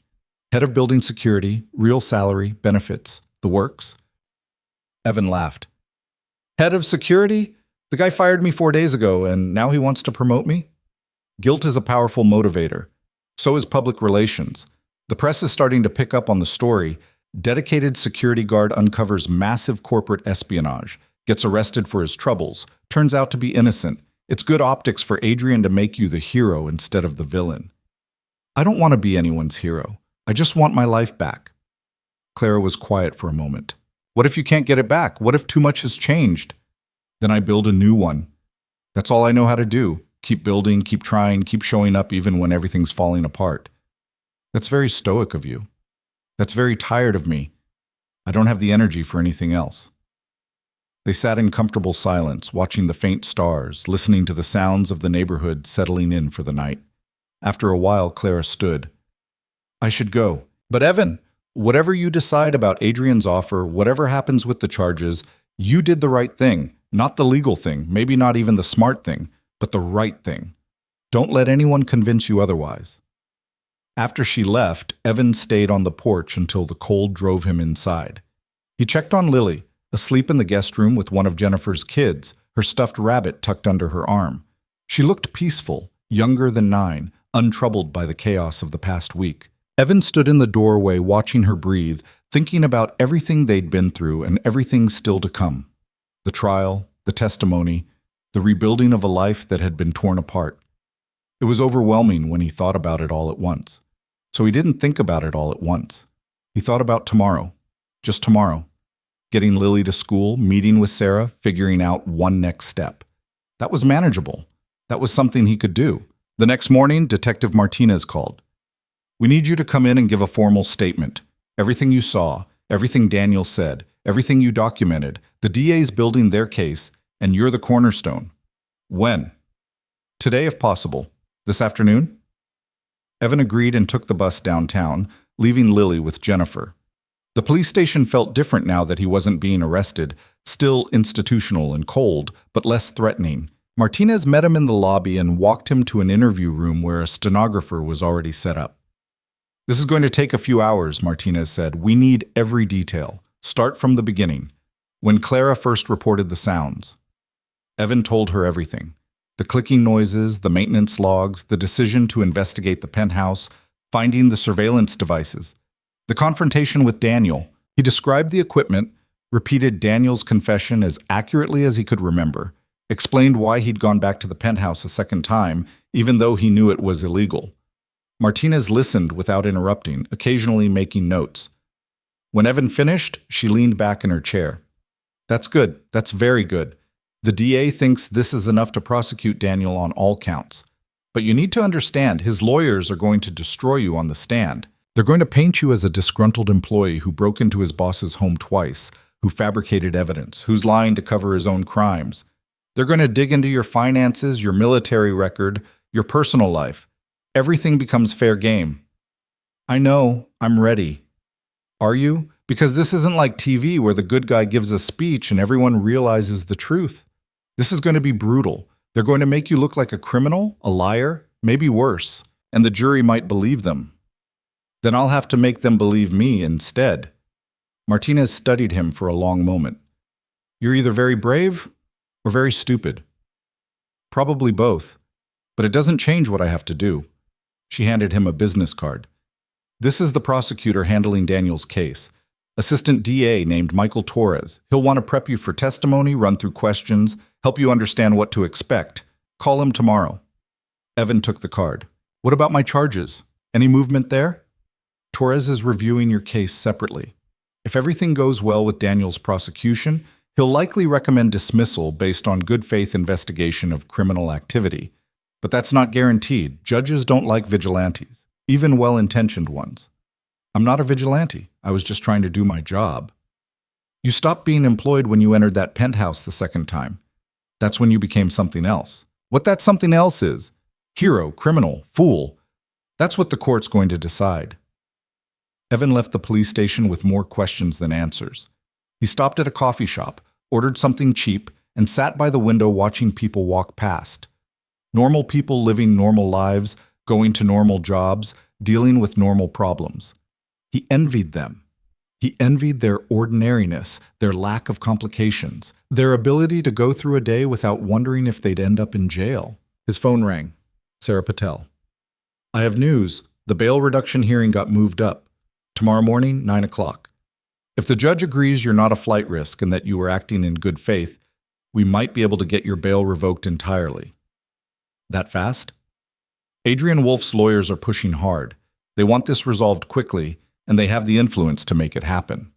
Head of building security, real salary, benefits, the works. Evan laughed. Head of security? The guy fired me 4 days ago, and now he wants to promote me? Guilt is a powerful motivator. So is public relations. The press is starting to pick up on the story. Dedicated security guard uncovers massive corporate espionage, gets arrested for his troubles, turns out to be innocent. It's good optics for Adrian to make you the hero instead of the villain. I don't want to be anyone's hero. I just want my life back. Clara was quiet for a moment. What if you can't get it back? What if too much has changed? Then I build a new one. That's all I know how to do. Keep building, keep trying, keep showing up even when everything's falling apart. That's very stoic of you. That's very tired of me. I don't have the energy for anything else. They sat in comfortable silence, watching the faint stars, listening to the sounds of the neighborhood settling in for the night. After a while, Clara stood. I should go. But Evan, whatever you decide about Adrian's offer, whatever happens with the charges, you did the right thing. Not the legal thing, maybe not even the smart thing, but the right thing. Don't let anyone convince you otherwise. After she left, Evan stayed on the porch until the cold drove him inside. He checked on Lily, asleep in the guest room with one of Jennifer's kids, her stuffed rabbit tucked under her arm. She looked peaceful, younger than 9, untroubled by the chaos of the past week. Evan stood in the doorway watching her breathe, thinking about everything they'd been through and everything still to come. The trial, the testimony, the rebuilding of a life that had been torn apart. It was overwhelming when he thought about it all at once. So he didn't think about it all at once. He thought about tomorrow, just tomorrow. Getting Lily to school, meeting with Sarah, figuring out one next step. That was manageable. That was something he could do. The next morning, Detective Martinez called. We need you to come in and give a formal statement. Everything you saw, everything Daniel said, everything you documented, the DA's building their case, and you're the cornerstone. When? Today, if possible. This afternoon? Evan agreed and took the bus downtown, leaving Lily with Jennifer. The police station felt different now that he wasn't being arrested, still institutional and cold, but less threatening. Martinez met him in the lobby and walked him to an interview room where a stenographer was already set up. This is going to take a few hours, Martinez said. We need every detail. Start from the beginning. When Clara first reported the sounds. Evan told her everything. The clicking noises, the maintenance logs, the decision to investigate the penthouse, finding the surveillance devices. The confrontation with Daniel. He described the equipment, repeated Daniel's confession as accurately as he could remember, explained why he'd gone back to the penthouse a second time, even though he knew it was illegal. Martinez listened without interrupting, occasionally making notes. When Evan finished, she leaned back in her chair. That's good. That's very good. The DA thinks this is enough to prosecute Daniel on all counts. But you need to understand, his lawyers are going to destroy you on the stand. They're going to paint you as a disgruntled employee who broke into his boss's home twice, who fabricated evidence, who's lying to cover his own crimes. They're going to dig into your finances, your military record, your personal life. Everything becomes fair game. I know, I'm ready. Are you? Because this isn't like TV where the good guy gives a speech and everyone realizes the truth. This is going to be brutal. They're going to make you look like a criminal, a liar, maybe worse, and the jury might believe them. Then I'll have to make them believe me instead. Martinez studied him for a long moment. You're either very brave or very stupid. Probably both, but it doesn't change what I have to do. She handed him a business card. This is the prosecutor handling Daniel's case. Assistant DA named Michael Torres. He'll want to prep you for testimony, run through questions, help you understand what to expect. Call him tomorrow. Evan took the card. What about my charges? Any movement there? Torres is reviewing your case separately. If everything goes well with Daniel's prosecution, he'll likely recommend dismissal based on good faith investigation of criminal activity. But that's not guaranteed. Judges don't like vigilantes, even well-intentioned ones. I'm not a vigilante. I was just trying to do my job. You stopped being employed when you entered that penthouse the second time. That's when you became something else. What that something else is, hero, criminal, fool, that's what the court's going to decide. Evan left the police station with more questions than answers. He stopped at a coffee shop, ordered something cheap, and sat by the window watching people walk past. Normal people living normal lives, going to normal jobs, dealing with normal problems. He envied them. He envied their ordinariness, their lack of complications, their ability to go through a day without wondering if they'd end up in jail. His phone rang. Sarah Patel. I have news. The bail reduction hearing got moved up. Tomorrow morning, 9 o'clock. If the judge agrees you're not a flight risk and that you were acting in good faith, we might be able to get your bail revoked entirely. That fast? Adrian Wolf's lawyers are pushing hard. They want this resolved quickly, and they have the influence to make it happen.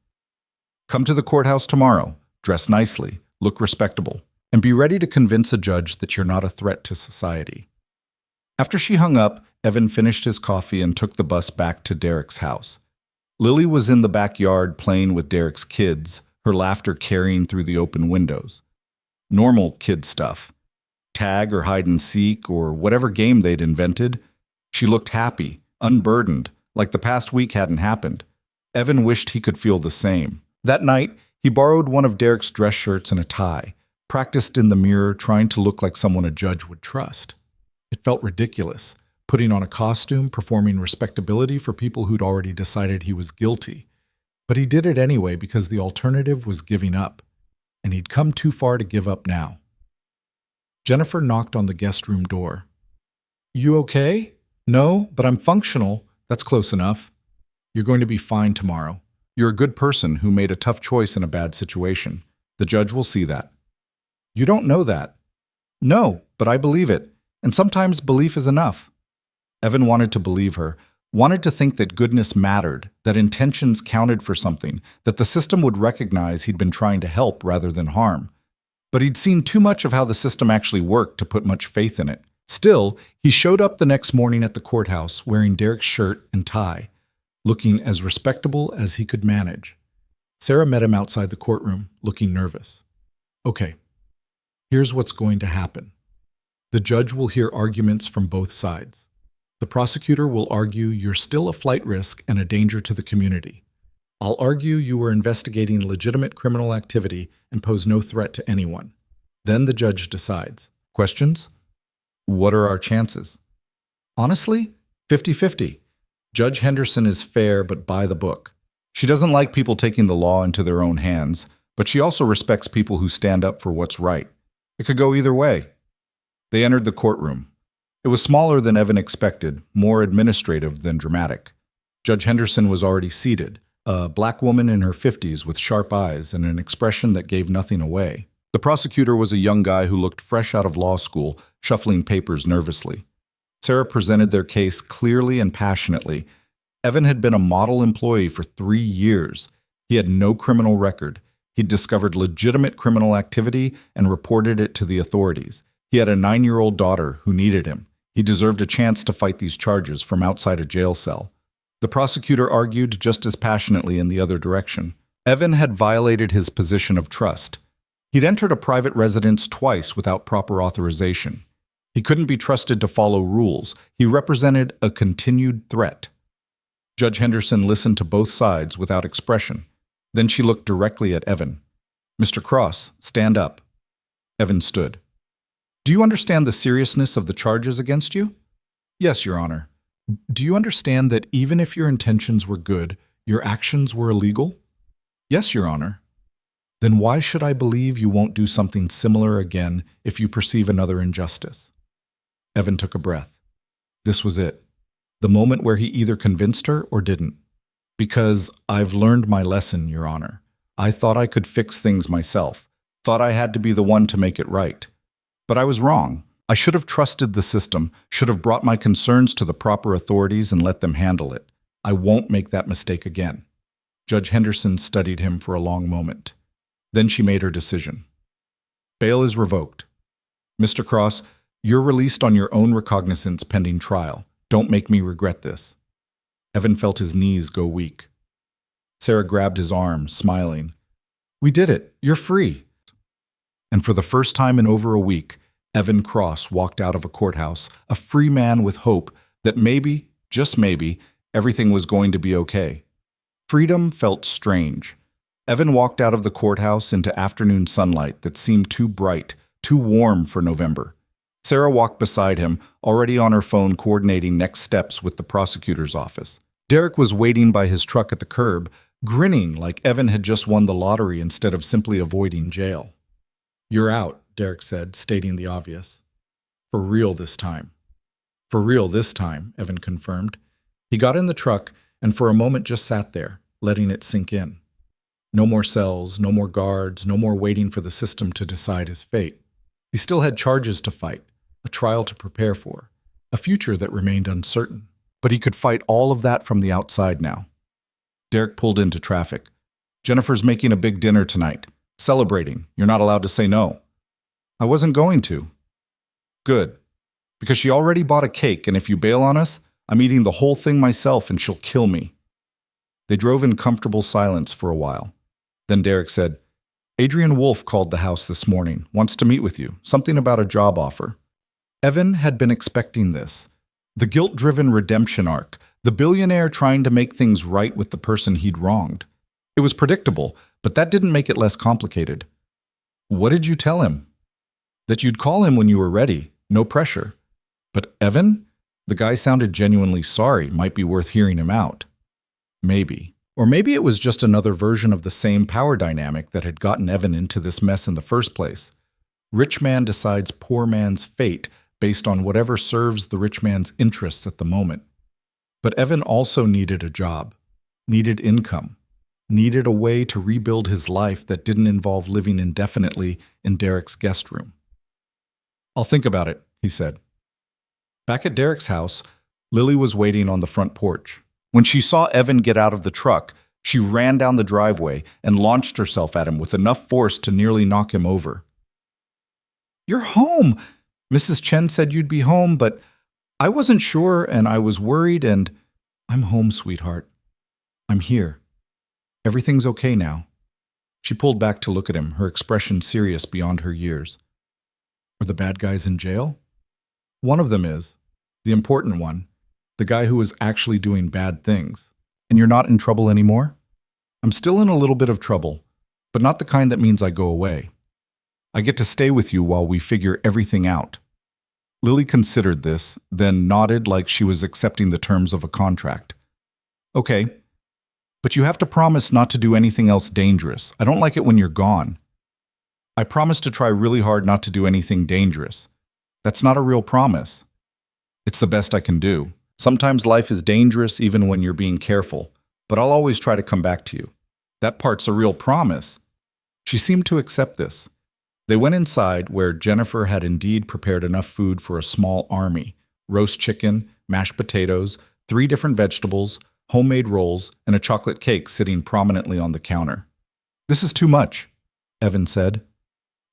Come to the courthouse tomorrow, dress nicely, look respectable, and be ready to convince a judge that you're not a threat to society. After she hung up, Evan finished his coffee and took the bus back to Derek's house. Lily was in the backyard playing with Derek's kids, her laughter carrying through the open windows. Normal kid stuff. Tag or hide and seek or whatever game they'd invented. She looked happy, unburdened, like the past week hadn't happened. Evan wished he could feel the same. That night, he borrowed one of Derek's dress shirts and a tie, practiced in the mirror trying to look like someone a judge would trust. It felt ridiculous, putting on a costume, performing respectability for people who'd already decided he was guilty. But he did it anyway because the alternative was giving up, and he'd come too far to give up now. Jennifer knocked on the guest room door. You okay? No, but I'm functional. That's close enough. You're going to be fine tomorrow. You're a good person who made a tough choice in a bad situation. The judge will see that. You don't know that. No, but I believe it. And sometimes belief is enough. Evan wanted to believe her, wanted to think that goodness mattered, that intentions counted for something, that the system would recognize he'd been trying to help rather than harm. But he'd seen too much of how the system actually worked to put much faith in it. Still, he showed up the next morning at the courthouse wearing Derek's shirt and tie, looking as respectable as he could manage. Sarah met him outside the courtroom, looking nervous. Okay, here's what's going to happen. The judge will hear arguments from both sides. The prosecutor will argue you're still a flight risk and a danger to the community. I'll argue you were investigating legitimate criminal activity and pose no threat to anyone. Then the judge decides. Questions? What are our chances? Honestly, 50-50. Judge Henderson is fair but by the book. She doesn't like people taking the law into their own hands, but she also respects people who stand up for what's right. It could go either way. They entered the courtroom. It was smaller than Evan expected, more administrative than dramatic. Judge Henderson was already seated, a black woman in her 50s with sharp eyes and an expression that gave nothing away. The prosecutor was a young guy who looked fresh out of law school, shuffling papers nervously. Sarah presented their case clearly and passionately. Evan had been a model employee for 3 years. He had no criminal record. He'd discovered legitimate criminal activity and reported it to the authorities. He had a 9-year-old daughter who needed him. He deserved a chance to fight these charges from outside a jail cell. The prosecutor argued just as passionately in the other direction. Evan had violated his position of trust. He'd entered a private residence twice without proper authorization. He couldn't be trusted to follow rules. He represented a continued threat. Judge Henderson listened to both sides without expression. Then she looked directly at Evan. Mr. Cross, stand up. Evan stood. Do you understand the seriousness of the charges against you? Yes, Your Honor. Do you understand that even if your intentions were good, your actions were illegal? Yes, Your Honor. Then why should I believe you won't do something similar again if you perceive another injustice? Evan took a breath. This was it. The moment where he either convinced her or didn't. Because I've learned my lesson, Your Honor. I thought I could fix things myself. Thought I had to be the one to make it right. But I was wrong. I should have trusted the system, should have brought my concerns to the proper authorities and let them handle it. I won't make that mistake again. Judge Henderson studied him for a long moment. Then she made her decision. Bail is revoked. Mr. Cross, You're released on your own recognizance pending trial. Don't make me regret this. Evan felt his knees go weak. Sarah grabbed his arm, smiling. We did it. You're free. And for the first time in over a week, Evan Cross walked out of a courthouse, a free man with hope that maybe, just maybe, everything was going to be okay. Freedom felt strange. Evan walked out of the courthouse into afternoon sunlight that seemed too bright, too warm for November. Sarah walked beside him, already on her phone coordinating next steps with the prosecutor's office. Derek was waiting by his truck at the curb, grinning like Evan had just won the lottery instead of simply avoiding jail. You're out, Derek said, stating the obvious. For real this time. For real this time, Evan confirmed. He got in the truck and for a moment just sat there, letting it sink in. No more cells, no more guards, no more waiting for the system to decide his fate. He still had charges to fight, a trial to prepare for, a future that remained uncertain. But he could fight all of that from the outside now. Derek pulled into traffic. Jennifer's making a big dinner tonight. Celebrating. You're not allowed to say no. I wasn't going to. Good. Because she already bought a cake, and if you bail on us, I'm eating the whole thing myself and she'll kill me. They drove in comfortable silence for a while. Then Derek said, Adrian Wolf called the house this morning, wants to meet with you, something about a job offer. Evan had been expecting this. The guilt-driven redemption arc, the billionaire trying to make things right with the person he'd wronged. It was predictable, but that didn't make it less complicated. What did you tell him? That you'd call him when you were ready, no pressure. But Evan? The guy sounded genuinely sorry, might be worth hearing him out. Maybe. Or maybe it was just another version of the same power dynamic that had gotten Evan into this mess in the first place. Rich man decides poor man's fate based on whatever serves the rich man's interests at the moment. But Evan also needed a job, needed income, needed a way to rebuild his life that didn't involve living indefinitely in Derek's guest room. I'll think about it, he said. Back at Derek's house, Lily was waiting on the front porch. When she saw Evan get out of the truck, she ran down the driveway and launched herself at him with enough force to nearly knock him over. You're home! Mrs. Chen said you'd be home, but I wasn't sure and I was worried and I'm home, sweetheart. I'm here. Everything's okay now. She pulled back to look at him, her expression serious beyond her years. Are the bad guys in jail? One of them is. The important one. The guy who was actually doing bad things. And you're not in trouble anymore? I'm still in a little bit of trouble, but not the kind that means I go away. I get to stay with you while we figure everything out. Lily considered this, then nodded like she was accepting the terms of a contract. Okay, but you have to promise not to do anything else dangerous. I don't like it when you're gone. I promise to try really hard not to do anything dangerous. That's not a real promise. It's the best I can do. Sometimes life is dangerous even when you're being careful, but I'll always try to come back to you. That part's a real promise. She seemed to accept this. They went inside where Jennifer had indeed prepared enough food for a small army. Roast chicken, mashed potatoes, 3 different vegetables, homemade rolls, and a chocolate cake sitting prominently on the counter. This is too much, Evan said.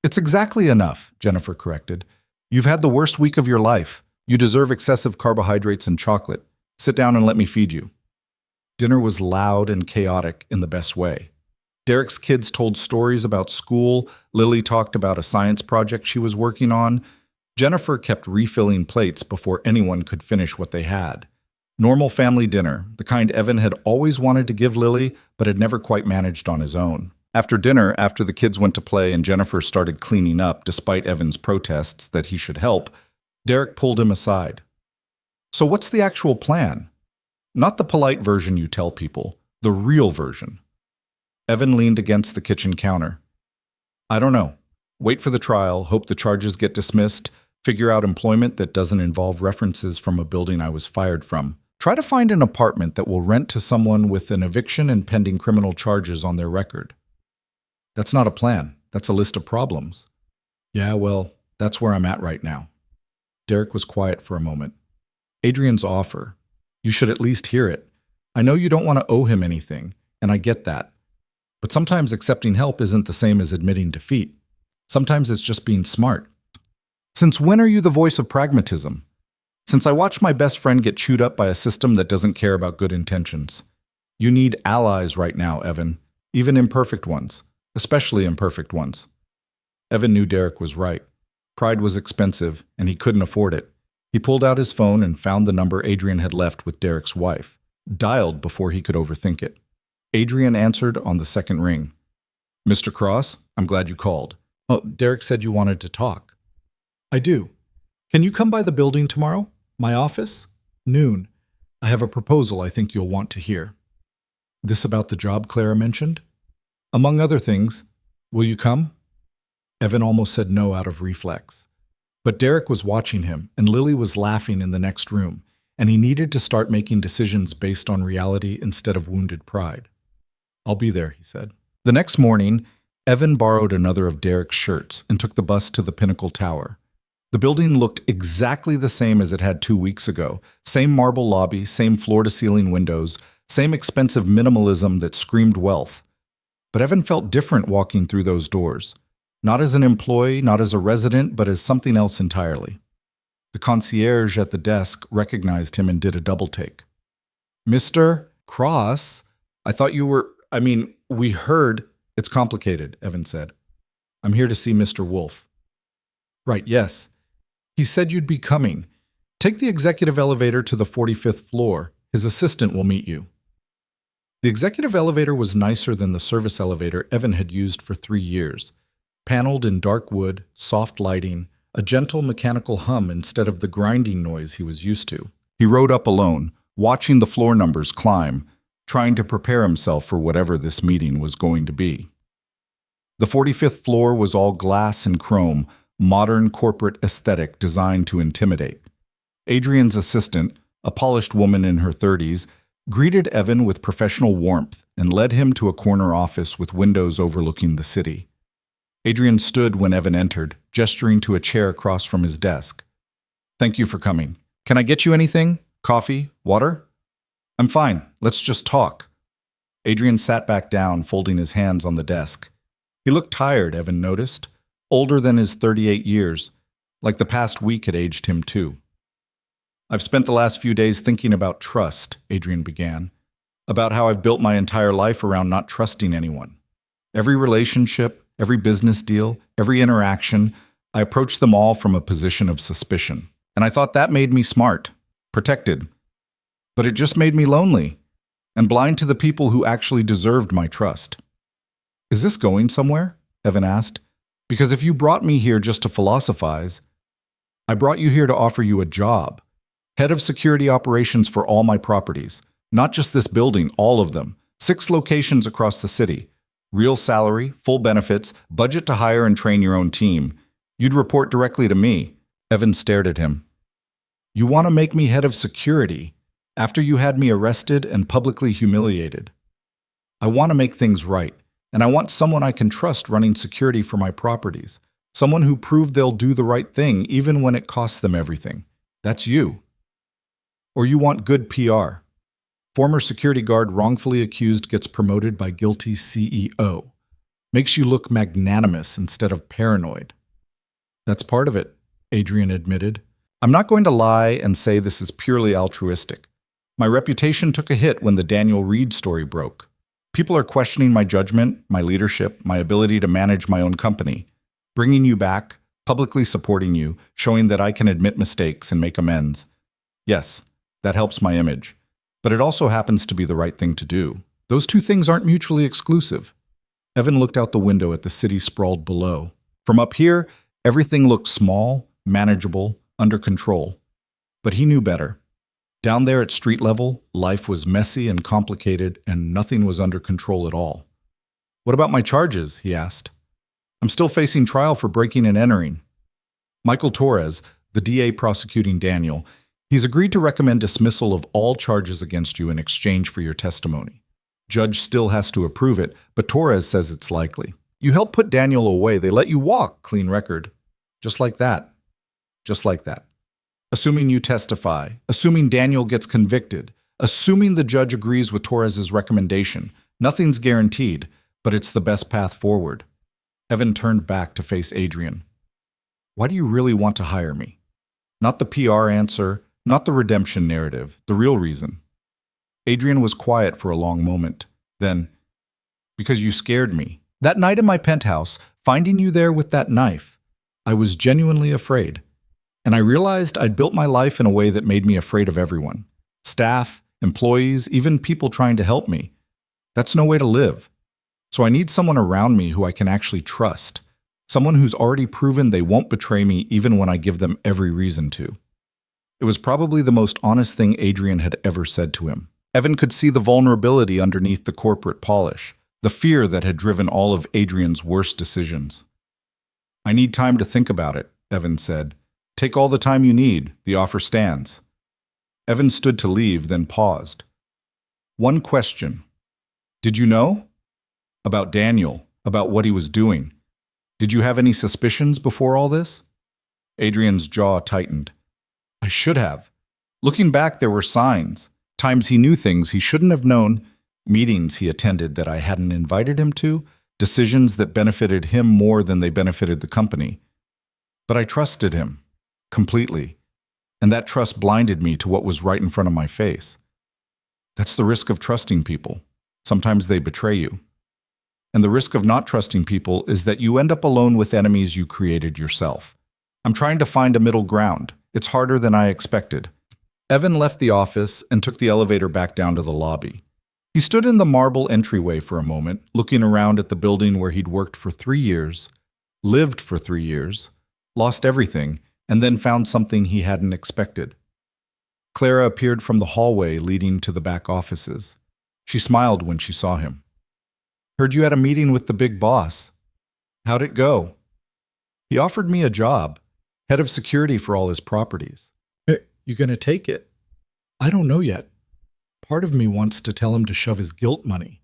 It's exactly enough, Jennifer corrected. You've had the worst week of your life. You deserve excessive carbohydrates and chocolate. Sit down and let me feed you. Dinner was loud and chaotic in the best way. Derek's kids told stories about school. Lily talked about a science project she was working on. Jennifer kept refilling plates before anyone could finish what they had. Normal family dinner, the kind Evan had always wanted to give Lily, but had never quite managed on his own. After dinner, after the kids went to play and Jennifer started cleaning up despite Evan's protests that he should help, Derek pulled him aside. So what's the actual plan? Not the polite version you tell people, the real version. Evan leaned against the kitchen counter. I don't know. Wait for the trial, hope the charges get dismissed, figure out employment that doesn't involve references from a building I was fired from. Try to find an apartment that will rent to someone with an eviction and pending criminal charges on their record. That's not a plan. That's a list of problems. Yeah, well, that's where I'm at right now. Derek was quiet for a moment. Adrian's offer. You should at least hear it. I know you don't want to owe him anything, and I get that. But sometimes accepting help isn't the same as admitting defeat. Sometimes it's just being smart. Since when are you the voice of pragmatism? Since I watched my best friend get chewed up by a system that doesn't care about good intentions. You need allies right now, Evan. Even imperfect ones. Especially imperfect ones. Evan knew Derek was right. Pride was expensive, and he couldn't afford it. He pulled out his phone and found the number Adrian had left with Derek's wife. Dialed before he could overthink it. Adrian answered on the second ring. Mr. Cross, I'm glad you called. Oh, Derek said you wanted to talk. I do. Can you come by the building tomorrow? My office? Noon. I have a proposal I think you'll want to hear. This about the job Clara mentioned? Among other things. Will you come? Evan almost said no out of reflex. But Derek was watching him, and Lily was laughing in the next room, and he needed to start making decisions based on reality instead of wounded pride. I'll be there, he said. The next morning, Evan borrowed another of Derek's shirts and took the bus to the Pinnacle Tower. The building looked exactly the same as it had 2 weeks ago. Same marble lobby, same floor-to-ceiling windows, same expensive minimalism that screamed wealth. But Evan felt different walking through those doors. Not as an employee, not as a resident, but as something else entirely. The concierge at the desk recognized him and did a double-take. Mr. Cross, I thought you were, we heard. It's complicated, Evan said. I'm here to see Mr. Wolf. Right, yes. He said you'd be coming. Take the executive elevator to the 45th floor. His assistant will meet you. The executive elevator was nicer than the service elevator Evan had used for 3 years. Paneled in dark wood, soft lighting, a gentle mechanical hum instead of the grinding noise he was used to. He rode up alone, watching the floor numbers climb, trying to prepare himself for whatever this meeting was going to be. The 45th floor was all glass and chrome, modern corporate aesthetic designed to intimidate. Adrian's assistant, a polished woman in her 30s, greeted Evan with professional warmth and led him to a corner office with windows overlooking the city. Adrian stood when Evan entered, gesturing to a chair across from his desk. Thank you for coming. Can I get you anything? Coffee? Water? I'm fine. Let's just talk. Adrian sat back down, folding his hands on the desk. He looked tired, Evan noticed. Older than his 38 years. Like the past week had aged him too. I've spent the last few days thinking about trust, Adrian began. About how I've built my entire life around not trusting anyone. Every relationship, every business deal, every interaction, I approached them all from a position of suspicion. And I thought that made me smart, protected. But it just made me lonely, and blind to the people who actually deserved my trust. Is this going somewhere? Evan asked. Because if you brought me here just to philosophize, I brought you here to offer you a job. Head of security operations for all my properties. Not just this building, all of them. 6 locations across the city. Real salary, full benefits, budget to hire and train your own team. You'd report directly to me. Evan stared at him. You want to make me head of security after you had me arrested and publicly humiliated. I want to make things right, and I want someone I can trust running security for my properties. Someone who proved they'll do the right thing even when it costs them everything. That's you. Or you want good PR. Former security guard wrongfully accused gets promoted by guilty CEO. Makes you look magnanimous instead of paranoid. That's part of it, Adrian admitted. I'm not going to lie and say this is purely altruistic. My reputation took a hit when the Daniel Reed story broke. People are questioning my judgment, my leadership, my ability to manage my own company. Bringing you back, publicly supporting you, showing that I can admit mistakes and make amends. Yes, that helps my image. But it also happens to be the right thing to do. Those two things aren't mutually exclusive. Evan looked out the window at the city sprawled below. From up here, everything looked small, manageable, under control. But he knew better. Down there at street level, life was messy and complicated, and nothing was under control at all. What about my charges? He asked. I'm still facing trial for breaking and entering. Michael Torres, the DA prosecuting Daniel, he's agreed to recommend dismissal of all charges against you in exchange for your testimony. Judge still has to approve it, but Torres says it's likely. You helped put Daniel away. They let you walk, clean record. Just like that. Just like that. Assuming you testify, assuming Daniel gets convicted, assuming the judge agrees with Torres's recommendation, nothing's guaranteed, but it's the best path forward. Evan turned back to face Adrian. Why do you really want to hire me? Not the PR answer, not the redemption narrative, the real reason. Adrian was quiet for a long moment. Then, because you scared me. That night in my penthouse, finding you there with that knife, I was genuinely afraid. And I realized I'd built my life in a way that made me afraid of everyone. Staff, employees, even people trying to help me. That's no way to live. So I need someone around me who I can actually trust. Someone who's already proven they won't betray me even when I give them every reason to. It was probably the most honest thing Adrian had ever said to him. Evan could see the vulnerability underneath the corporate polish, the fear that had driven all of Adrian's worst decisions. I need time to think about it, Evan said. Take all the time you need. The offer stands. Evan stood to leave, then paused. One question. Did you know? About Daniel, about what he was doing. Did you have any suspicions before all this? Adrian's jaw tightened. I should have. Looking back, there were signs. Times he knew things he shouldn't have known, meetings he attended that I hadn't invited him to, decisions that benefited him more than they benefited the company. But I trusted him. Completely. And that trust blinded me to what was right in front of my face. That's the risk of trusting people. Sometimes they betray you. And the risk of not trusting people is that you end up alone with enemies you created yourself. I'm trying to find a middle ground. It's harder than I expected. Evan left the office and took the elevator back down to the lobby. He stood in the marble entryway for a moment, looking around at the building where he'd worked for 3 years, lived for 3 years, lost everything, and then found something he hadn't expected. Clara appeared from the hallway leading to the back offices. She smiled when she saw him. Heard you had a meeting with the big boss. How'd it go? He offered me a job, head of security for all his properties. You gonna take it? I don't know yet. Part of me wants to tell him to shove his guilt money.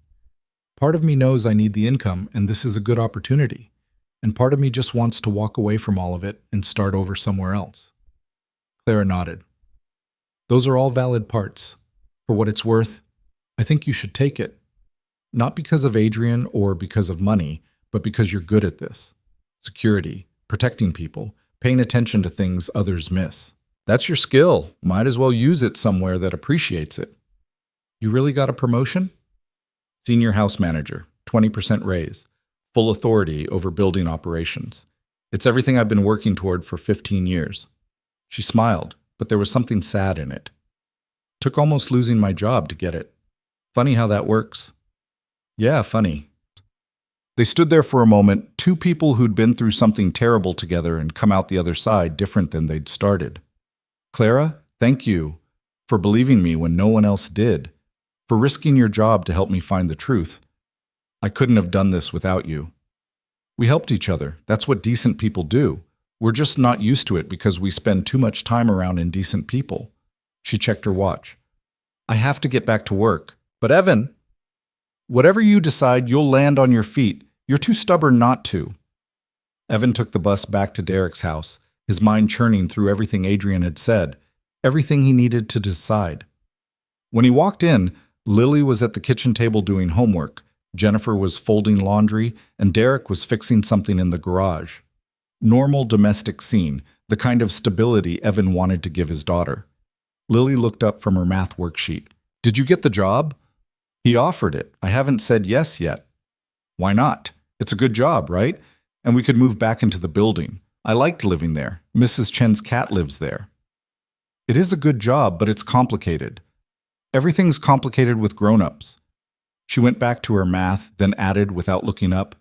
Part of me knows I need the income and this is a good opportunity. And part of me just wants to walk away from all of it and start over somewhere else. Clara nodded. Those are all valid parts. For what it's worth, I think you should take it. Not because of Adrian or because of money, but because you're good at this. Security, protecting people, paying attention to things others miss. That's your skill. Might as well use it somewhere that appreciates it. You really got a promotion? Senior house manager, 20% raise. Full authority over building operations. It's everything I've been working toward for 15 years. She smiled, but there was something sad in it. Took almost losing my job to get it. Funny how that works. Yeah, funny. They stood there for a moment, two people who'd been through something terrible together and come out the other side different than they'd started. Clara, thank you for believing me when no one else did, for risking your job to help me find the truth. I couldn't have done this without you. We helped each other. That's what decent people do. We're just not used to it because we spend too much time around indecent people. She checked her watch. I have to get back to work. But Evan, whatever you decide, you'll land on your feet. You're too stubborn not to. Evan took the bus back to Derek's house, his mind churning through everything Adrian had said, everything he needed to decide. When he walked in, Lily was at the kitchen table doing homework. Jennifer was folding laundry, and Derek was fixing something in the garage. Normal domestic scene, the kind of stability Evan wanted to give his daughter. Lily looked up from her math worksheet. Did you get the job? He offered it. I haven't said yes yet. Why not? It's a good job, right? And we could move back into the building. I liked living there. Mrs. Chen's cat lives there. It is a good job, but it's complicated. Everything's complicated with grown-ups. She went back to her math, then added without looking up,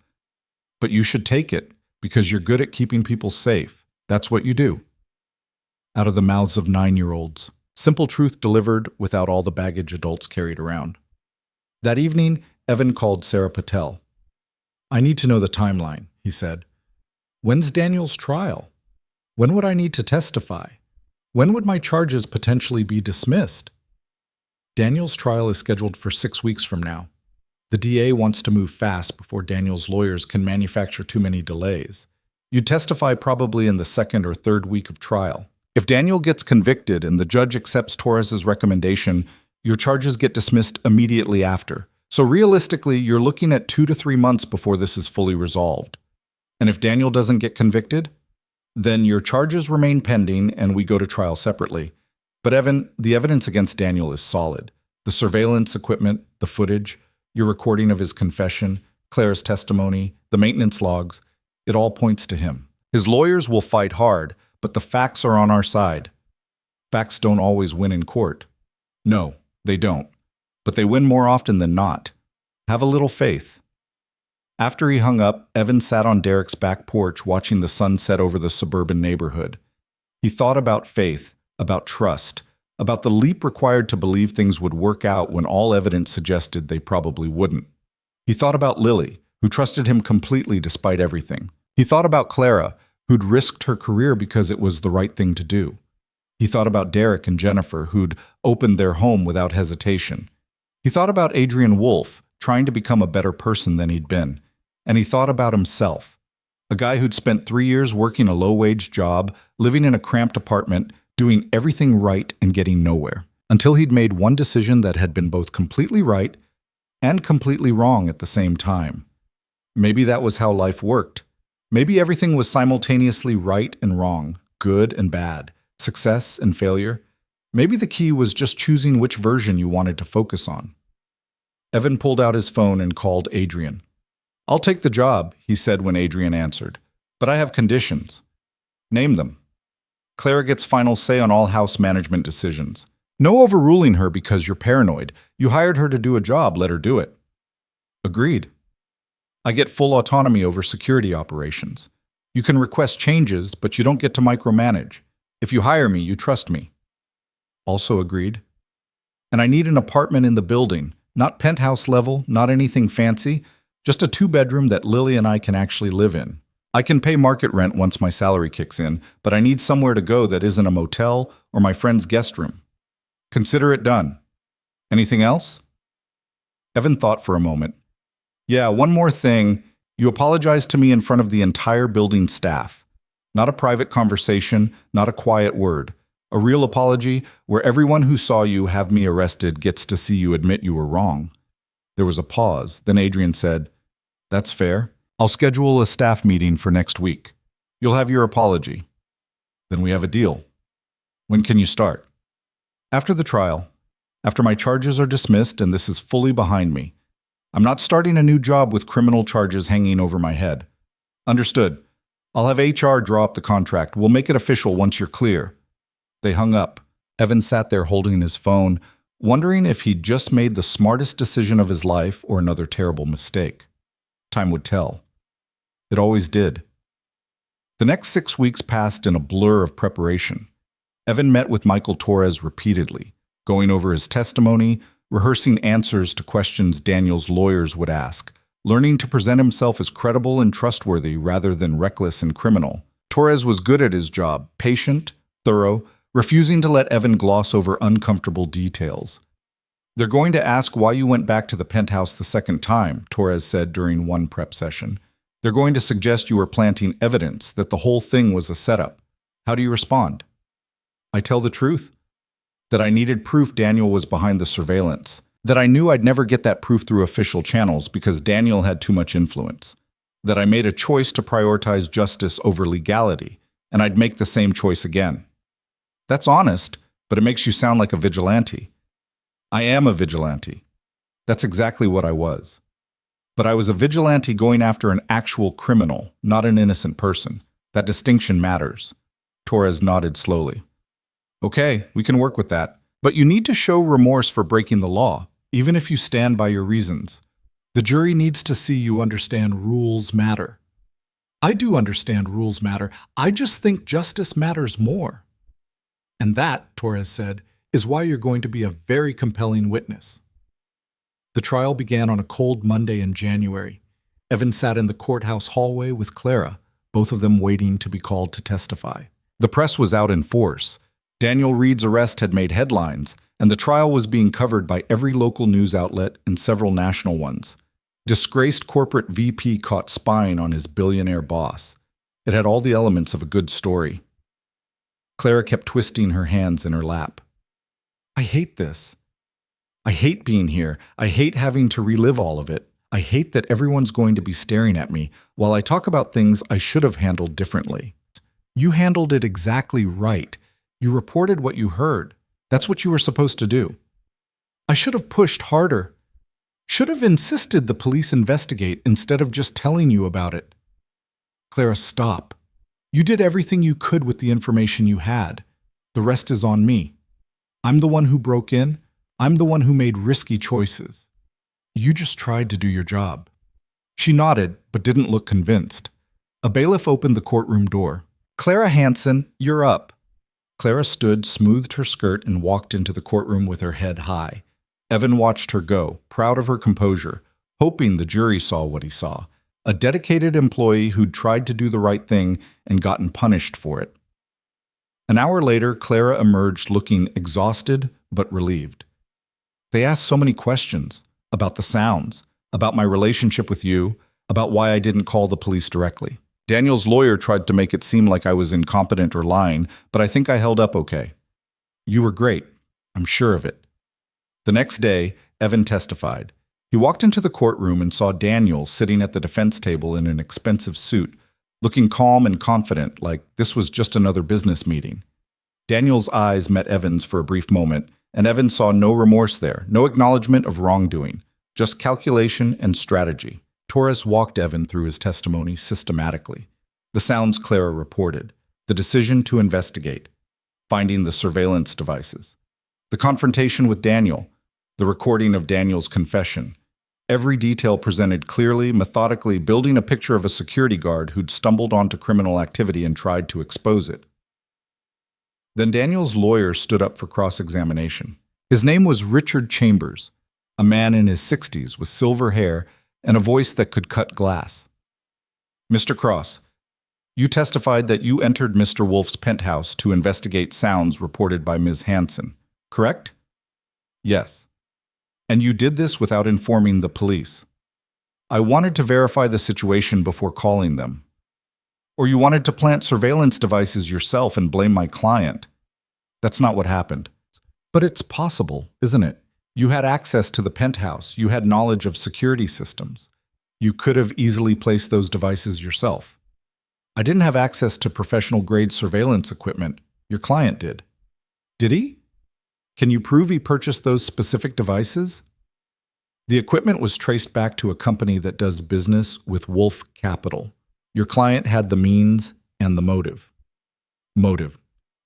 but you should take it because you're good at keeping people safe. That's what you do. Out of the mouths of 9-year-olds. Simple truth delivered without all the baggage adults carried around. That evening, Evan called Sarah Patel. I need to know the timeline, he said. When's Daniel's trial? When would I need to testify? When would my charges potentially be dismissed? Daniel's trial is scheduled for 6 weeks from now. The DA wants to move fast before Daniel's lawyers can manufacture too many delays. You'd testify probably in the 2nd or 3rd week of trial. If Daniel gets convicted and the judge accepts Torres's recommendation, your charges get dismissed immediately after. So realistically, you're looking at 2 to 3 months before this is fully resolved. And if Daniel doesn't get convicted, Then your charges remain pending and we go to trial separately. But Evan, the evidence against Daniel is solid. The surveillance equipment, the footage, your recording of his confession, Claire's testimony, the maintenance logs, it all points to him. His lawyers will fight hard, but the facts are on our side. Facts don't always win in court. No, they don't. But they win more often than not. Have a little faith. After he hung up, Evan sat on Derek's back porch watching the sun set over the suburban neighborhood. He thought about faith, about trust, about the leap required to believe things would work out when all evidence suggested they probably wouldn't. He thought about Lily, who trusted him completely despite everything. He thought about Clara, who'd risked her career because it was the right thing to do. He thought about Derek and Jennifer, who'd opened their home without hesitation. He thought about Adrian Wolfe, trying to become a better person than he'd been. And he thought about himself, a guy who'd spent 3 years working a low-wage job, living in a cramped apartment, doing everything right and getting nowhere, until he'd made one decision that had been both completely right and completely wrong at the same time. Maybe that was how life worked. Maybe everything was simultaneously right and wrong, good and bad, success and failure. Maybe the key was just choosing which version you wanted to focus on. Evan pulled out his phone and called Adrian. "I'll take the job," he said when Adrian answered, "but I have conditions." "Name them." "Clara gets final say on all house management decisions. No overruling her because you're paranoid. You hired her to do a job, let her do it." "Agreed." "I get full autonomy over security operations. You can request changes, but you don't get to micromanage. If you hire me, you trust me." "Also agreed." "And I need an apartment in the building, not penthouse level, not anything fancy, just a 2-bedroom that Lily and I can actually live in. I can pay market rent once my salary kicks in, but I need somewhere to go that isn't a motel or my friend's guest room." "Consider it done." "Anything else?" Evan thought for a moment. "Yeah, one more thing. You apologize to me in front of the entire building staff. Not a private conversation, not a quiet word. A real apology where everyone who saw you have me arrested gets to see you admit you were wrong." There was a pause. Then Adrian said, "That's fair. I'll schedule a staff meeting for next week. You'll have your apology. Then we have a deal. When can you start?" "After the trial. After my charges are dismissed and this is fully behind me. I'm not starting a new job with criminal charges hanging over my head." "Understood. I'll have HR draw up the contract. We'll make it official once you're clear." They hung up. Evan sat there holding his phone, wondering if he'd just made the smartest decision of his life or another terrible mistake. Time would tell. It always did. The next 6 weeks passed in a blur of preparation. Evan met with Michael Torres repeatedly, going over his testimony, rehearsing answers to questions Daniel's lawyers would ask, learning to present himself as credible and trustworthy rather than reckless and criminal. Torres was good at his job, patient, thorough, refusing to let Evan gloss over uncomfortable details. "They're going to ask why you went back to the penthouse the second time," Torres said during one prep session. "They're going to suggest you were planting evidence, that the whole thing was a setup. How do you respond?" "I tell the truth. That I needed proof Daniel was behind the surveillance. That I knew I'd never get that proof through official channels because Daniel had too much influence. That I made a choice to prioritize justice over legality, and I'd make the same choice again." "That's honest, but it makes you sound like a vigilante." "I am a vigilante. That's exactly what I was. But I was a vigilante going after an actual criminal, not an innocent person. That distinction matters." Torres nodded slowly. "Okay, we can work with that. But you need to show remorse for breaking the law, even if you stand by your reasons. The jury needs to see you understand rules matter." "I do understand rules matter. I just think justice matters more." "And that," Torres said, "is why you're going to be a very compelling witness." The trial began on a cold Monday in January. Evan sat in the courthouse hallway with Clara, both of them waiting to be called to testify. The press was out in force. Daniel Reed's arrest had made headlines, and the trial was being covered by every local news outlet and several national ones. Disgraced corporate VP caught spying on his billionaire boss. It had all the elements of a good story. Clara kept twisting her hands in her lap. "I hate this. I hate being here. I hate having to relive all of it. I hate that everyone's going to be staring at me while I talk about things I should have handled differently." You handled it exactly right. You reported what you heard. That's what you were supposed to do. I should have pushed harder. Should have insisted the police investigate instead of just telling you about it. Clara, stop. You did everything you could with the information you had. The rest is on me. I'm the one who broke in. I'm the one who made risky choices. You just tried to do your job. She nodded, but didn't look convinced. A bailiff opened the courtroom door. Clara Hansen, you're up. Clara stood, smoothed her skirt, and walked into the courtroom with her head high. Evan watched her go, proud of her composure, hoping the jury saw what he saw. A dedicated employee who'd tried to do the right thing and gotten punished for it. An hour later, Clara emerged looking exhausted but relieved. They asked so many questions about the sounds, about my relationship with you, about why I didn't call the police directly. Daniel's lawyer tried to make it seem like I was incompetent or lying, but I think I held up okay. You were great. I'm sure of it. The next day, Evan testified. He walked into the courtroom and saw Daniel sitting at the defense table in an expensive suit, looking calm and confident, like this was just another business meeting. Daniel's eyes met Evan's for a brief moment, and Evan saw no remorse there, no acknowledgement of wrongdoing, just calculation and strategy. Torres walked Evan through his testimony systematically. The sounds Clara reported, the decision to investigate, finding the surveillance devices, the confrontation with Daniel, the recording of Daniel's confession. Every detail presented clearly, methodically, building a picture of a security guard who'd stumbled onto criminal activity and tried to expose it. Then Daniel's lawyer stood up for cross-examination. His name was Richard Chambers, a man in his 60s with silver hair and a voice that could cut glass. Mr. Cross, you testified that you entered Mr. Wolf's penthouse to investigate sounds reported by Ms. Hansen, correct? Yes. And you did this without informing the police. I wanted to verify the situation before calling them. Or you wanted to plant surveillance devices yourself and blame my client. That's not what happened. But it's possible, isn't it? You had access to the penthouse. You had knowledge of security systems. You could have easily placed those devices yourself. I didn't have access to professional-grade surveillance equipment. Your client did. Did he? Can you prove he purchased those specific devices? The equipment was traced back to a company that does business with Wolf Capital. Your client had the means and the motive. Motive.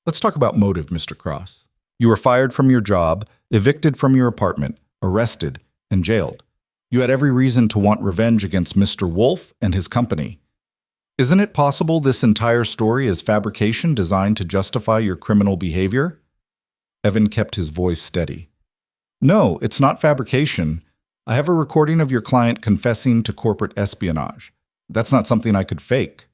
Let's talk about motive, Mr. Cross. You were fired from your job, evicted from your apartment, arrested, and jailed. You had every reason to want revenge against Mr. Wolf and his company. Isn't it possible this entire story is fabrication designed to justify your criminal behavior? Evan kept his voice steady. No, it's not fabrication. I have a recording of your client confessing to corporate espionage. That's not something I could fake.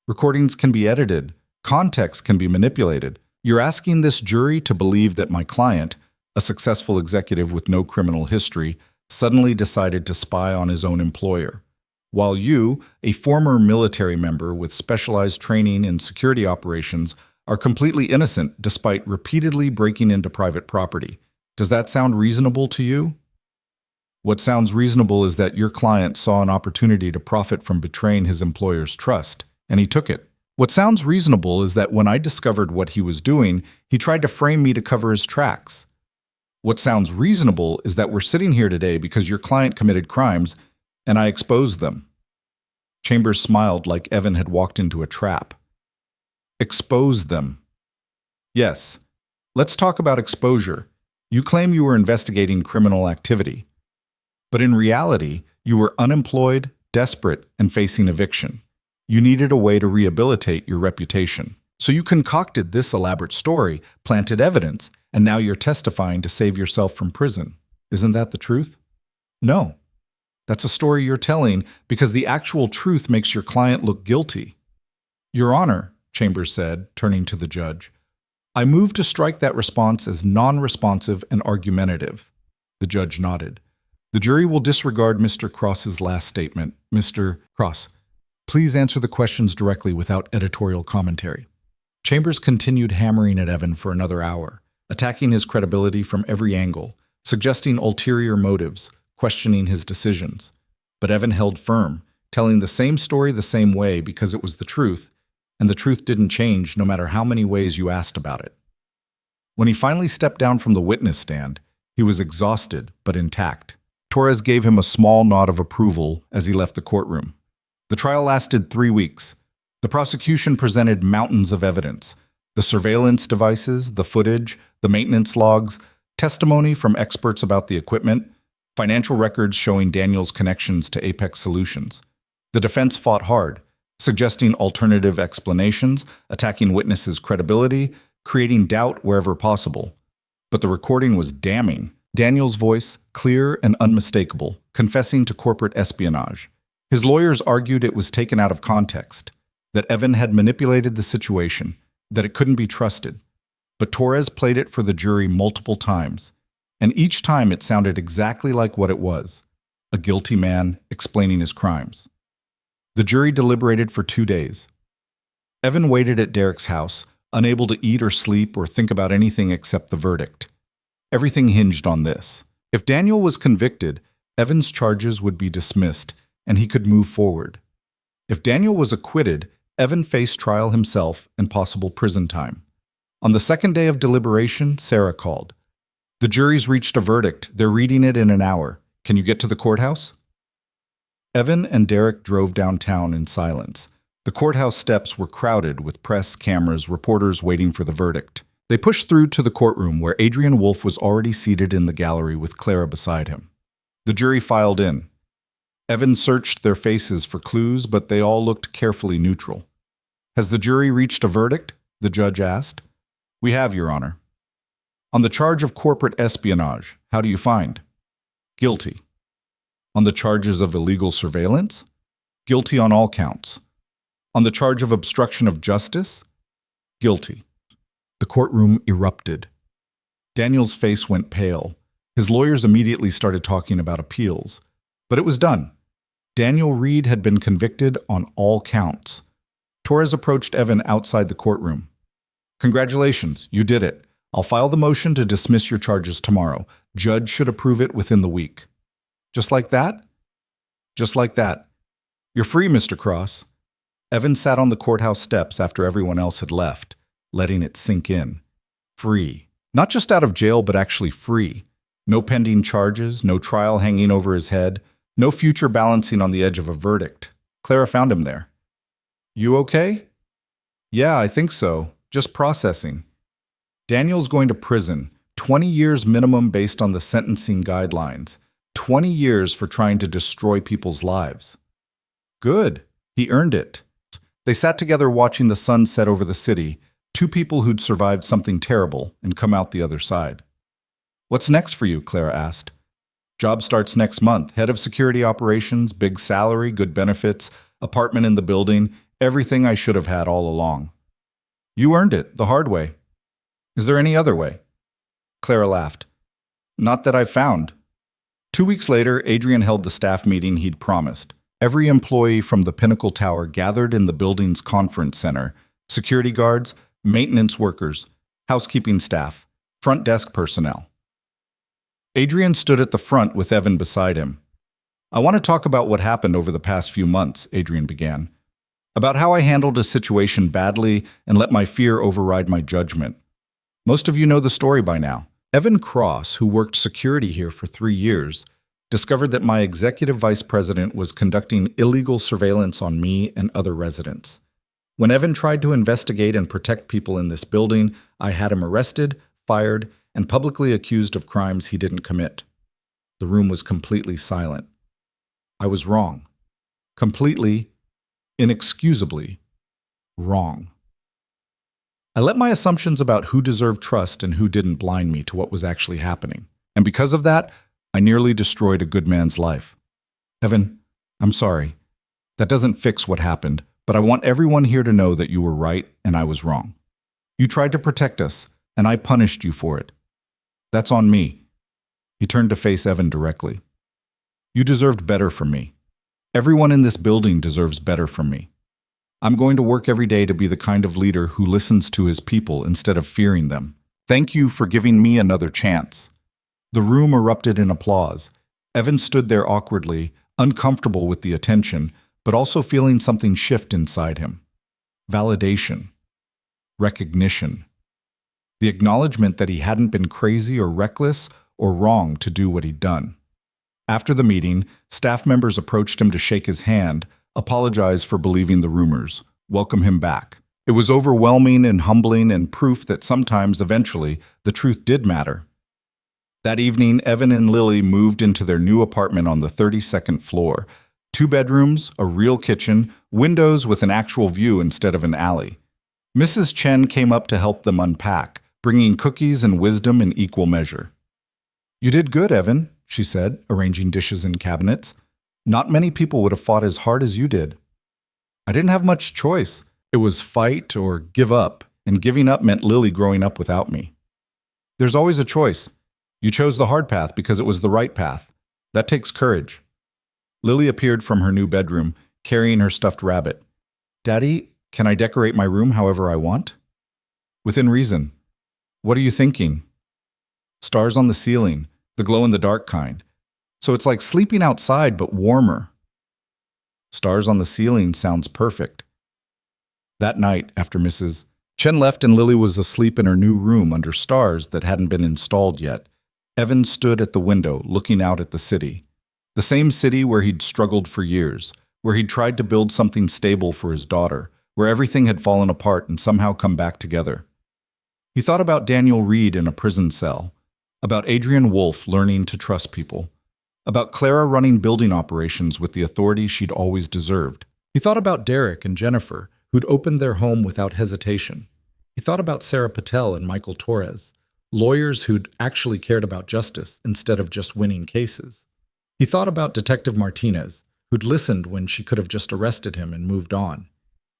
Recordings can be edited. Context can be manipulated. You're asking this jury to believe that my client, a successful executive with no criminal history, suddenly decided to spy on his own employer, while you, a former military member with specialized training in security operations, are completely innocent despite repeatedly breaking into private property. Does that sound reasonable to you? What sounds reasonable is that your client saw an opportunity to profit from betraying his employer's trust, and he took it. What sounds reasonable is that when I discovered what he was doing, he tried to frame me to cover his tracks. What sounds reasonable is that we're sitting here today because your client committed crimes, and I exposed them. Chambers smiled like Evan had walked into a trap. Exposed them. Yes. Let's talk about exposure. You claim you were investigating criminal activity. But in reality, you were unemployed, desperate, and facing eviction. You needed a way to rehabilitate your reputation. So you concocted this elaborate story, planted evidence, and now you're testifying to save yourself from prison. Isn't that the truth? No. That's a story you're telling because the actual truth makes your client look guilty. Your Honor, Chambers said, turning to the judge, I move to strike that response as non-responsive and argumentative. The judge nodded. The jury will disregard Mr. Cross's last statement. Mr. Cross, please answer the questions directly without editorial commentary. Chambers continued hammering at Evan for another hour, attacking his credibility from every angle, suggesting ulterior motives, questioning his decisions. But Evan held firm, telling the same story the same way because it was the truth, and the truth didn't change no matter how many ways you asked about it. When he finally stepped down from the witness stand, he was exhausted but intact. Torres gave him a small nod of approval as he left the courtroom. The trial lasted 3 weeks. The prosecution presented mountains of evidence: the surveillance devices, the footage, the maintenance logs, testimony from experts about the equipment, financial records showing Daniel's connections to Apex Solutions. The defense fought hard, suggesting alternative explanations, attacking witnesses' credibility, creating doubt wherever possible. But the recording was damning. Daniel's voice, clear and unmistakable, confessing to corporate espionage. His lawyers argued it was taken out of context, that Evan had manipulated the situation, that it couldn't be trusted. But Torres played it for the jury multiple times, and each time it sounded exactly like what it was: a guilty man explaining his crimes. The jury deliberated for 2 days. Evan waited at Derek's house, unable to eat or sleep or think about anything except the verdict. Everything hinged on this. If Daniel was convicted, Evan's charges would be dismissed, and he could move forward. If Daniel was acquitted, Evan faced trial himself and possible prison time. On the second day of deliberation, Sarah called. "The jury's reached a verdict. They're reading it in an hour. Can you get to the courthouse?" Evan and Derek drove downtown in silence. The courthouse steps were crowded with press, cameras, reporters waiting for the verdict. They pushed through to the courtroom where Adrian Wolfe was already seated in the gallery with Clara beside him. The jury filed in. Evan searched their faces for clues, but they all looked carefully neutral. "Has the jury reached a verdict?" the judge asked. "We have, Your Honor." "On the charge of corporate espionage, how do you find?" "Guilty." "On the charges of illegal surveillance?" "Guilty on all counts." "On the charge of obstruction of justice?" "Guilty." The courtroom erupted. Daniel's face went pale. His lawyers immediately started talking about appeals. But it was done. Daniel Reed had been convicted on all counts. Torres approached Evan outside the courtroom. "Congratulations, you did it. I'll file the motion to dismiss your charges tomorrow. Judge should approve it within the week." "Just like that?" "Just like that. You're free, Mr. Cross." Evan sat on the courthouse steps after everyone else had left, letting it sink in. Free. Not just out of jail, but actually free. No pending charges, no trial hanging over his head, no future balancing on the edge of a verdict. Clara found him there. "You okay?" "Yeah, I think so. Just processing." Daniel's going to prison, 20 years minimum based on the sentencing guidelines. 20 years for trying to destroy people's lives. Good. He earned it. They sat together watching the sun set over the city, two people who'd survived something terrible and come out the other side. "What's next for you?" Clara asked. "Job starts next month. Head of security operations, big salary, good benefits, apartment in the building, everything I should have had all along." "You earned it, the hard way." "Is there any other way?" Clara laughed. "Not that I've found." 2 weeks later, Adrian held the staff meeting he'd promised. Every employee from the Pinnacle Tower gathered in the building's conference center: security guards, maintenance workers, housekeeping staff, front desk personnel. Adrian stood at the front with Evan beside him. "I want to talk about what happened over the past few months," Adrian began. "About how I handled a situation badly and let my fear override my judgment. Most of you know the story by now. Evan Cross, who worked security here for 3 years, discovered that my executive vice president was conducting illegal surveillance on me and other residents. When Evan tried to investigate and protect people in this building, I had him arrested, fired, and publicly accused of crimes he didn't commit." The room was completely silent. I was wrong. Completely, inexcusably wrong. I let my assumptions about who deserved trust and who didn't blind me to what was actually happening. And because of that, I nearly destroyed a good man's life. Evan, I'm sorry. That doesn't fix what happened, but I want everyone here to know that you were right and I was wrong. You tried to protect us, and I punished you for it. That's on me. He turned to face Evan directly. You deserved better from me. Everyone in this building deserves better from me. I'm going to work every day to be the kind of leader who listens to his people instead of fearing them. Thank you for giving me another chance. The room erupted in applause. Evan stood there awkwardly, uncomfortable with the attention, but also feeling something shift inside him. validation, recognition, the acknowledgement that he hadn't been crazy or reckless or wrong to do what he'd done. After the meeting, staff members approached him to shake his hand, apologize for believing the rumors, welcome him back. It was overwhelming and humbling and proof that sometimes, eventually, the truth did matter. That evening, Evan and Lily moved into their new apartment on the 32nd floor. 2 bedrooms, a real kitchen, windows with an actual view instead of an alley. Mrs. Chen came up to help them unpack, bringing cookies and wisdom in equal measure. "You did good, Evan," she said, arranging dishes in cabinets. "Not many people would have fought as hard as you did." "I didn't have much choice. It was fight or give up, and giving up meant Lily growing up without me. There's always a choice. You chose the hard path because it was the right path. That takes courage." Lily appeared from her new bedroom, carrying her stuffed rabbit. "Daddy, can I decorate my room however I want?" "Within reason. What are you thinking?" "Stars on the ceiling, the glow-in-the-dark kind. So it's like sleeping outside but warmer." "Stars on the ceiling sounds perfect." That night, after Mrs. Chen left and Lily was asleep in her new room under stars that hadn't been installed yet, Evan stood at the window looking out at the city. The same city where he'd struggled for years, where he'd tried to build something stable for his daughter, where everything had fallen apart and somehow come back together. He thought about Daniel Reed in a prison cell, about Adrian Wolfe learning to trust people, about Clara running building operations with the authority she'd always deserved. He thought about Derek and Jennifer, who'd opened their home without hesitation. He thought about Sarah Patel and Michael Torres, lawyers who'd actually cared about justice instead of just winning cases. He thought about Detective Martinez, who'd listened when she could have just arrested him and moved on.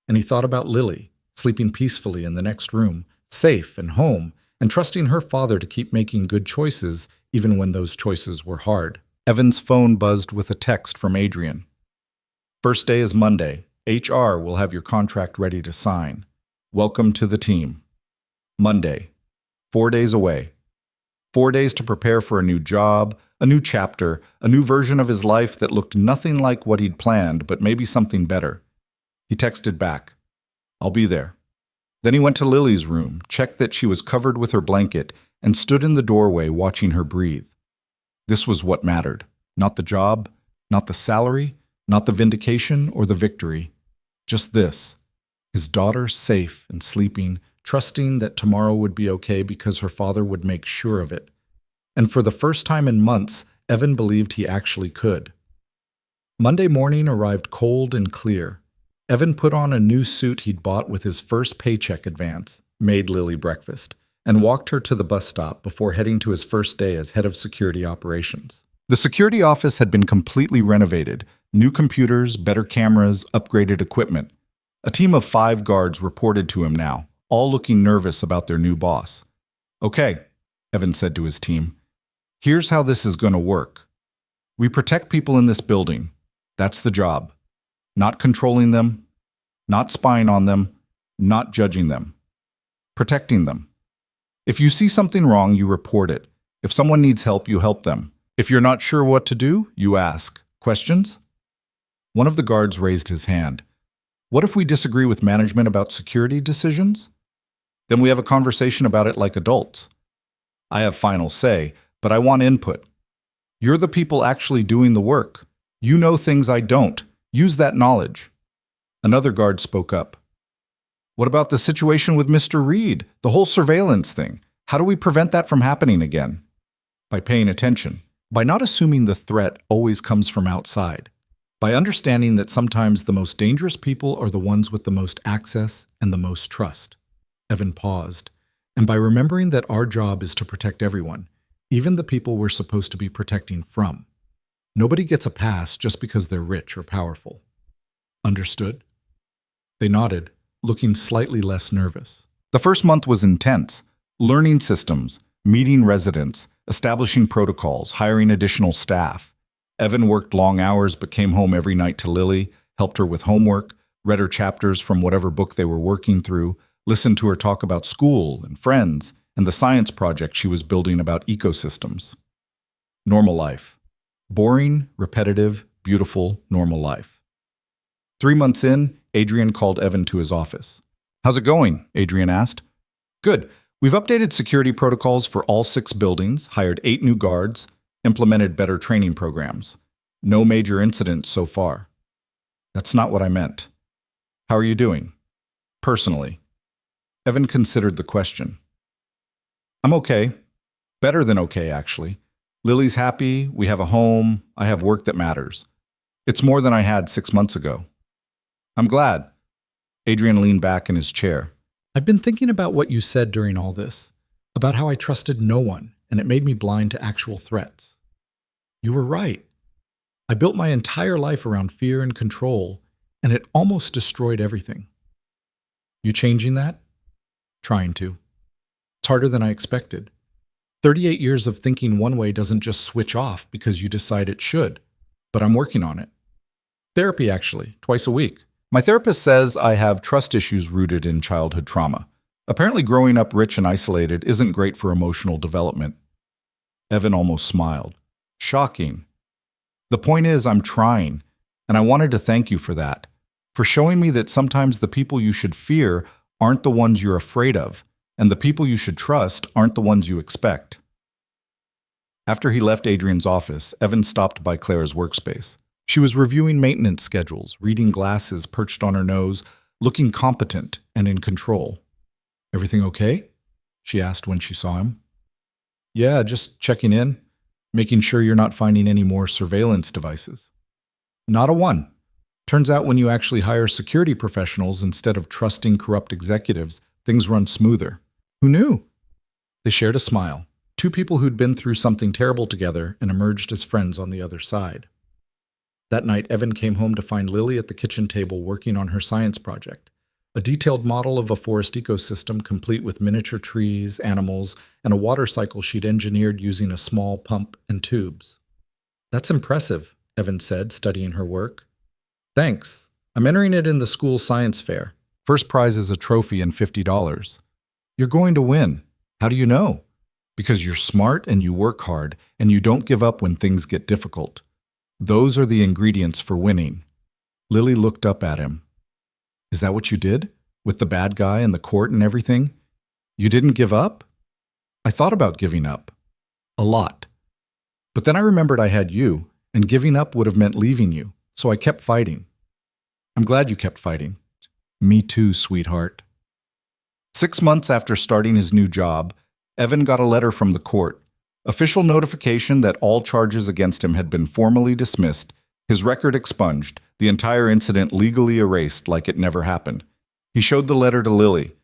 And he thought about Lily, sleeping peacefully in the next room, safe and home, and trusting her father to keep making good choices even when those choices were hard. Evan's phone buzzed with a text from Adrian. "First day is Monday. HR will have your contract ready to sign. Welcome to the team." Monday. 4 days away. 4 days to prepare for a new job, a new chapter, a new version of his life that looked nothing like what he'd planned, but maybe something better. He texted back, "I'll be there." Then he went to Lily's room, checked that she was covered with her blanket, and stood in the doorway watching her breathe. This was what mattered. Not the job, not the salary, not the vindication or the victory. Just this. His daughter safe and sleeping, trusting that tomorrow would be okay because her father would make sure of it. And for the first time in months, Evan believed he actually could. Monday morning arrived cold and clear. Evan put on a new suit he'd bought with his first paycheck advance, made Lily breakfast, and walked her to the bus stop before heading to his first day as head of security operations. The security office had been completely renovated. New computers, better cameras, upgraded equipment. A team of 5 guards reported to him now, all looking nervous about their new boss. "Okay," Evan said to his team. "Here's how this is going to work. We protect people in this building. That's the job. Not controlling them, not spying on them, not judging them. Protecting them. If you see something wrong, you report it. If someone needs help, you help them. If you're not sure what to do, you ask. Questions?" One of the guards raised his hand. "What if we disagree with management about security decisions?" "Then we have a conversation about it like adults. I have final say, but I want input. You're the people actually doing the work. You know things I don't. Use that knowledge." Another guard spoke up. "What about the situation with Mr. Reed, the whole surveillance thing? How do we prevent that from happening again?" "By paying attention. By not assuming the threat always comes from outside. By understanding that sometimes the most dangerous people are the ones with the most access and the most trust." Evan paused. "And by remembering that our job is to protect everyone, even the people we're supposed to be protecting from. Nobody gets a pass just because they're rich or powerful." "Understood?" They nodded, looking slightly less nervous. The first month was intense. Learning systems, meeting residents, establishing protocols, hiring additional staff. Evan worked long hours but came home every night to Lily, helped her with homework, read her chapters from whatever book they were working through, listened to her talk about school and friends and the science project she was building about ecosystems. Normal life. Boring, repetitive, beautiful, normal life. 3 months in, Adrian called Evan to his office. "How's it going?" Adrian asked. "Good. We've updated security protocols for all 6 buildings, hired 8 new guards, implemented better training programs. No major incidents so far." "That's not what I meant. How are you doing? Personally?" Evan considered the question. "I'm okay. Better than okay, actually. Lily's happy, we have a home, I have work that matters. It's more than I had 6 months ago." "I'm glad." Adrian leaned back in his chair. "I've been thinking about what you said during all this, about how I trusted no one, and it made me blind to actual threats. You were right. I built my entire life around fear and control, and it almost destroyed everything. You changing that?" "Trying to. It's harder than I expected. 38 years of thinking one way doesn't just switch off because you decide it should, but I'm working on it. Therapy, actually, twice a week. My therapist says I have trust issues rooted in childhood trauma. Apparently growing up rich and isolated isn't great for emotional development." Evan almost smiled. "Shocking. The point is, I'm trying, and I wanted to thank you for that, for showing me that sometimes the people you should fear aren't the ones you're afraid of, and the people you should trust aren't the ones you expect." After he left Adrian's office, Evan stopped by Clara's workspace. She was reviewing maintenance schedules, reading glasses perched on her nose, looking competent and in control. "Everything okay?" she asked when she saw him. "Yeah, just checking in, making sure you're not finding any more surveillance devices." "Not a one. Turns out when you actually hire security professionals instead of trusting corrupt executives, things run smoother." "Who knew?" They shared a smile, 2 people who'd been through something terrible together and emerged as friends on the other side. That night, Evan came home to find Lily at the kitchen table working on her science project, a detailed model of a forest ecosystem complete with miniature trees, animals, and a water cycle she'd engineered using a small pump and tubes. "That's impressive," Evan said, studying her work. "Thanks. I'm entering it in the school science fair. First prize is a trophy and $50. "You're going to win. How do you know?" "Because you're smart and you work hard, and you don't give up when things get difficult. Those are the ingredients for winning." Lily looked up at him. "Is that what you did? With the bad guy and the court and everything? You didn't give up?" "I thought about giving up. A lot. But then I remembered I had you, and giving up would have meant leaving you, so I kept fighting." "I'm glad you kept fighting." "Me too, sweetheart." 6 months after starting his new job, Evan got a letter from the court. Official notification that all charges against him had been formally dismissed, his record expunged, the entire incident legally erased like it never happened. He showed the letter to Lily.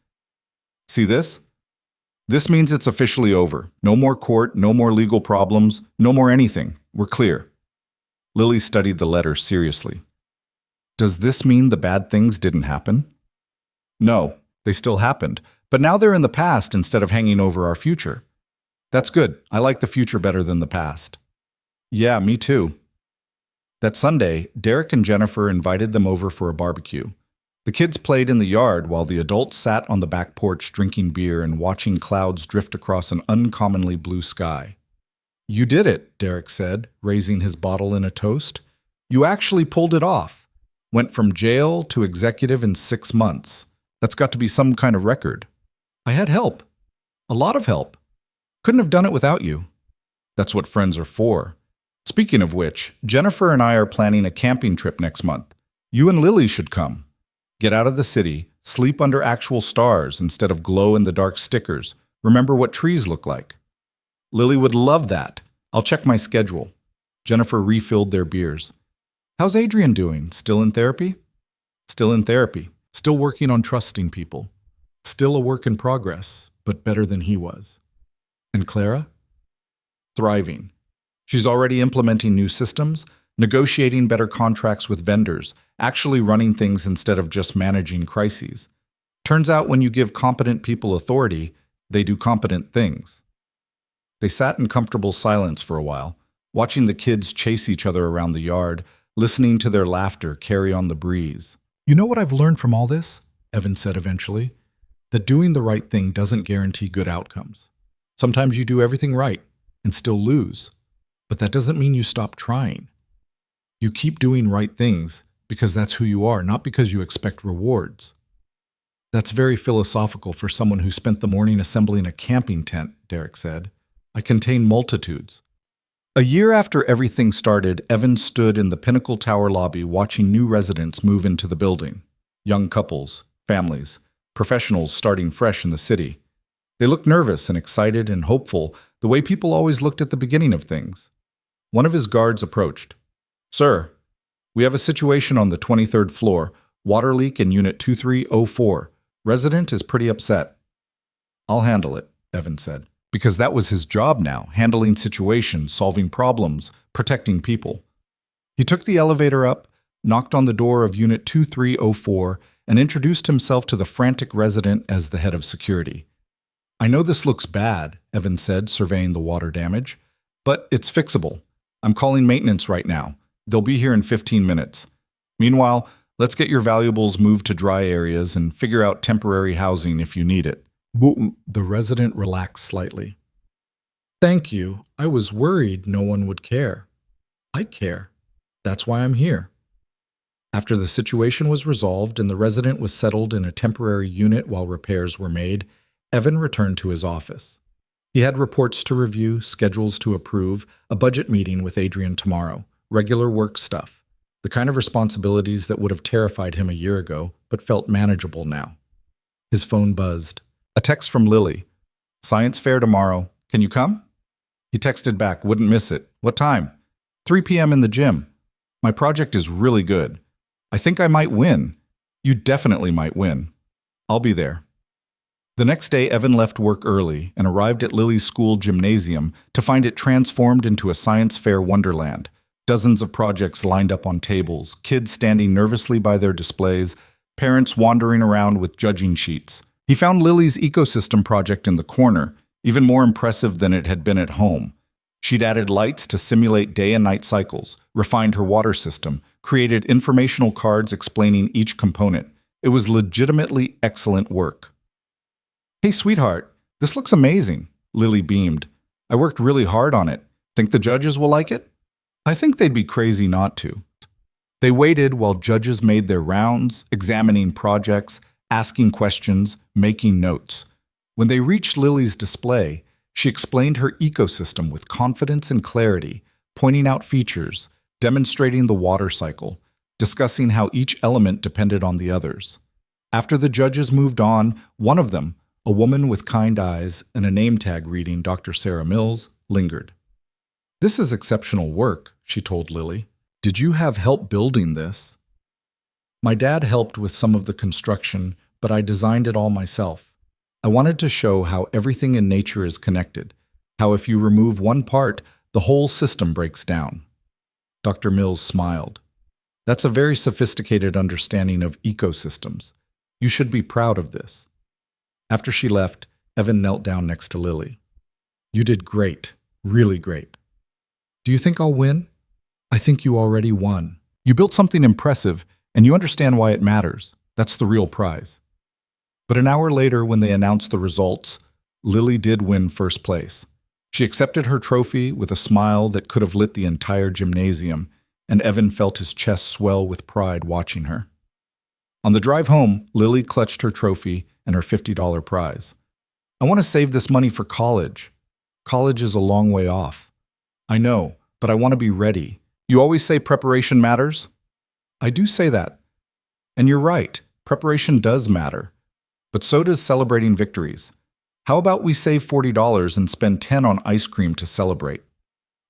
"See this? This means it's officially over. No more court, no more legal problems, no more anything. We're clear." Lily studied the letter seriously. "Does this mean the bad things didn't happen?" "No, they still happened, but now they're in the past instead of hanging over our future." "That's good. I like the future better than the past." "Yeah, me too." That Sunday, Derek and Jennifer invited them over for a barbecue. The kids played in the yard while the adults sat on the back porch drinking beer and watching clouds drift across an uncommonly blue sky. "You did it," Derek said, raising his bottle in a toast. "You actually pulled it off. Went from jail to executive in 6 months. That's got to be some kind of record." "I had help. A lot of help. Couldn't have done it without you." "That's what friends are for. Speaking of which, Jennifer and I are planning a camping trip next month. You and Lily should come. Get out of the city, sleep under actual stars instead of glow-in-the-dark stickers. Remember what trees look like." "Lily would love that. I'll check my schedule." Jennifer refilled their beers. "How's Adrian doing? Still in therapy?" "Still in therapy. Still working on trusting people. Still a work in progress, but better than he was." "And Clara?" "Thriving. She's already implementing new systems, negotiating better contracts with vendors, actually running things instead of just managing crises. Turns out when you give competent people authority, they do competent things." They sat in comfortable silence for a while, watching the kids chase each other around the yard, listening to their laughter carry on the breeze. "You know what I've learned from all this?" Evan said eventually. "That doing the right thing doesn't guarantee good outcomes. Sometimes you do everything right and still lose, but that doesn't mean you stop trying. You keep doing right things, because that's who you are, not because you expect rewards. That's very philosophical for someone who spent the morning assembling a camping tent, Derek said. I contain multitudes. A year after everything started, Evan stood in the Pinnacle Tower lobby watching new residents move into the building. Young couples, families, professionals starting fresh in the city. They looked nervous and excited and hopeful, the way people always looked at the beginning of things. One of his guards approached. "Sir, we have a situation on the 23rd floor, water leak in Unit 2304. Resident is pretty upset." "I'll handle it," Evan said, because that was his job now, handling situations, solving problems, protecting people. He took the elevator up, knocked on the door of Unit 2304, and introduced himself to the frantic resident as the head of security. "I know this looks bad," Evan said, surveying the water damage, "but it's fixable. I'm calling maintenance right now. They'll be here in 15 minutes. Meanwhile, let's get your valuables moved to dry areas and figure out temporary housing if you need it." The resident relaxed slightly. "Thank you. I was worried no one would care." "I care. That's why I'm here." After the situation was resolved and the resident was settled in a temporary unit while repairs were made, Evan returned to his office. He had reports to review, schedules to approve, a budget meeting with Adrian tomorrow, regular work stuff, the kind of responsibilities that would have terrified him a year ago, but felt manageable now. His phone buzzed. A text from Lily. "Science fair tomorrow. Can you come?" He texted back, "Wouldn't miss it. What time?" 3 p.m. in the gym. "My project is really good. I think I might win." "You definitely might win. I'll be there." The next day, Evan left work early and arrived at Lily's school gymnasium to find it transformed into a science fair wonderland. Dozens of projects lined up on tables, kids standing nervously by their displays, parents wandering around with judging sheets. He found Lily's ecosystem project in the corner, even more impressive than it had been at home. She'd added lights to simulate day and night cycles, refined her water system, created informational cards explaining each component. It was legitimately excellent work. "Hey, sweetheart, this looks amazing," Lily beamed. "I worked really hard on it. Think the judges will like it?" "I think they'd be crazy not to." They waited while judges made their rounds, examining projects, asking questions, making notes. When they reached Lily's display, she explained her ecosystem with confidence and clarity, pointing out features, demonstrating the water cycle, discussing how each element depended on the others. After the judges moved on, one of them, a woman with kind eyes and a name tag reading Dr. Sarah Mills, lingered. "This is exceptional work," she told Lily. "Did you have help building this?" "My dad helped with some of the construction, but I designed it all myself. I wanted to show how everything in nature is connected, how if you remove one part, the whole system breaks down." Dr. Mills smiled. "That's a very sophisticated understanding of ecosystems. You should be proud of this." After she left, Evan knelt down next to Lily. "You did great, really great." "Do you think I'll win?" "I think you already won. You built something impressive, and you understand why it matters. That's the real prize." But an hour later, when they announced the results, Lily did win first place. She accepted her trophy with a smile that could have lit the entire gymnasium, and Evan felt his chest swell with pride watching her. On the drive home, Lily clutched her trophy and her $50 prize. "I want to save this money for college. College is a long way off." "I know, but I want to be ready. You always say preparation matters?" "I do say that. And you're right, preparation does matter. But so does celebrating victories. How about we save $40 and spend $10 on ice cream to celebrate?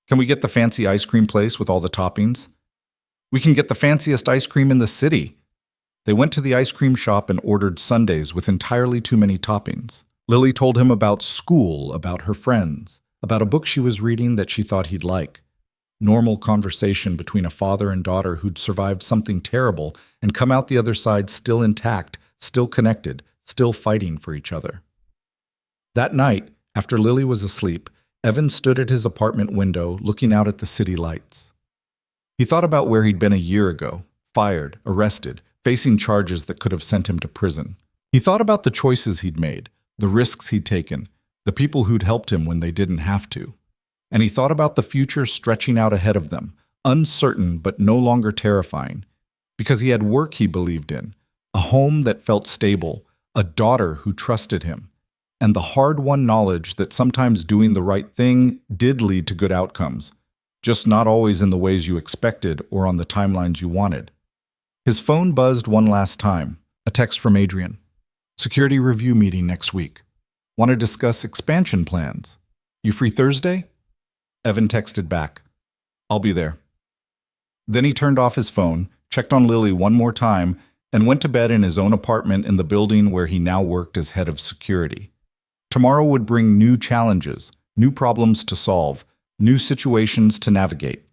Can we get the fancy ice cream place with all the toppings? We can get the fanciest ice cream in the city." They went to the ice cream shop and ordered sundaes with entirely too many toppings. Lily told him about school, about her friends, about a book she was reading that she thought he'd like. Normal conversation between a father and daughter who'd survived something terrible and come out the other side still intact, still connected, still fighting for each other. That night, after Lily was asleep, Evan stood at his apartment window looking out at the city lights. He thought about where he'd been a year ago, fired, arrested, facing charges that could have sent him to prison. He thought about the choices he'd made, the risks he'd taken, the people who'd helped him when they didn't have to. And he thought about the future stretching out ahead of them, uncertain but no longer terrifying. because he had work he believed in, a home that felt stable, a daughter who trusted him, and the hard-won knowledge that sometimes doing the right thing did lead to good outcomes, just not always in the ways you expected or on the timelines you wanted. His phone buzzed one last time. A text from Adrian. Security review meeting next week. Want to discuss expansion plans? You free Thursday? Evan texted back. I'll be there. Then he turned off his phone, checked on Lily one more time, and went to bed in his own apartment in the building where he now worked as head of security. Tomorrow would bring new challenges, new problems to solve, new situations to navigate.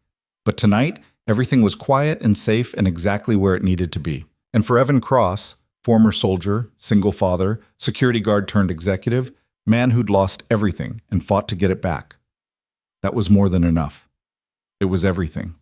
But tonight, everything was quiet and safe and exactly where it needed to be. And for Evan Cross, former soldier, single father, security guard turned executive, man who'd lost everything and fought to get it back, that was more than enough. It was everything.